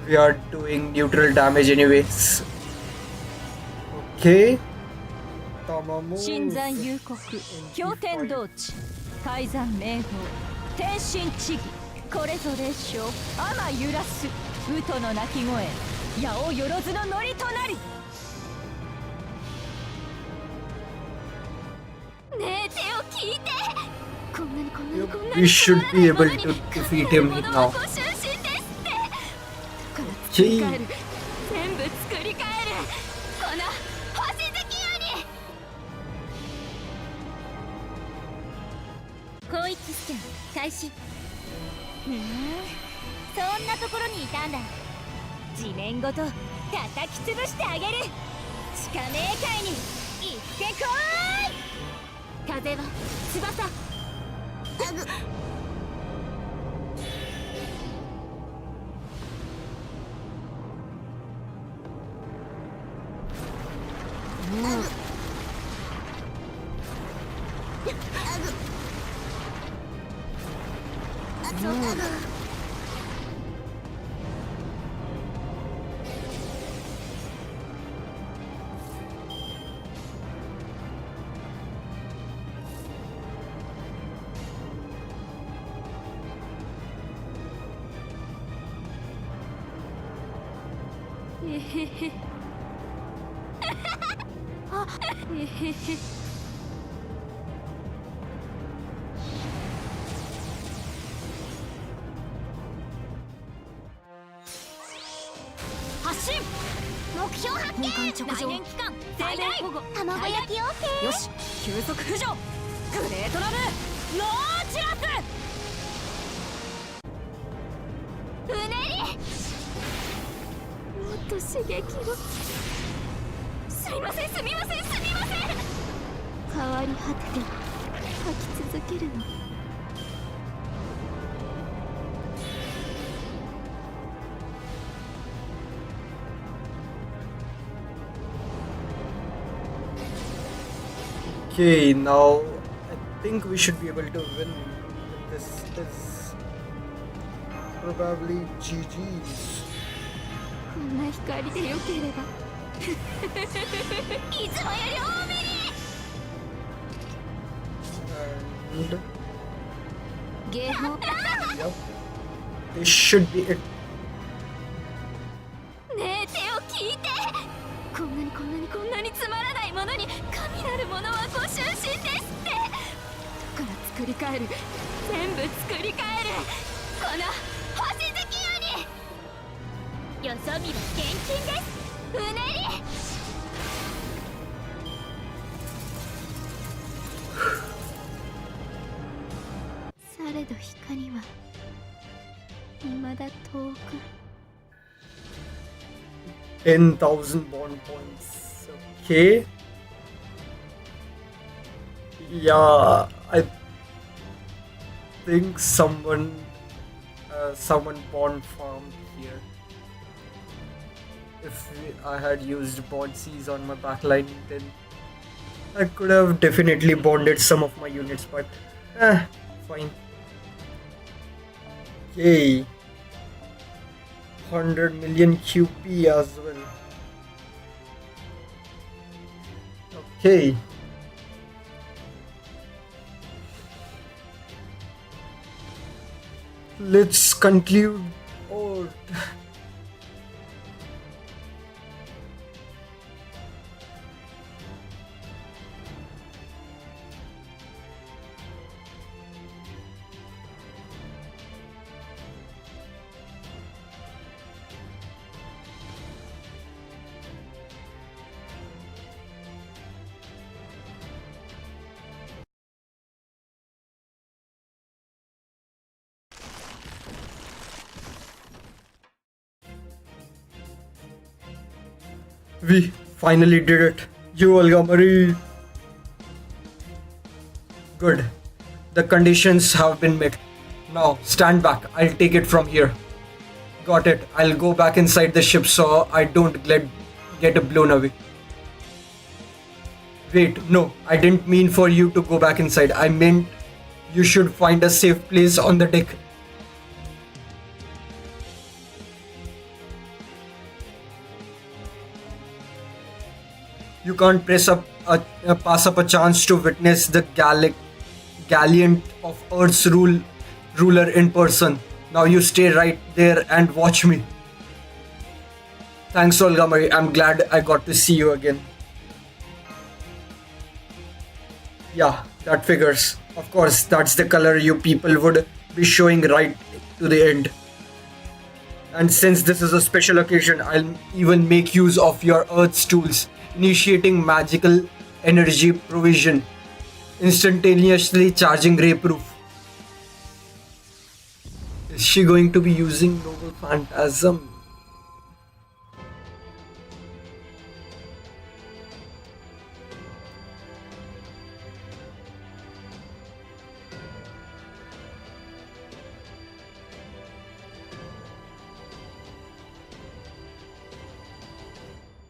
we are doing neutral damage anyways. Okay. Tamamo. 新山幽谷経典同地海山明道天神地義これぞ列称天揺らすウトの鳴き声矢をよろずのノリとなり。ねえ手を聞いて。こんなにこんなに Yep, こんな we に should つまら be ない able ものに to defeat him 神のもの now. はご就寝ですって。だから作り変える全部作り変えるこの星月夜に。広域スキャン開始。ふんそんなところにいたんだ。地面ごと叩き潰してあげる。地下冥界に行ってこーい。風は翼。発進。目標発見。来年期間最大保護卵焼き OK。よし急速浮上グレートラムノーチラス。うねり。もっと刺激を。すみませんすみませんすみません。変わり果てて吐き続けるの。Okay, now I think we should be able to win. This is probably GG's. こんな光でよければいつもより多めに。 And 下法 yep, this should be it. ねえ手を聞いて。こんなにこんなにこんなにつまらないものに神なるものはご就寝ですって。だから作り変える全部作り変えるこの星月夜に。よそ見は厳禁ですうねり。されど光は未だ遠く。 10,000 bond points. Okay. Yeah, I think someone bond farmed here. If I had used bond Cs on my backline, then I could have definitely bonded some of my units, but fine. Okay. 100 million QP as well. Okay. Let's conclude. Oh. We finally did it. You, Olga Marie. Good. The conditions have been met. Now, stand back. I'll take it from here. Got it. I'll go back inside the ship so I don't get blown away. Wait, no. I didn't mean for you to go back inside. I meant you should find a safe place on the deck. You can't pass up a chance to witness the gallant of Earth's ruler in person. Now you stay right there and watch me. Thanks, Olga Marie. I'm glad I got to see you again. Yeah, that figures. Of course, that's the color you people would be showing right to the end. And since this is a special occasion, I'll even make use of your Earth's tools, initiating magical energy provision, instantaneously charging ray proof. Is she going to be using Noble Phantasm?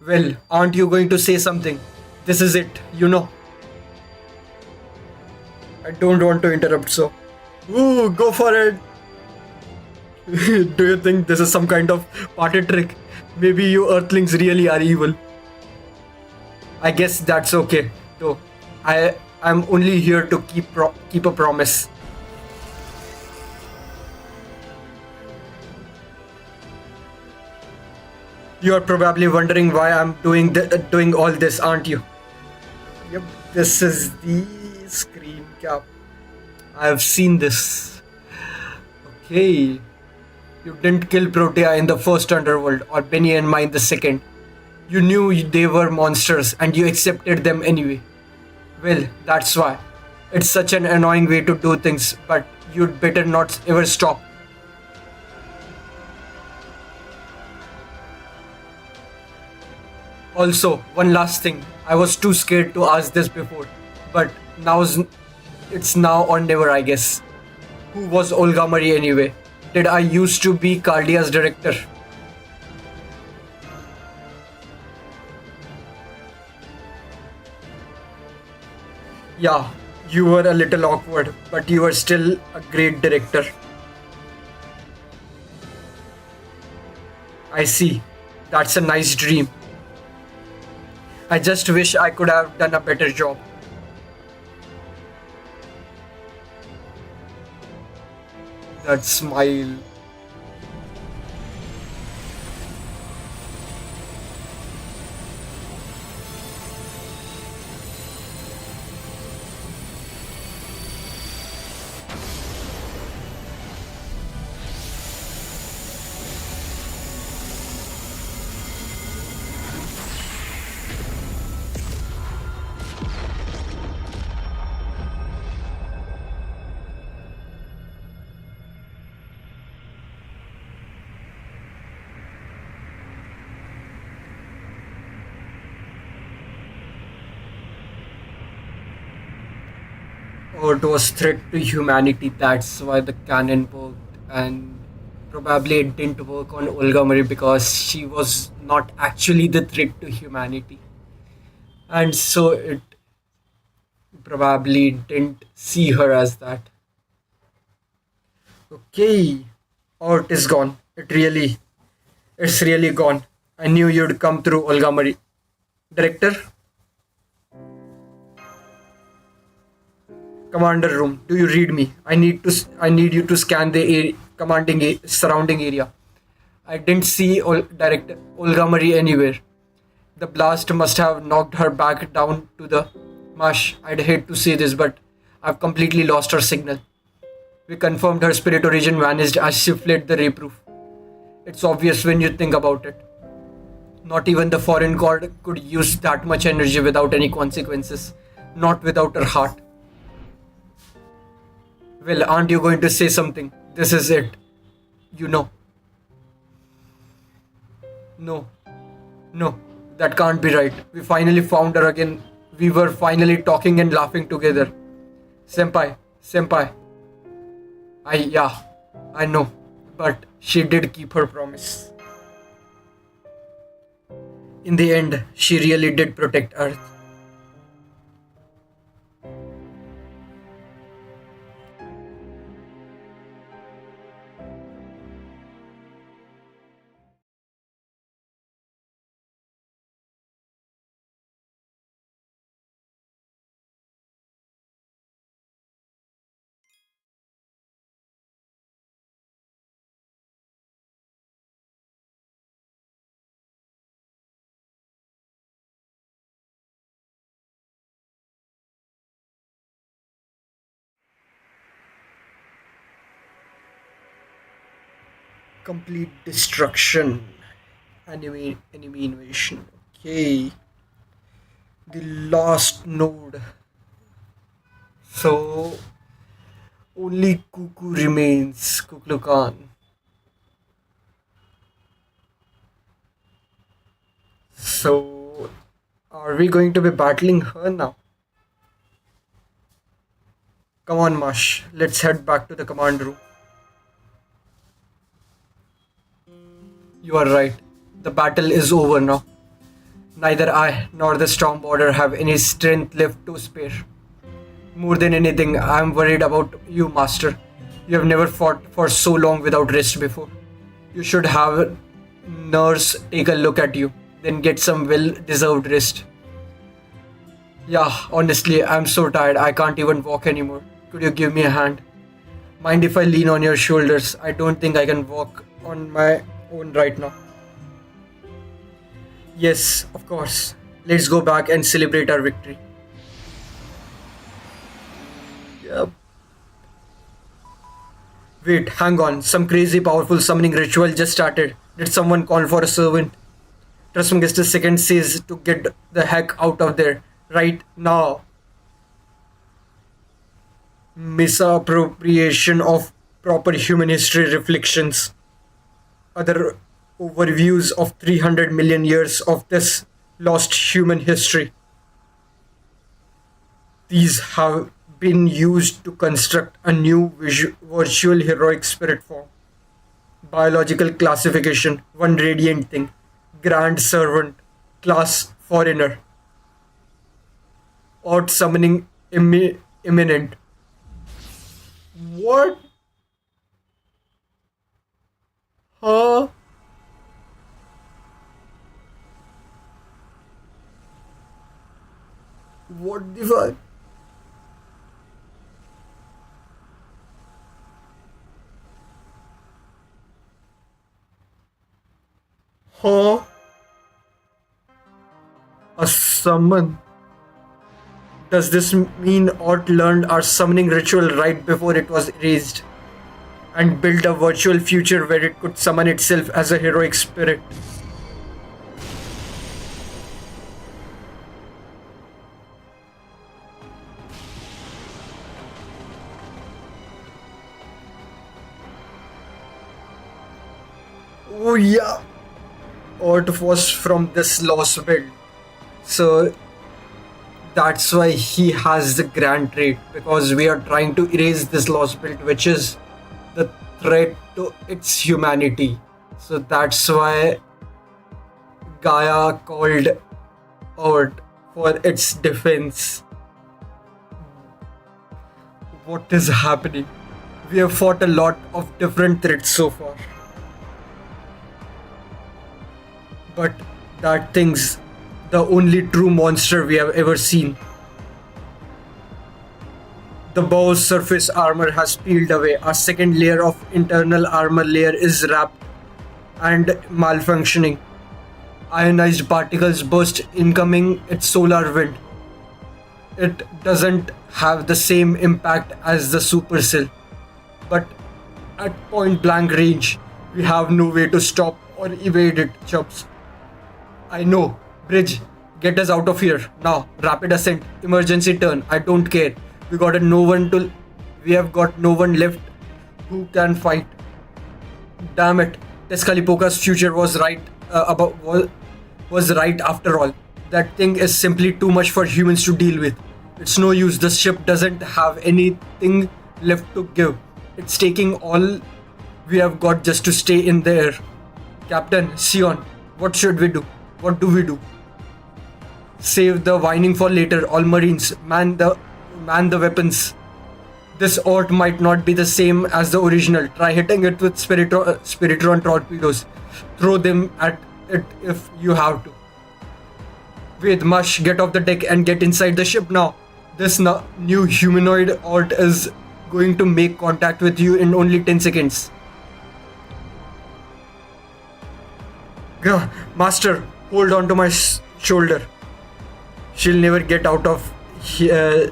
Well, aren't you going to say something? This is it, you know. I don't want to interrupt, so. Ooh, go for it! Do you think this is some kind of party trick? Maybe you Earthlings really are evil. I guess that's okay, though. I'm only here to keep a promise. You're probably wondering why I'm doing all this, aren't you? Yep, this is the screen cap. I've seen this. Okay. You didn't kill Protea in the first underworld or Benny and mine the second. You knew they were monsters and you accepted them anyway. Well, that's why. It's such an annoying way to do things, but you'd better not ever stop. Also, one last thing. I was too scared to ask this before, but it's now or never, I guess. Who was Olga Marie anyway? Did I used to be Cardia's director? Yeah, you were a little awkward, but you were still a great director. I see. That's a nice dream. I just wish I could have done a better job. That smile. Oh, it was threat to humanity. That's why the cannon worked, and probably it didn't work on Olga Marie because she was not actually the threat to humanity, and so it probably didn't see her as that. Okay, oh, it is gone. It's really gone. I knew you'd come through, Olga Marie. Director, commander room. Do you read me? I need you to scan the surrounding area. I didn't see Director Olga Marie anywhere. The blast must have knocked her back down to the marsh. I'd hate to say this, but I've completely lost her signal. We confirmed her spirit origin vanished as she fled the ray proof. It's obvious when you think about it. Not even the foreign god could use that much energy without any consequences. Not without her heart. Well, aren't you going to say something? This is it. You know. No. No. That can't be right. We finally found her again. We were finally talking and laughing together. Senpai. Yeah, I know. But she did keep her promise. In the end, she really did protect Earth. Complete destruction. Enemy invasion. Okay. The last node. So only Cuckoo remains. Kuklukan. So are we going to be battling her now? Come on, Mash. Let's head back to the command room. You are right. The battle is over now. Neither I nor the Stormborder have any strength left to spare. More than anything, I am worried about you, Master. You have never fought for so long without rest before. You should have a nurse take a look at you, then get some well-deserved rest. Yeah, honestly, I'm so tired I can't even walk anymore. Could you give me a hand? Mind if I lean on your shoulders? I don't think I can walk on my own right now. Yes, of course. Let's go back and celebrate our victory. Yep. Wait, hang on. Some crazy powerful summoning ritual just started. Did someone call for a servant? Trustmaster Second says to get the heck out of there. Right now. Misappropriation of proper human history reflections. Other overviews of 300 million years of this lost human history. These have been used to construct a new virtual heroic spirit form. Biological classification, one radiant thing. Grand servant, class foreigner. Odd summoning imminent. What? Huh? What the fuck? Huh? A summon? Does this mean Ort learned our summoning ritual right before it was erased and built a virtual future where it could summon itself as a heroic spirit? Oh yeah, Ort was from this Lostbelt, so that's why he has the grand trait, because we are trying to erase this Lostbelt, which is the threat to its humanity. So that's why Gaia called Ort for its defense. What is happening? We have fought a lot of different threats so far. But that thing's the only true monster we have ever seen. The bow's surface armor has peeled away. A second layer of internal armor layer is wrapped and malfunctioning. Ionized particles burst incoming its solar wind. It doesn't have the same impact as the supercell, but at point blank range, we have no way to stop or evade it, Chubbs. I know. Bridge, get us out of here. Now, rapid ascent, emergency turn. I don't care. We have got no one left who can fight. Damn it. Teskalipoka's future was right was right after all. That thing is simply too much for humans to deal with. It's no use, the ship doesn't have anything left to give. It's taking all we have got just to stay in the air. Captain, Sion, what should we do? What do we do? Save the whining for later. All Marines, man the weapons. This ort might not be the same as the original. Try hitting it with Spiritron torpedoes. Throw them at it if you have to. Wait, Mush, get off the deck and get inside the ship now. This new humanoid ort is going to make contact with you in only 10 seconds. Gah, Master, hold on to my shoulder. She'll never get out of here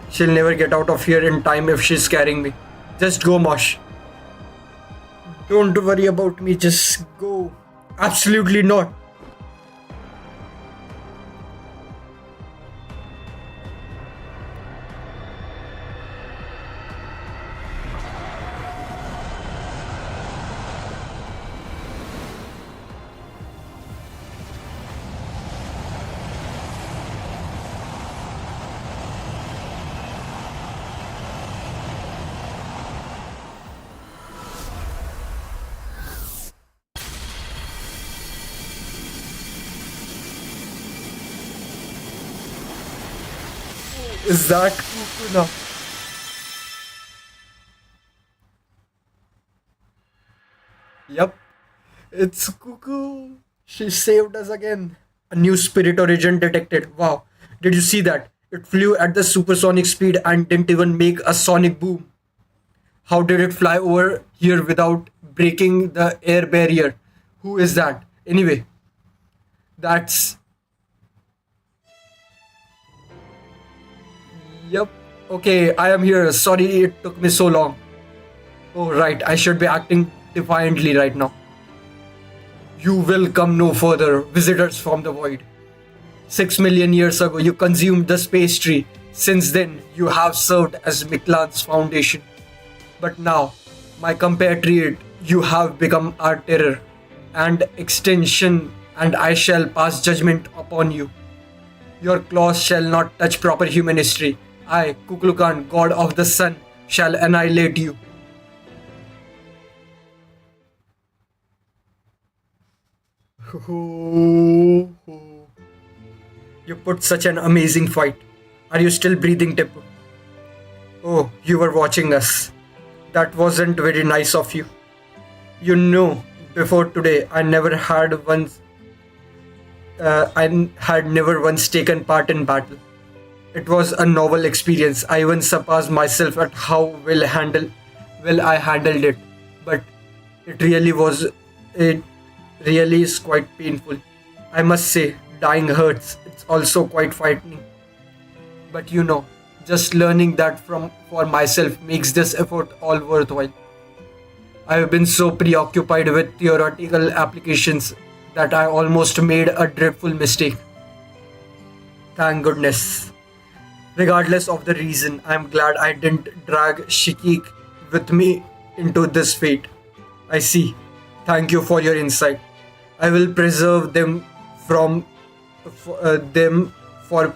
in time if she's carrying me. Just go, Mosh. Don't worry about me, just go. Absolutely not. Is that Cuckoo now? Yep, it's Cuckoo. She saved us again. A new spirit origin detected. Wow, did you see that? It flew at the supersonic speed and didn't even make a sonic boom. How did it fly over here without breaking the air barrier? Who is that? Anyway, that's. Yep. Okay, I am here. Sorry it took me so long. Oh, right. I should be acting defiantly right now. You will come no further, visitors from the void. 6 million years ago, you consumed the space tree. Since then, you have served as Miklan's foundation. But now, my compatriot, you have become our terror and extension, and I shall pass judgment upon you. Your claws shall not touch proper human history. I, Kukulkan, god of the sun, shall annihilate you. You put such an amazing fight. Are you still breathing, Tipu? Oh, you were watching us. That wasn't very nice of you. You know, before today, I had never once taken part in battle. It was a novel experience. I even surpassed myself at how well I handled it. But it really is quite painful. I must say, dying hurts. It's also quite frightening. But you know, just learning that for myself makes this effort all worthwhile. I have been so preoccupied with theoretical applications that I almost made a dreadful mistake. Thank goodness. Regardless of the reason, I am glad I didn't drag Shikik with me into this fate. I see. Thank you for your insight. I will preserve them for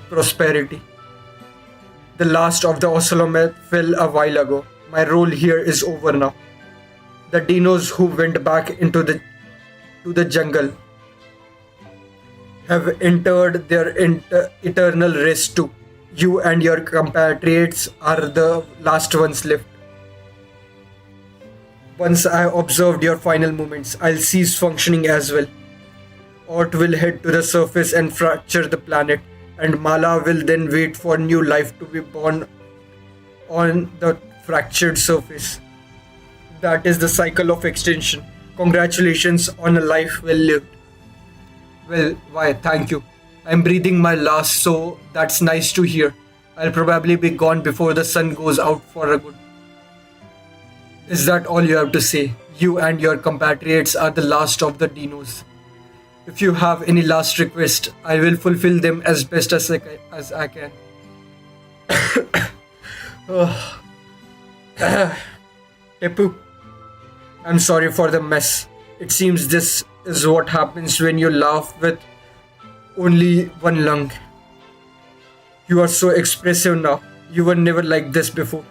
prosperity. The last of the Osolomet fell a while ago. My role here is over now. The dinos who went back into the jungle have entered their eternal rest too. You and your compatriots are the last ones left. Once I observed your final movements, I'll cease functioning as well. Ort will head to the surface and fracture the planet, and Mala will then wait for new life to be born on the fractured surface. That is the cycle of extinction. Congratulations on a life well lived. Well, why, thank you. I'm breathing my last, so that's nice to hear. I'll probably be gone before the sun goes out for a good. Is that all you have to say? You and your compatriots are the last of the dinos. If you have any last request, I will fulfill them as best as I can. Tepu, I'm sorry for the mess. It seems this is what happens when you laugh with only one lung. You are so expressive now. You were never like this before.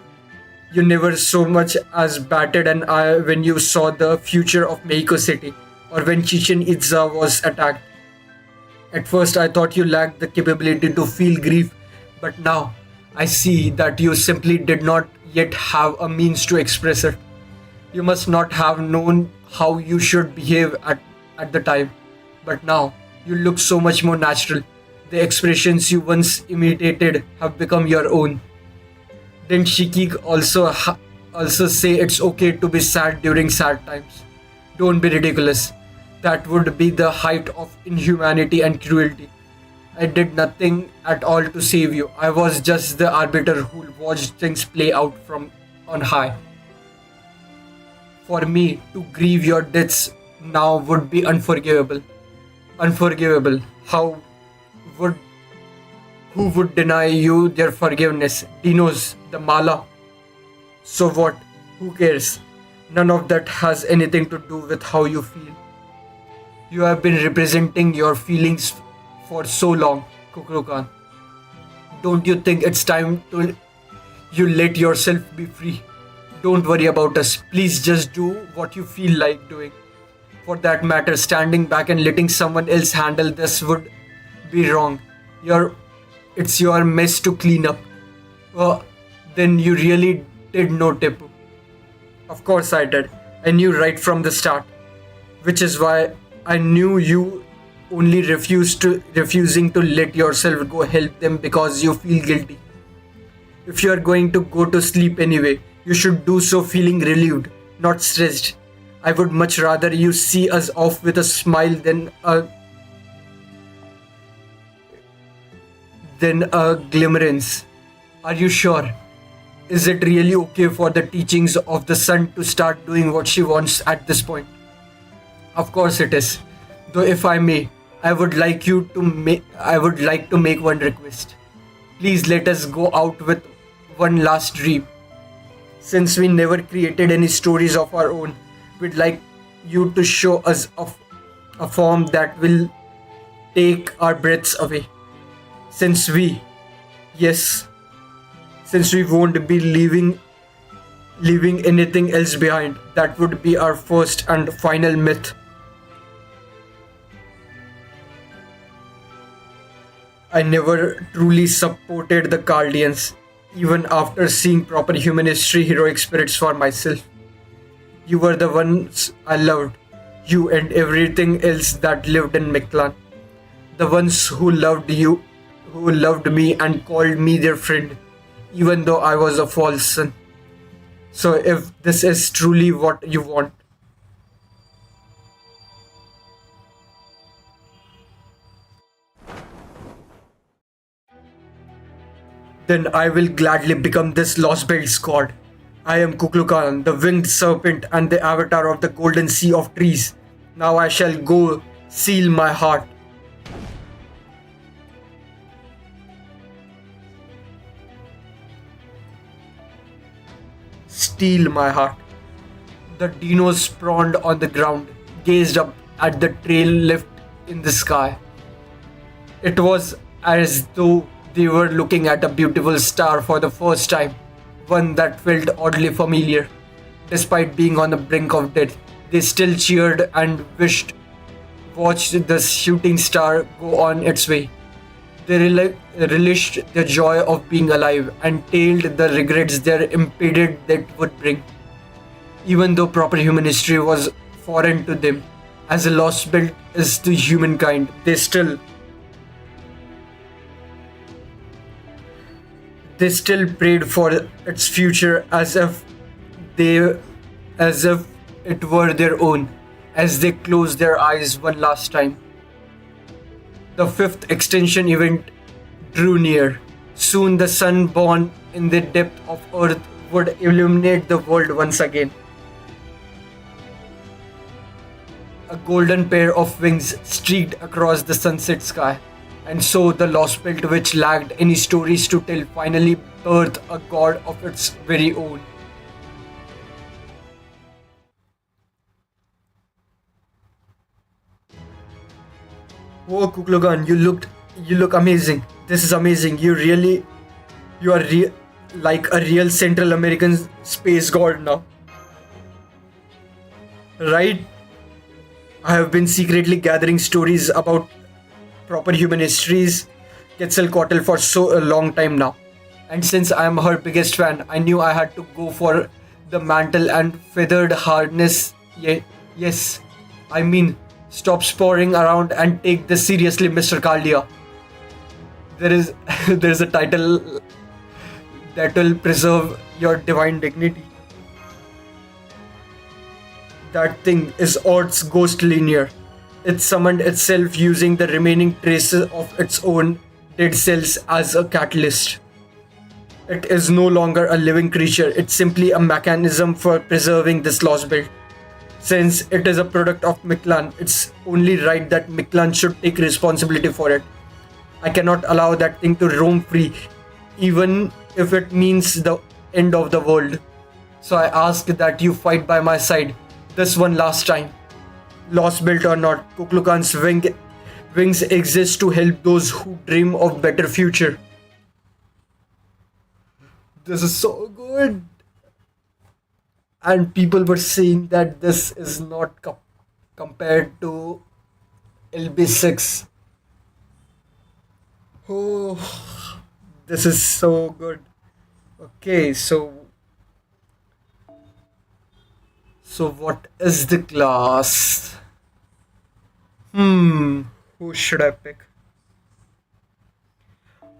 You never so much as batted an eye when you saw the future of Mexico City or when Chichen Itza was attacked. At first, I thought you lacked the capability to feel grief, but now I see that you simply did not yet have a means to express it. You must not have known how you should behave at the time, but now you look so much more natural. The expressions you once imitated have become your own. Didn't Shiki also say it's okay to be sad during sad times? Don't be ridiculous. That would be the height of inhumanity and cruelty. I did nothing at all to save you. I was just the arbiter who watched things play out from on high. For me to grieve your deaths now would be unforgivable. Unforgivable. How would who would deny you their forgiveness? Dinos, the Mala. So what? Who cares? None of that has anything to do with how you feel. You have been representing your feelings for so long, Kukrukan. Don't you think it's time to you let yourself be free? Don't worry about us. Please just do what you feel like doing. For that matter, standing back and letting someone else handle this would be wrong. It's your mess to clean up. Well, then you really did know Tipu. Of course I did. I knew right from the start. Which is why I knew you only refusing to let yourself go help them because you feel guilty. If you are going to go to sleep anyway, you should do so feeling relieved, not stressed. I would much rather you see us off with a smile than a glimmerance. Are you sure? Is it really okay for the teachings of the sun to start doing what she wants at this point? Of course it is. Though if I may, I would like to make one request. Please let us go out with one last dream. Since we never created any stories of our own, we'd like you to show us a form that will take our breaths away. Since we won't be leaving anything else behind, that would be our first and final myth. I never truly supported the Chaldeans, even after seeing proper human history heroic spirits for myself. You were the ones I loved, you and everything else that lived in Mictlan. The ones who loved me and called me their friend, even though I was a false son. So if this is truly what you want, then I will gladly become this Lostbelt's god. I am Kuklukan, the winged serpent and the avatar of the golden sea of trees. Now I shall go seal my heart. Steal my heart. The dinos sprawled on the ground, gazed up at the trail left in the sky. It was as though they were looking at a beautiful star for the first time, one that felt oddly familiar. Despite being on the brink of death, they still cheered and watched the shooting star go on its way. They relished the joy of being alive and tailed the regrets their impeded death would bring. Even though proper human history was foreign to them, as a lost belt is to humankind, they still prayed for its future as if it were their own, as they closed their eyes one last time. The fifth extension event drew near. Soon the sun born in the depth of earth would illuminate the world once again. A golden pair of wings streaked across the sunset sky, and so the lost belt, which lacked any stories to tell, finally birthed a god of its very own. Whoa, Kuklugan, you look amazing. This is amazing. You are like a real Central American space god now, right? I have been secretly gathering stories about proper human histories, Quetzalcoatl for so a long time now. And since I am her biggest fan, I knew I had to go for the mantle and feathered harness. Yes, I mean, stop sporing around and take this seriously, Mr. Kaldia. There is there is a title that will preserve your divine dignity. That thing is Od's ghost linear. It summoned itself using the remaining traces of its own dead cells as a catalyst. It is no longer a living creature, it's simply a mechanism for preserving this lost belt. Since it is a product of Miklan, it's only right that Miklan should take responsibility for it. I cannot allow that thing to roam free, even if it means the end of the world. So I ask that you fight by my side this one last time. Lost belt or not, Kuklukan's wings exist to help those who dream of better future. This is so good. And people were saying that this is not compared to LB6. Oh, this is so good. Okay, so what is the class? Who should I pick?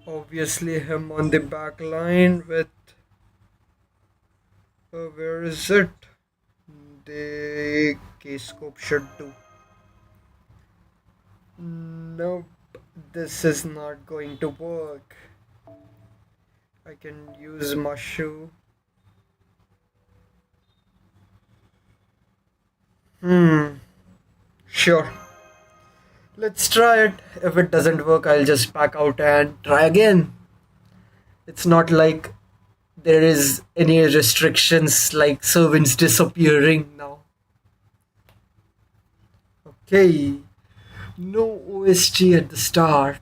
Obviously him on the back line with where is it? The K-scope should do. Nope, this is not going to work. I can use Mushu. Sure. Let's try it. If it doesn't work, I'll just back out and try again. It's not like there is any restrictions like servants disappearing now. Okay. No OST at the start.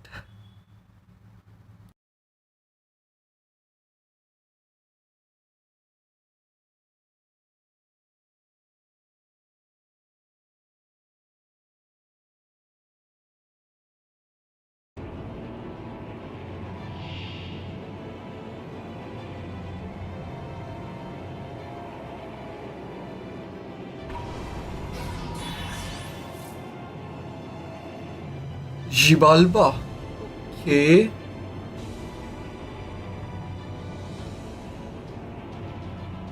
Jibalba. Okay.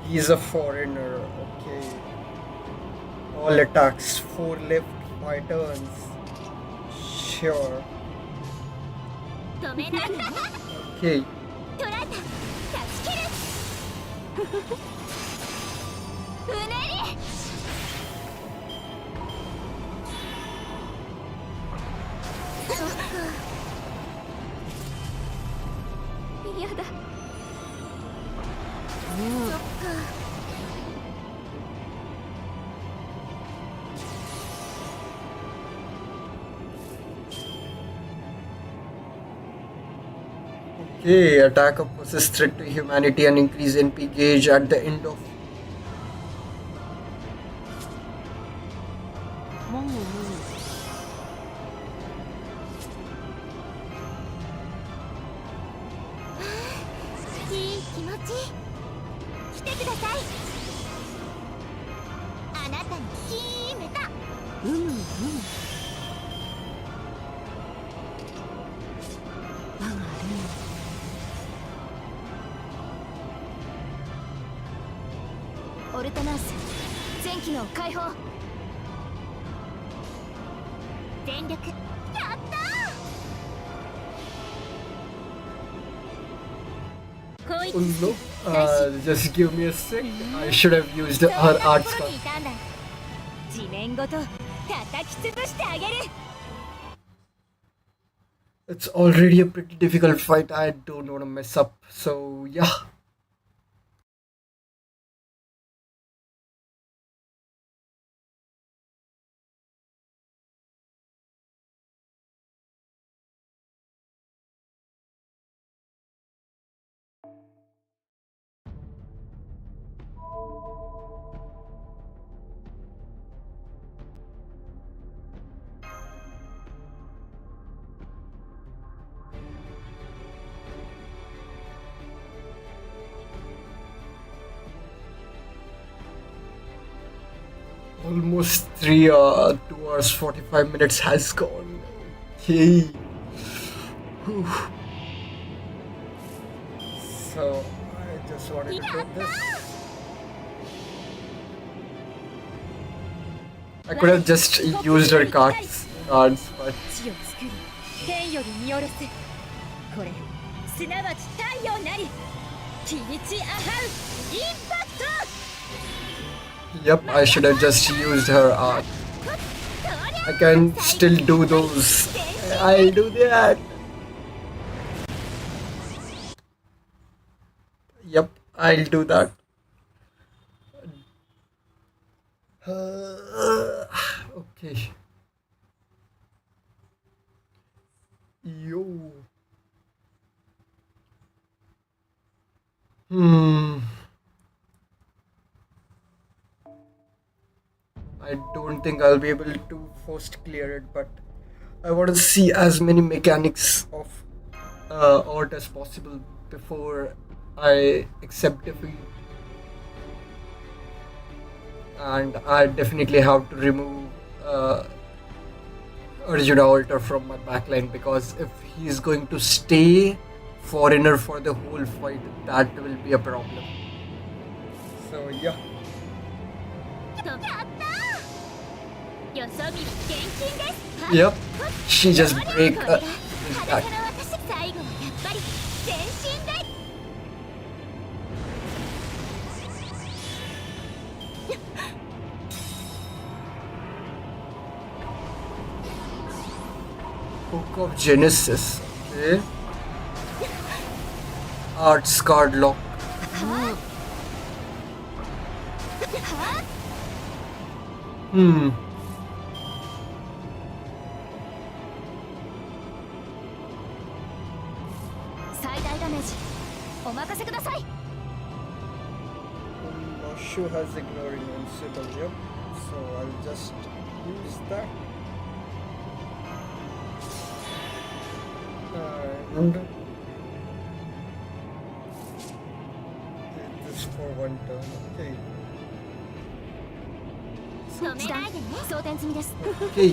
He's a foreigner. Okay. All attacks. 4 left, 5 turns. Sure. 止めない Okay. 捕らえた断ち切るうねりそっか嫌だそっか Okay, attacker poses threat to humanity and increase NP gauge at the end of.いい気持ち来てくださいあなたに決めたオルタナンス全機能解放全力やったーこい Oh つ no. Just give me a sec. I should have used her そんな arts ところ card. にいたんだ地面ごと叩き潰してあげる It's already a pretty difficult fight. I don't want to mess up. So, yeah. Almost 2 hours 45 minutes has gone. Okay. Whew. So I just wanted to do this. I could have just used her cards, but 地を作り天より見下ろすこれすなわち太陽なりキリチアハウインパクト yep, I should have just used her art. I can still do those. I'll do that. Yep, I'll do that. Okay. Yo. I don't think I'll be able to first clear it, but I want to see as many mechanics of art as possible before I accept defeat. And I definitely have to remove Arjuna altar from my backline, because if he's going to stay foreigner for the whole fight, that will be a problem. So yeah. やったよそ見厳禁です Yep. She just break これが his 裸 back. の私最後はやっぱり全身で Book of Genesis. Okay. Arts card lock. Hmm. 最大ダメージお任せください Noshu has ignoring invincible. Yep. So I'll just use that. And this for one turn. Okay. 止めないでね装填済みです Okay.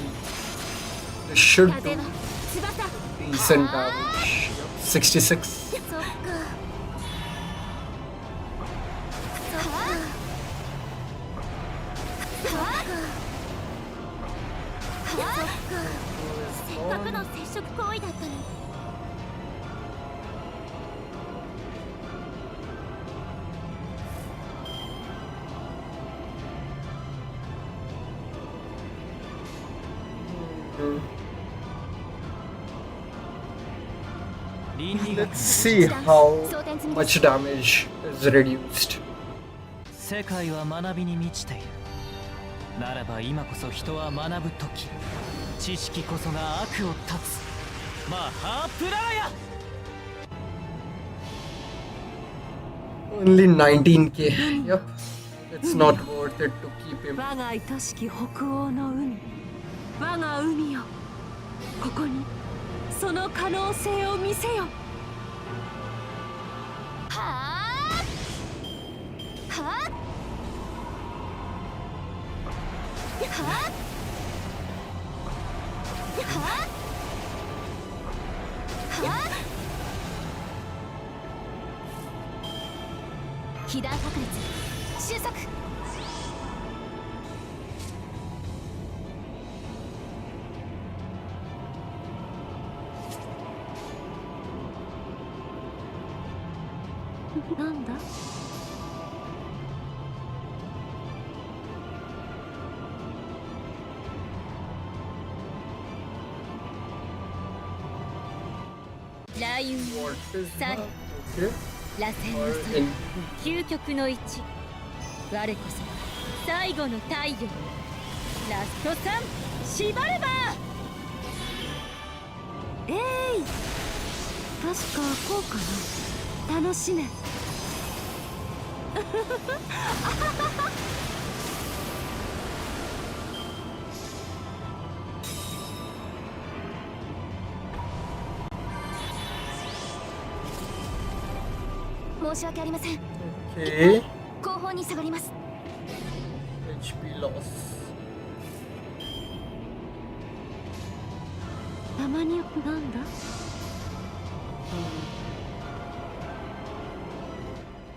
This should 風 do は翼 decent damage. Yep. 66. そっかそっか せっかくの接触行為だったのに Let's see how much damage is reduced. 世界は学びに満ちているならば今こそ人は学ぶ時知識こそが悪を断つマハープララヤ Only 19k. Yep. It's not worth it to keep him. 我が愛しき北欧の海我が海よここにその可能性を見せよはあはあはあ被弾確率収束なんだ雷雲 What is さ that? Okay. 螺旋 Or の in 3究極の1我こそ最後の太陽ラスト3縛ればえい確かこうかな楽しめ申し訳ありません okay. 後方に下がります HP loss. たまになんだ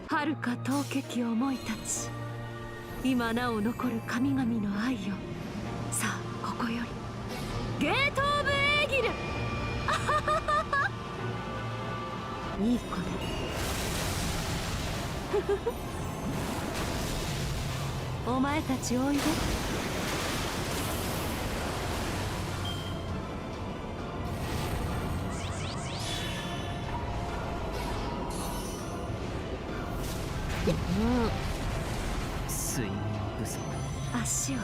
遥か遠けき思いたち今なお残る神々の愛よさあここよりゲート・オブ・エーギルいい子だお前たちおいで睡眠不足。足を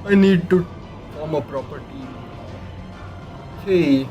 I need to form a proper team. Okay.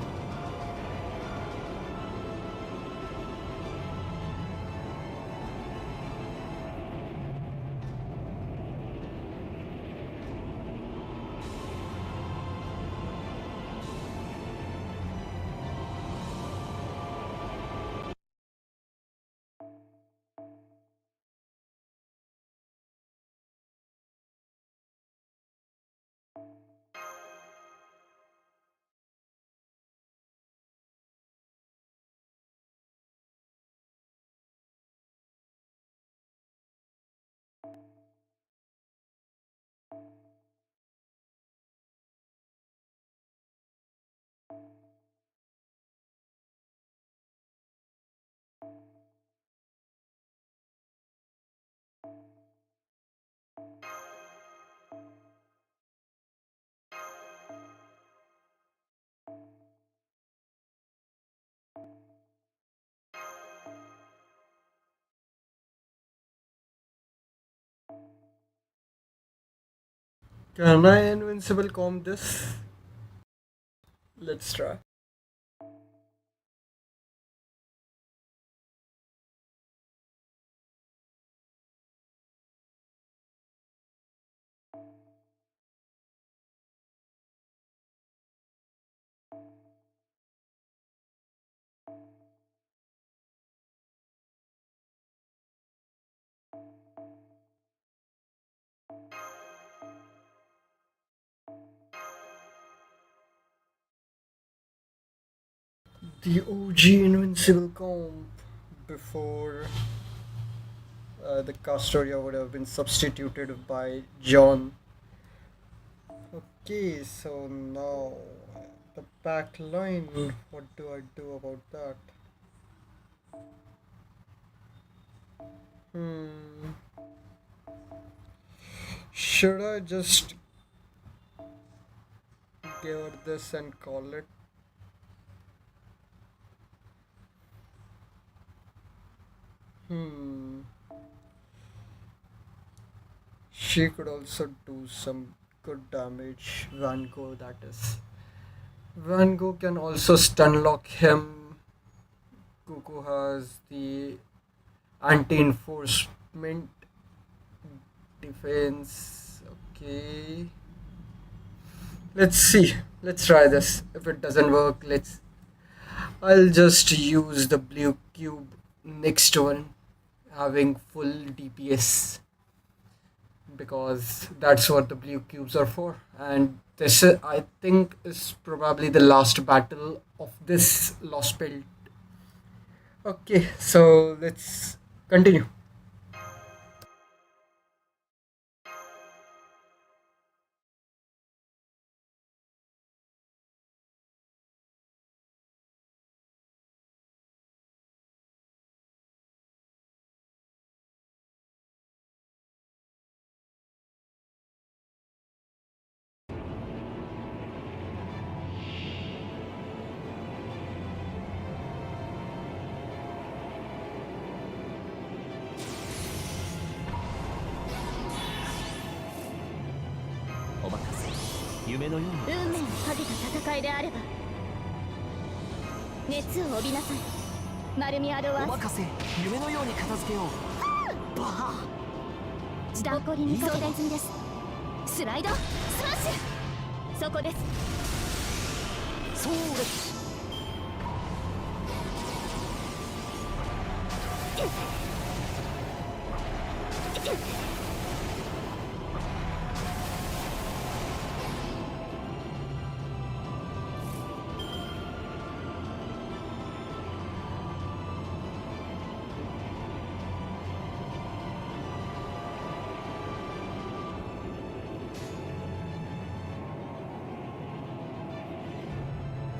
Can I invincible comb this? Let's try. The OG invincible comb before the Castoria would have been substituted by John. Okay, so now the back line. What do I do about that? Hmm. Should I just give her this and call it? Hmm. She could also do some good damage. Van Gogh, that is. Van Gogh can also stun lock him. Cuckoo has the anti enforcement defense. Okay. Let's see. Let's try this. If it doesn't work, I'll just use the blue cube next one, having full DPS, because that's what the blue cubes are for. And this, I think, is probably the last battle of this Lostbelt. Okay, so let's continue. Omakase. 夢のように。運命をかけた戦いであれば熱を帯びなさいマルミアドはお任せ。夢のように片付けよう。バハ。残りに装填済みですスライドスマッシュそこですそうです。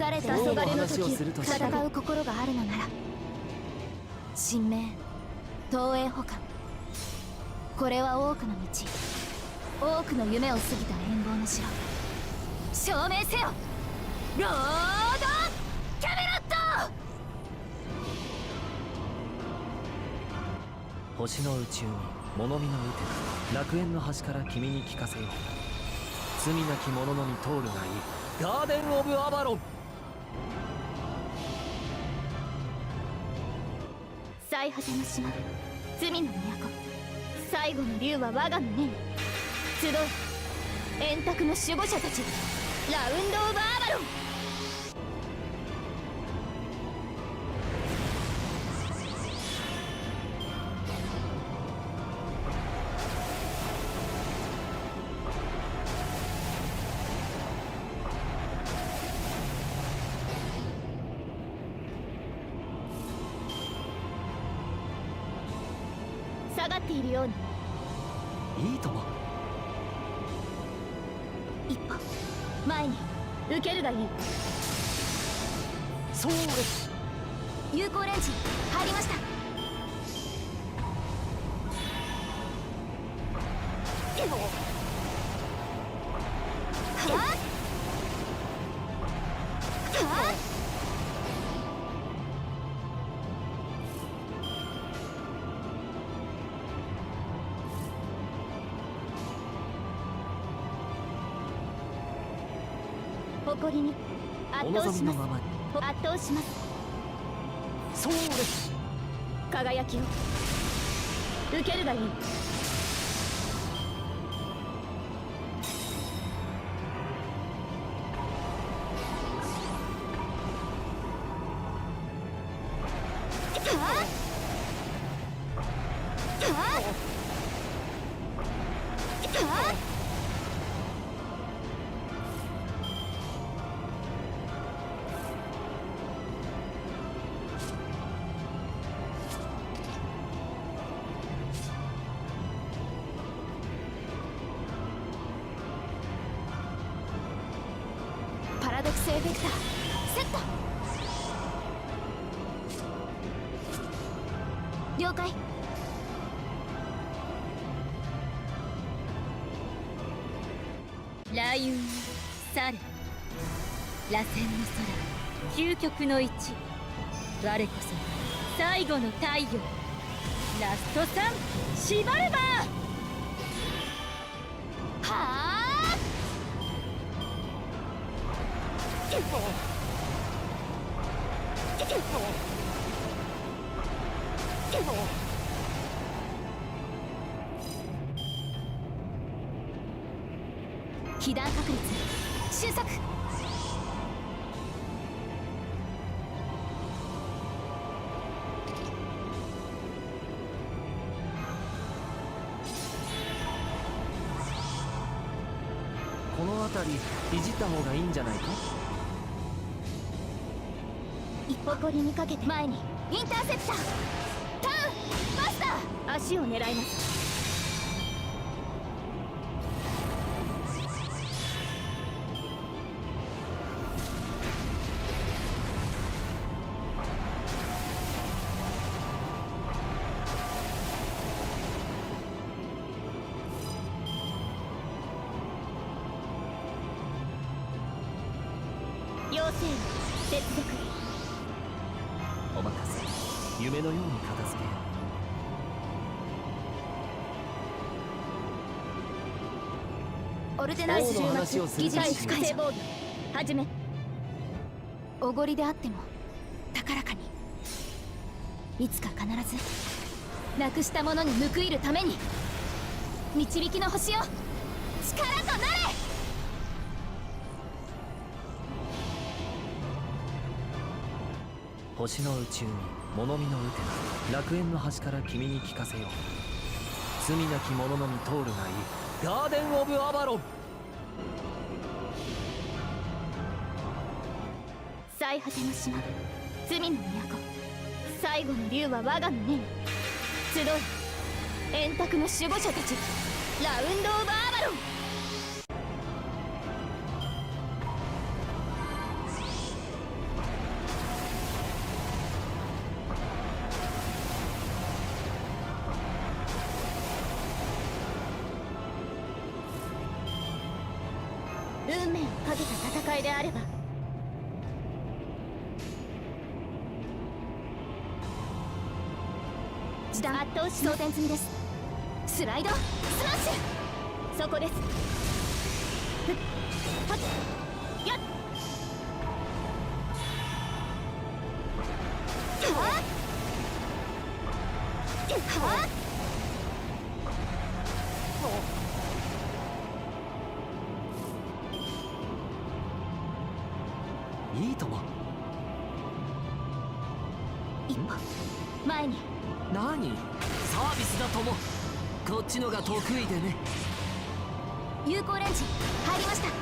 誰で黄昏のの話をするとし戦う心があるのなら神明東映保管、これは多くの道、多くの夢を過ぎた遠望の城、証明せよロードキャメロット。星の宇宙に物見の打て楽園の端から君に聞かせよう。罪なき者のみ通るがいいガーデン・オブ・アバロン。最果ての島、罪の都、最後の竜は我が胸に集う円卓の守護者たち、ラウンド・オブ・アバロン。下がっているようにいいとも。一歩前に受けるがいい。そうです。有効レンジ入りました。はっはっ誇りに圧お倒します。望みのままに。圧倒します。そうです。輝きを受けるがいい。パラドクスエフェクターセット。了解。雷雲去る螺旋の空究極の一我こそ最後の太陽ラストサンシバルバー。はあ被弾確率収束。この辺りいじった方がいいんじゃないか。誇りにかけて前にインターセプターターンマスター、足を狙います。妖精接続。お任せ。夢のように片付けよオルテナイス王の話をする擬態としよう複製防御始め。おごりであっても高らかに、いつか必ずなくしたものに報いるために、導きの星よ力となれ。星の宇宙に物見の打て楽園の端から君に聞かせよう。罪なき者のみ通るがいいガーデン・オブ・アバロン。最果ての島、罪の都、最後の竜は我が胸に集う円卓の守護者たち、ラウンド・オブ・アバロン。運命をかけた戦いであれば時短圧倒し装填済みです。スライドスマッシュ、そこです。ふっはっやっはっはっいいとも。一歩前に。何サービスだとも。こっちのが得意でね。有効レンジ入りました。は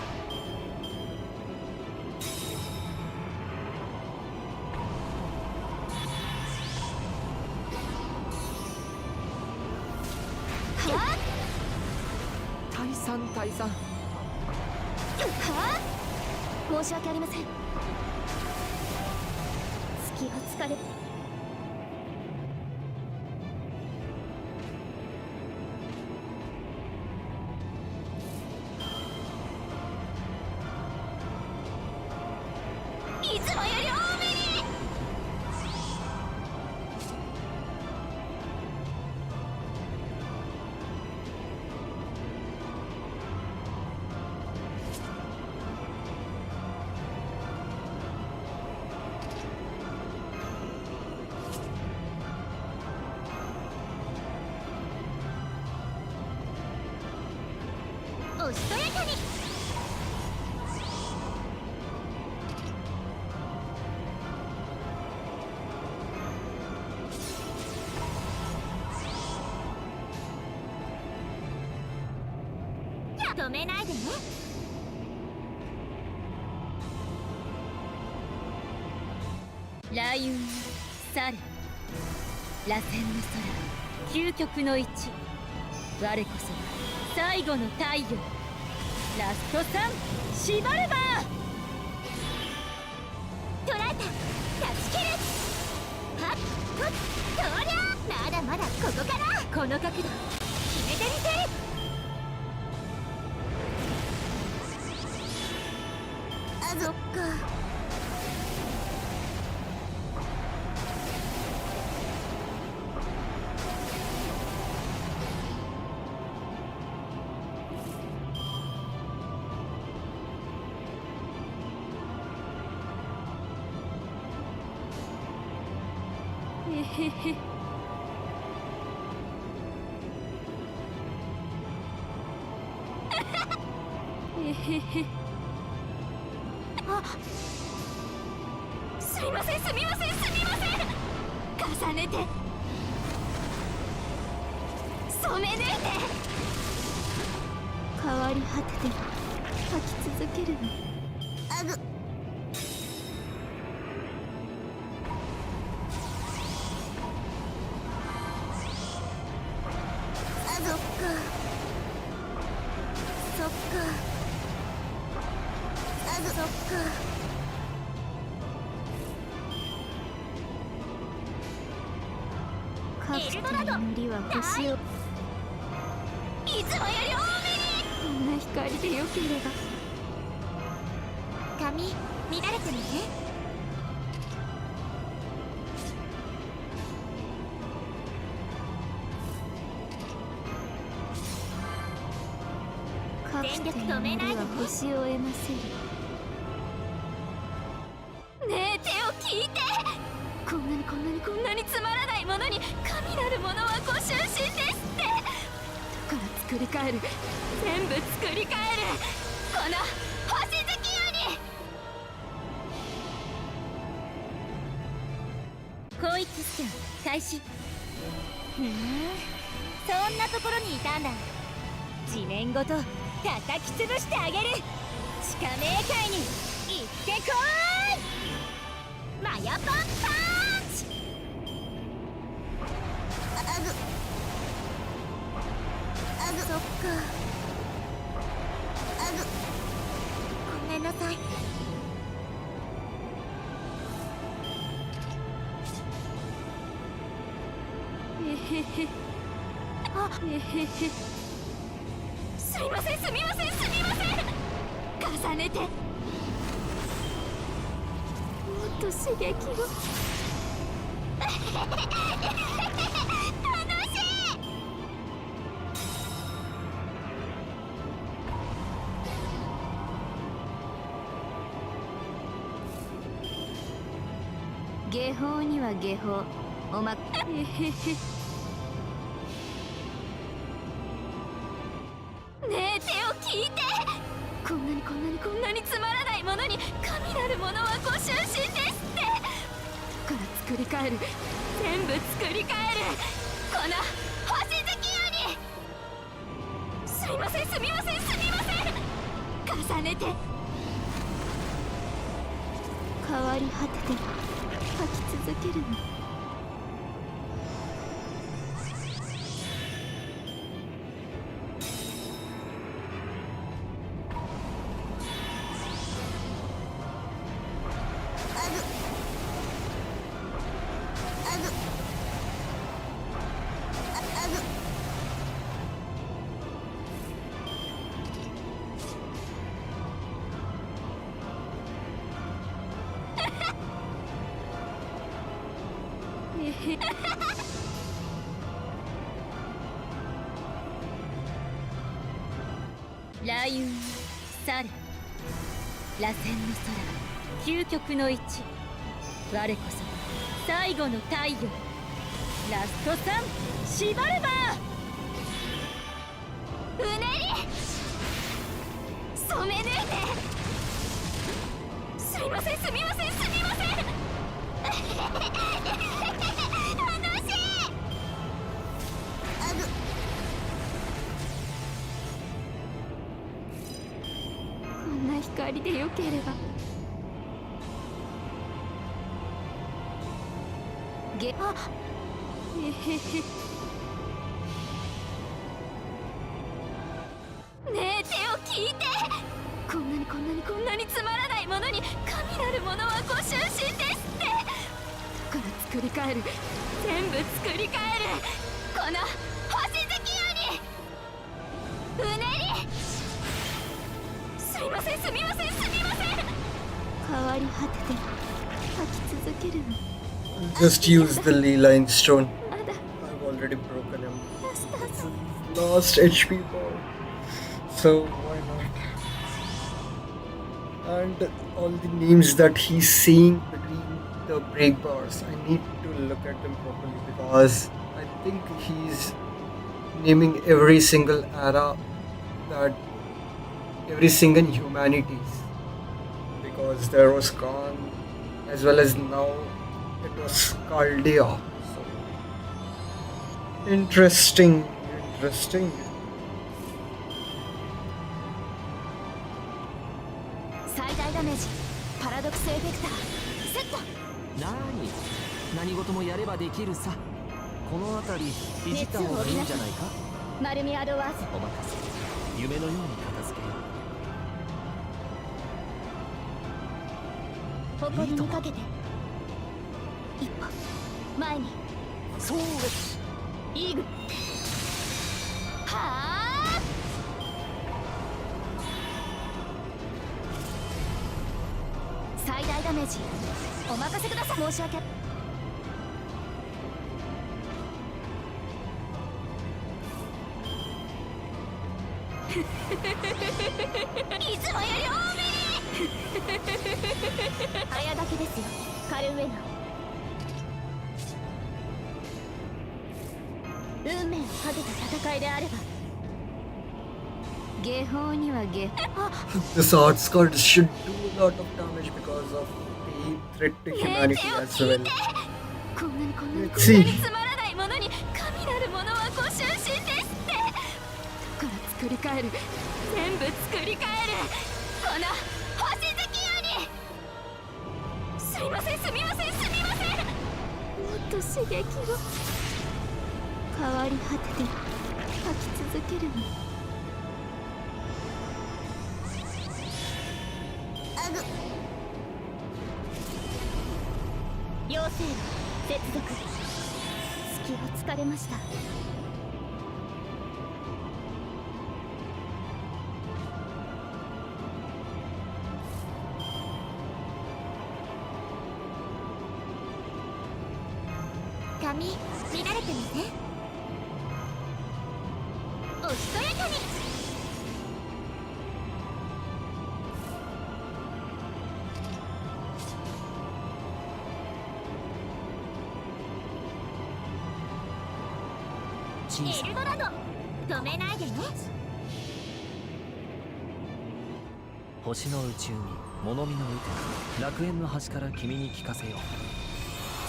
っ退散退散。はっ申し訳ありません。隙を突かれいつもより多めに。おしとやかに。止めないでね。雷雲去る螺旋の空、究極の一、我こそが最後の太陽。ラスト3、縛れば捉えた、断ち切る。はっととりゃ、まだまだここから。この角度決めてみせ。あ、そっか。えへへ。えへへ。あ、すみませんすみませんすみません。重ねて染め抜いて、変わり果てても描き続けるの。あぐあ、そっかそっか。あぐそっか。カプテンの塗りは星をいつもより多めに。こんな光でよければ。髪乱れてみて。カプテンの塗りは星を得ませる。ねえ手を聞いて。こんなにこんなにこんなにつまらないものに神なるものはご就寝ですって。だから作り変える、全部作り変える、この星月夜に。広域スキャン開始。ふん、そんなところにいたんだ。地面ごと叩き潰してあげる。地下冥界に行ってこーい。マヤパンパンチ。あぐあぐそっか。あぐごめんなさい。えへへ。あ、えへへ。すみませんすみませんすみません。重ねてもっと刺激を楽しい。下法には下法おまえへへ。ねえ手を聞いて。こんなにつまらないものに神なるものはご執心ですって。だから作り変える、全部作り変える、この星月夜に。すみません重ねて変わり果てて書き続けるの。雷雲去れ、螺旋の空、究極の一、我こそ最後の太陽、ラストサン縛ればうねり染め抜いて。すみません楽しい。こんな光でよければ。あえへへ。ねえ手を聞いて。こんなにつまらないものに神なるものはご執心ですって。だから作り変える、全部作り変える、この星月夜にうねり。すみません変わり果てて書き続けるの。Just use the ley line stone. まだ I've already broken him. ラスターさん。 Last HP ball. So why not? And all the names that he's saying between the break bars, I need to look at them properly because I think he's naming every single era, that every single humanities. Because there was Khan, as well as now it was Chaldea. So interesting. 最大ダメージパラドクスエフェクターセット。何事もやればできるさ。この辺りいじった方がいいんじゃないか。マルミアドワーズお任せ。夢のように片付けよう。誇りにかけて一歩前に。そうです。イーグルはあ。最大ダメージお任せください。申し訳。いつもより多めに。早掛けですよカルウェナ。運命をかけた戦いであれば。下法には下法。 This art sculpt should do a lot of damage because of the threat to humanity as well. こんなに Let's see. つまらないものに神なるものはご執心ですって。だから作り変える、全部作り変える、この星月夜に。すみませんもっと刺激を。変わり果てて書き続けるの。妖精接続。隙を突かれました。髪乱れてません？おしとやかに。エルドラド、止めないでね。星の宇宙に物見の雨天、楽園の端から君に聞かせよう。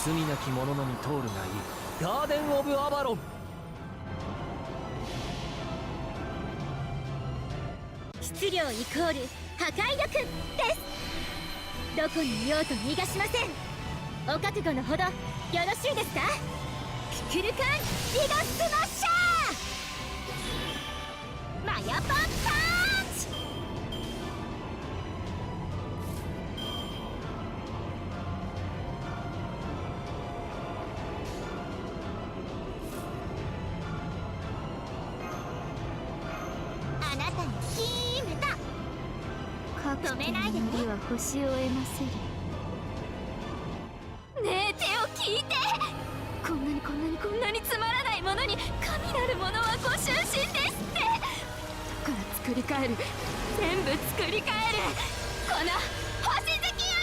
罪なき者のみ通るがいいガーデン・オブ・アバロン。質量イコール破壊力です。どこにいようと逃がしません。お覚悟のほどよろしいですか？ククルカンリガスマッシャー、マヤパンパンチ。あなたに決めた。止めないでね。は星を得ませる。ねえ、手を聞いて。こんなにつまらないものに神なるものはご就寝ですって。だから作り変える、全部作り変える、この星月夜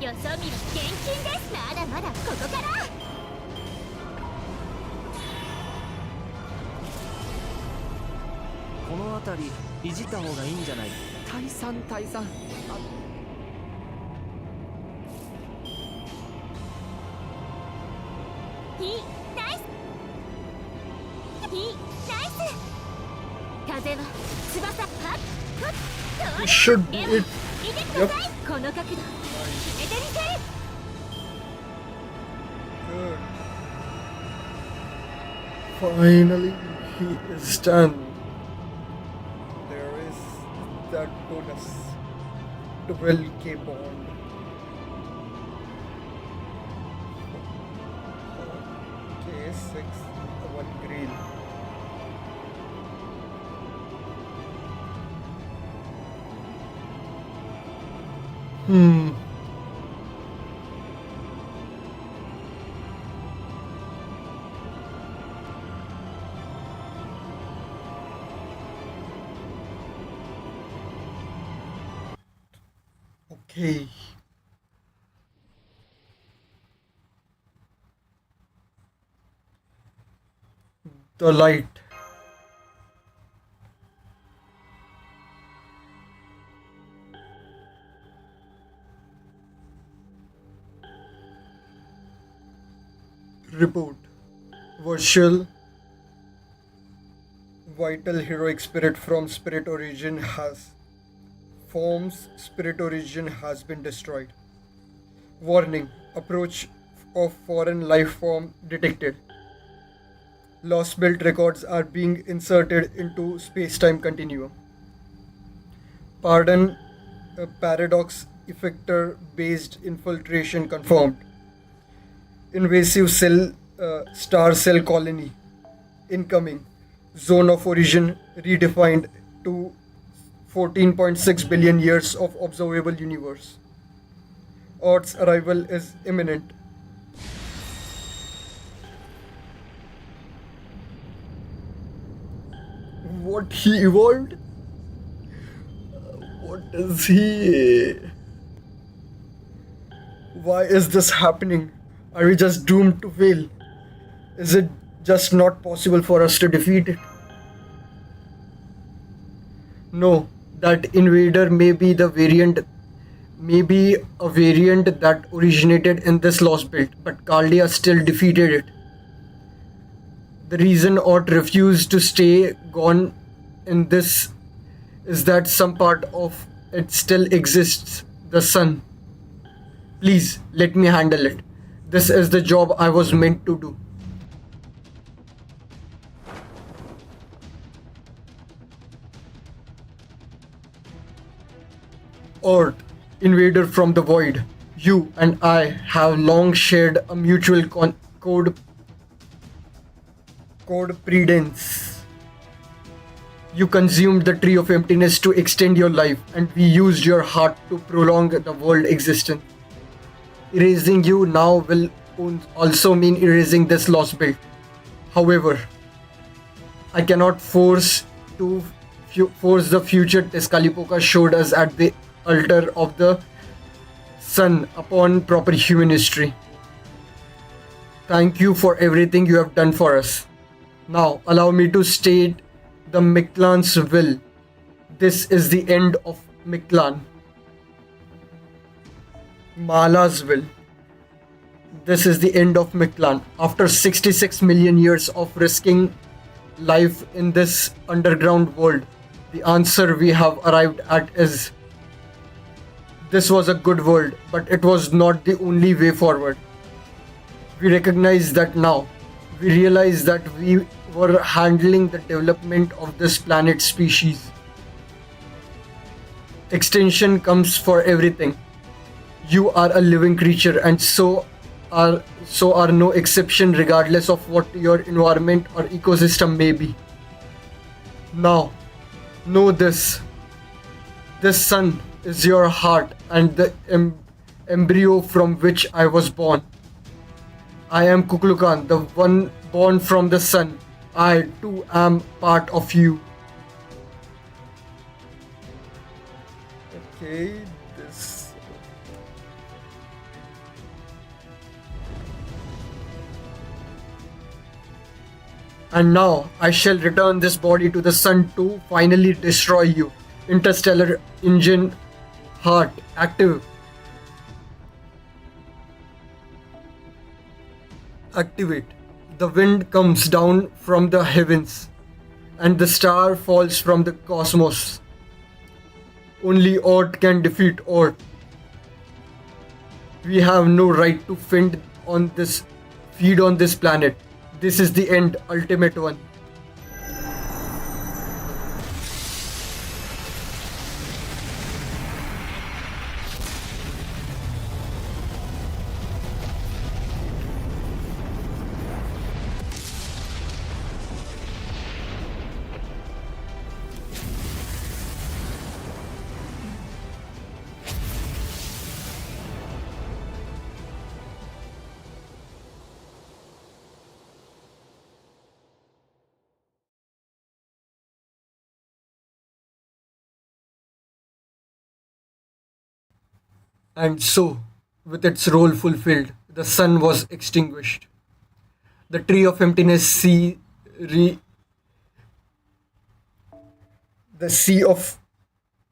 に。よそ見は厳禁です。まだまだここから。この辺りいじった方がいいんじゃない？退散。いいナイス、いいナイス。風は翼パッフッと。 Should で be も it. 見てください、この角度決めてみせる。 Good. Finally, he is done. There is that bonus. 12k bond. K6, 1 green. Okay. The light. Report. Virtual vital heroic spirit from spirit origin has form's spirit origin has been destroyed. Warning, approach of foreign life form detected. Lostbelt records are being inserted into space-time continuum. Pardon, paradox effector based infiltration confirmed. Invasive star cell colony incoming. Zone of origin redefined to 14.6 billion years of observable universe. Earth's arrival is imminent. What he evolved? What is he? Why is this happening? Are we just doomed to fail? Is it just not possible for us to defeat it? No, that invader may be a variant that originated in this lost belt, but Kaldia still defeated it. The reason Ort refused to stay gone in this is that some part of it still exists, the sun. Please, let me handle it. This is the job I was meant to do. Earth, invader from the void, you and I have long shared a mutual code predence. You consumed the tree of emptiness to extend your life, and we used your heart to prolong the world existence. Erasing you now will also mean erasing this lost belt. However, I cannot force the future Tezcatlipoca showed us at the altar of the sun upon proper human history. Thank you for everything you have done for us. Now, allow me to state the Mictlan's will. This is the end of Mictlan. Mala's will. This is the end of Mictlan. After 66 million years of risking life in this underground world, the answer we have arrived at is this was a good world, but it was not the only way forward. We recognize that now. We realize that we were handling the development of this planet's species. Extinction comes for everything. You are a living creature, and so are no exception, regardless of what your environment or ecosystem may be. Now, know this. This sun is your heart and the embryo from which I was born. I am Kukulkan, the one born from the sun. I too am part of you. Okay, this. And now I shall return this body to the sun to finally destroy you. Interstellar engine heart active. Activate. The wind comes down from the heavens, and the star falls from the cosmos. Only Earth can defeat Earth. We have no right to feed on this planet. This is the end, ultimate one. And so, with its role fulfilled, the sun was extinguished. The tree of emptiness the sea of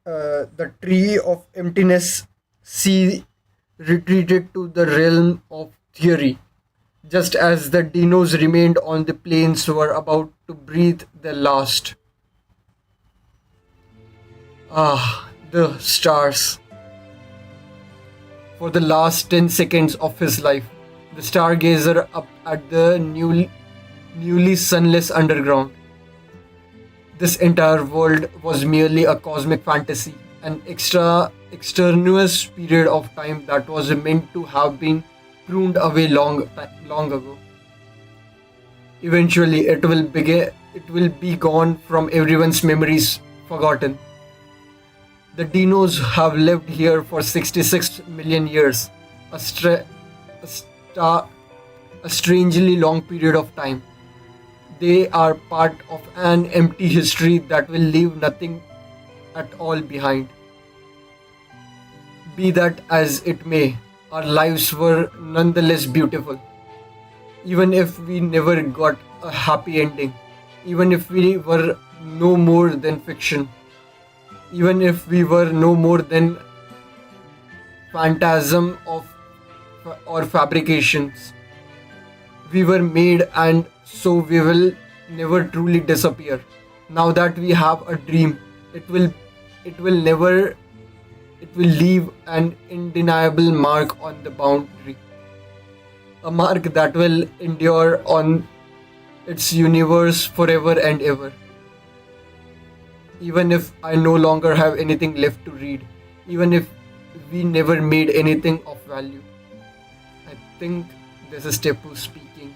the tree of emptiness sea retreated to the realm of theory, just as the dinos remained on the plains were about to breathe their last. Ah, the stars. For the last 10 seconds of his life, the stargazer up at the newly sunless underground. This entire world was merely a cosmic fantasy, an extraneous period of time that was meant to have been pruned away long ago. Eventually, it will be gone from everyone's memories, forgotten. The dinos have lived here for 66 million years, a, star- a strangely long period of time. They are part of an empty history that will leave nothing at all behind. Be that as it may, our lives were nonetheless beautiful. Even if we never got a happy ending, even if we were no more than fiction, even if we were no more than phantasm of or fabrications, we were made, and so we will never truly disappear. Now that we have a dream, it will never it will leave an undeniable mark on the boundary, a mark that will endure on its universe forever and ever. Even if I no longer have anything left to read, even if we never made anything of value. I think this is Tepu speaking.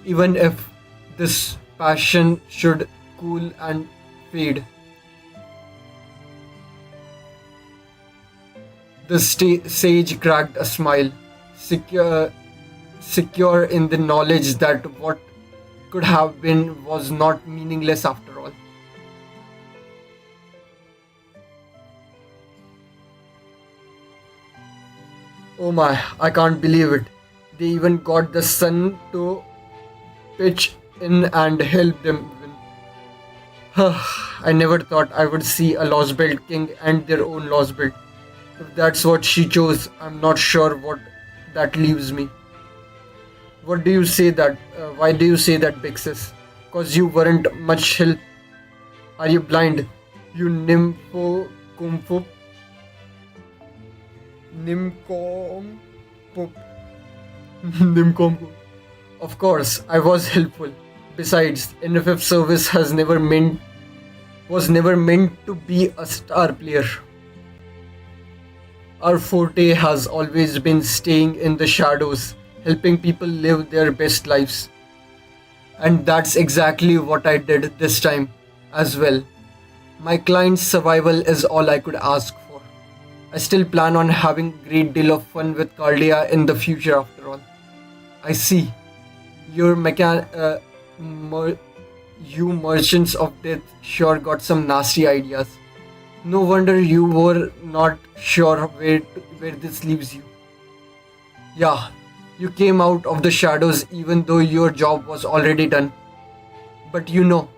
Even if this passion should cool and fade, the sage cracked a smile. Secure secure in the knowledge that what could have been was not meaningless after all. Oh my, I can't believe it. They even got the sun to pitch in and help them win. I never thought I would see a Lost Belt king and their own Lost Belt. If that's what she chose, I'm not sure what that leaves me. What do you say that? Why do you say that, Big Sis? Cause you weren't much help. Are you blind? You nympho kumfu nimcom nimcom. Of course, I was helpful. Besides, NFF service was never meant to be a star player. Our forte has always been staying in the shadows, helping people live their best lives. And that's exactly what I did this time as well. My client's survival is all I could ask for. I still plan on having great deal of fun with Cardia in the future after all. I see. Your mer- you merchants of death sure got some nasty ideas. No wonder you were not sure where this leaves you. Yeah, you came out of the shadows even though your job was already done. But you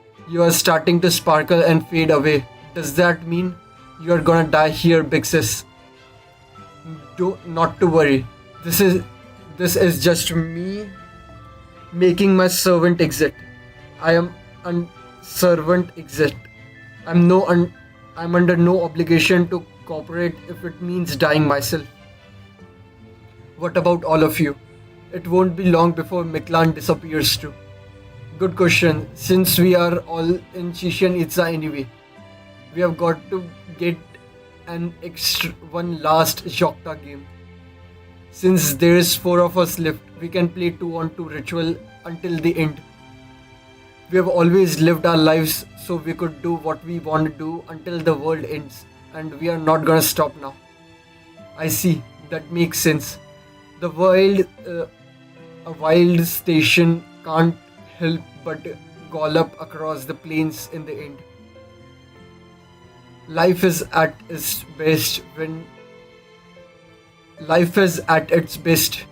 are starting to sparkle and fade away. Does that mean you are gonna die here, Big Sis? Not to worry. This is just me making my servant exit. I am servant exit. I'm no I'm under no obligation to cooperate if it means dying myself. What about all of you? It won't be long before Miklan disappears too. Good question. Since we are all in Chichen Itza anyway, we have got to get an extra one last Jokta game. Since there is four of us left, we can play 2-on-2 ritual until the end. We have always lived our lives so we could do what we want to do until the world ends, and we are not gonna stop now. I see. That makes sense. The a wild station can't help but gallop across the plains in the end. Life is at its best when life is at its best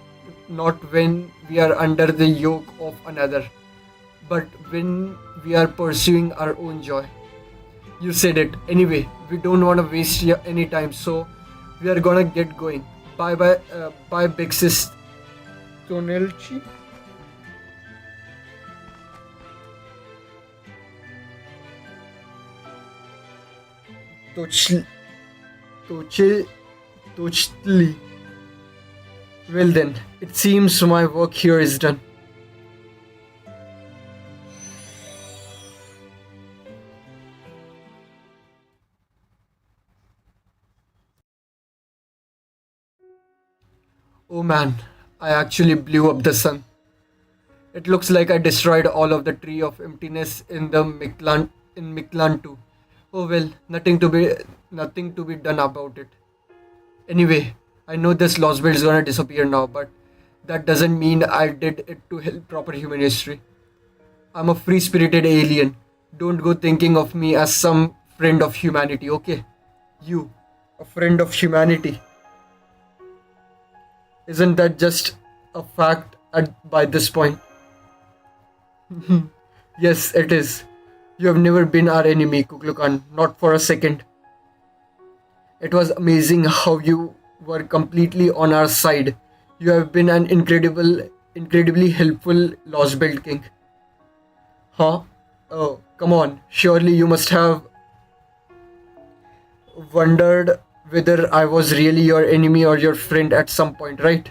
not when we are under the yoke of another, but when we are pursuing our own joy. You said it. Anyway, we don't want to waste any time, so we are gonna get going. Bye, Big Sis Tonelchi. Tochli. Tochli. Tochli. Well then, it seems my work here is done. Oh man, I actually blew up the sun. It looks like I destroyed all of the tree of emptiness in Miklan too. Oh well, nothing to be done about it. Anyway, I know this lost belt is gonna disappear now, but that doesn't mean I did it to help proper human history. I'm a free spirited alien. Don't go thinking of me as some friend of humanity, okay? You, a friend of humanity. Isn't that just a fact by this point? Yes, it is. You have never been our enemy, Kuklukan, not for a second. It was amazing how you were completely on our side. You have been an incredibly helpful Lost Belt King. Huh? Oh, come on. Surely you must have wondered whether I was really your enemy or your friend at some point, right?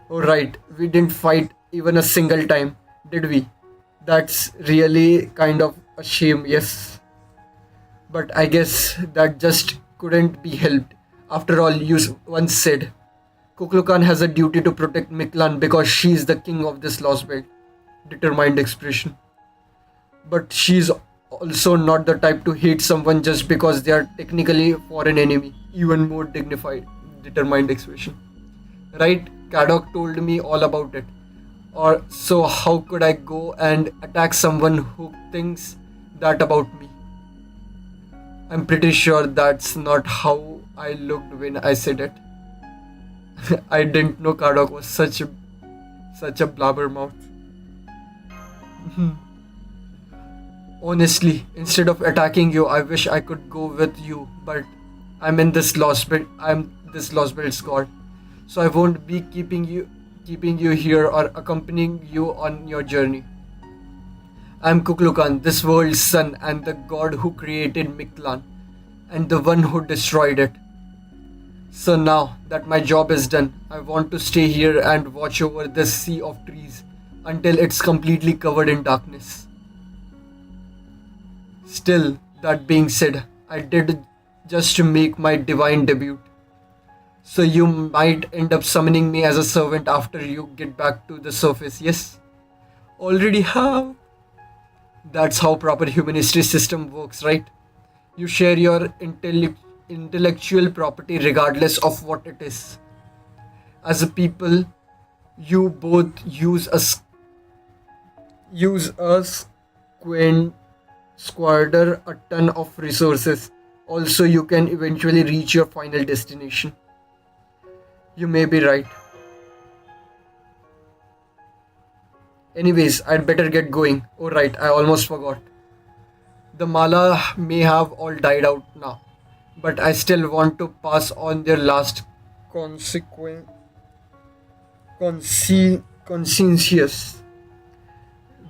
Oh, right. We didn't fight even a single time, did we? That's really kind of a shame, yes. But I guess that just couldn't be helped. After all, you once said, Kuklukan has a duty to protect Miklan because she is the king of this lost belt. Determined expression. But she's also not the type to hate someone just because they are technically foreign enemy. Even more dignified, determined expression. Right? Kadok told me all about it. Or so how could I go and attack someone who thinks that about me? I'm pretty sure that's not how I looked when I said it. I didn't know Kadok was such a blabbermouth. Honestly, instead of attacking you, I wish I could go with you, but I'm this lost belt squad. So I won't be keeping you here or accompanying you on your journey. I'm Kuklukan, this world's son and the god who created Miklan and the one who destroyed it. So now that my job is done, I want to stay here and watch over this sea of trees until it's completely covered in darkness. Still, that being said, I did just to make my divine debut. So you might end up summoning me as a servant after you get back to the surface, yes? Already have. That's how proper human history system works, right? You share your intellectual property regardless of what it is. As a people, you both use a squander a ton of resources. Also, you can eventually reach your final destination. You may be right. Anyways, I'd better get going. Oh, right, I almost forgot. The mala may have all died out now, but I still want to pass on their last consequence. Conscientious.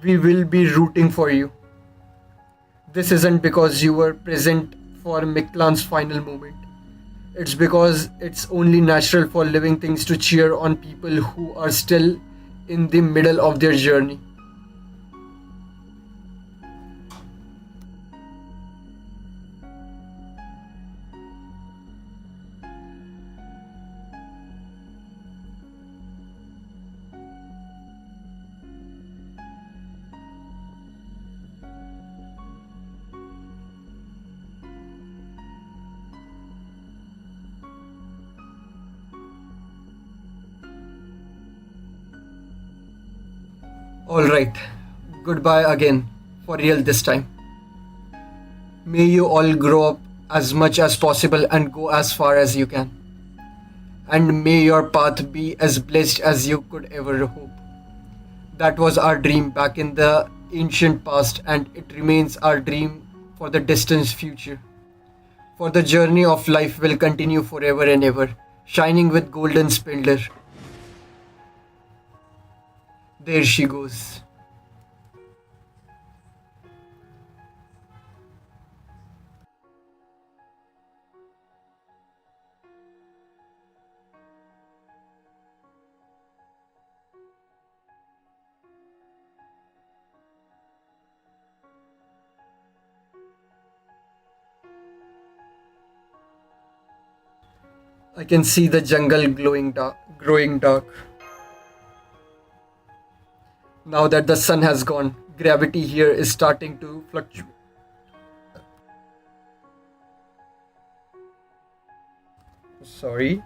We will be rooting for you. This isn't because you were present for Miklan's final moment. It's because it's only natural for living things to cheer on people who are still in the middle of their journey. Alright, goodbye again, for real this time. May you all grow up as much as possible and go as far as you can. And may your path be as blessed as you could ever hope. That was our dream back in the ancient past, and it remains our dream for the distant future. For the journey of life will continue forever and ever, shining with golden splendor. There she goes. I can see the jungle growing dark. Now that the sun has gone, gravity here is starting to fluctuate. Sorry.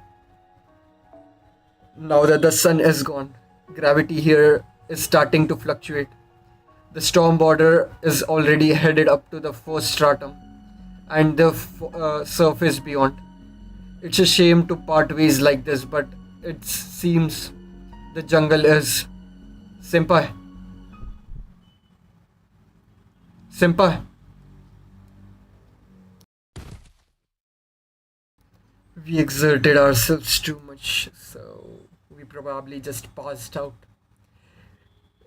Now that the sun is gone, gravity here is starting to fluctuate. The storm border is already headed up to the first stratum and the surface beyond. It's a shame to part ways like this, but it seems the jungle is. Senpai. Senpai. We exerted ourselves too much, so we probably just passed out.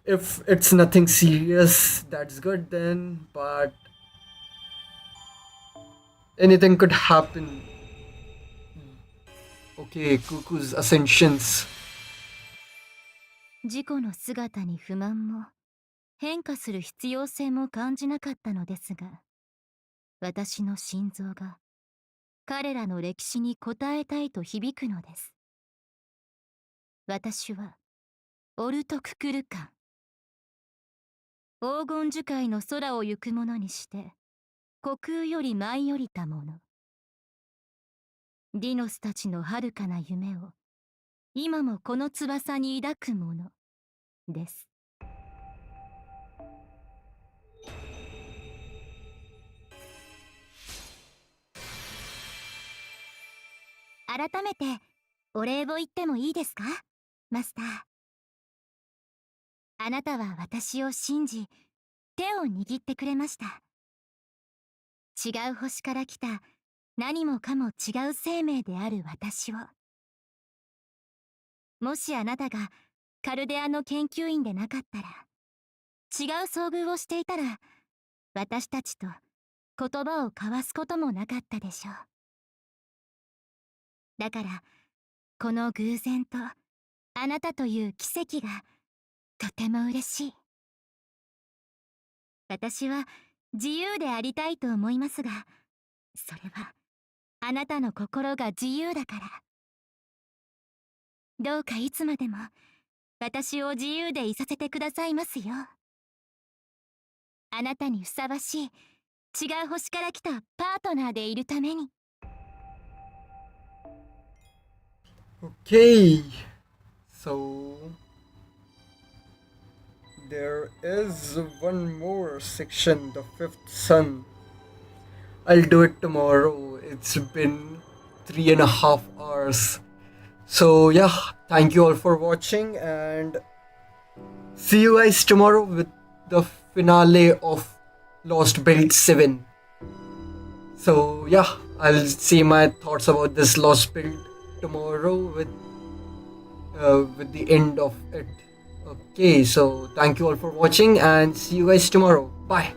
If it's nothing serious, that's good then, but anything could happen. Okay, Cuckoo's ascensions. 自己の姿に不満も変化する必要性も感じなかったのですが、私の心臓が彼らの歴史に応えたいと響くのです。私はオルト・ククルカン、黄金樹海の空を行く者にして虚空より舞い降りた者。ディノスたちの遥かな夢を今もこの翼に抱くものです。改めてお礼を言ってもいいですか、マスター。あなたは私を信じ、手を握ってくれました。違う星から来た何もかも違う生命である私を。もしあなたがカルデアの研究員でなかったら、違う遭遇をしていたら、私たちと言葉を交わすこともなかったでしょう。だからこの偶然とあなたという奇跡がとても嬉しい。私は自由でありたいと思いますが、それはあなたの心が自由だから。どうかいつまでも私を自由でいさせてくださいますよ。あなたにふさわしい違う星から来たパートナーでいるために。 Okay, so there is one more section, the fifth sun. I'll do it tomorrow. It's been 3.5 hours. So, yeah, thank you all for watching and see you guys tomorrow with the finale of Lostbelt 7. So, yeah, I'll see my thoughts about this Lostbelt tomorrow with the end of it. Okay, so thank you all for watching and see you guys tomorrow. Bye.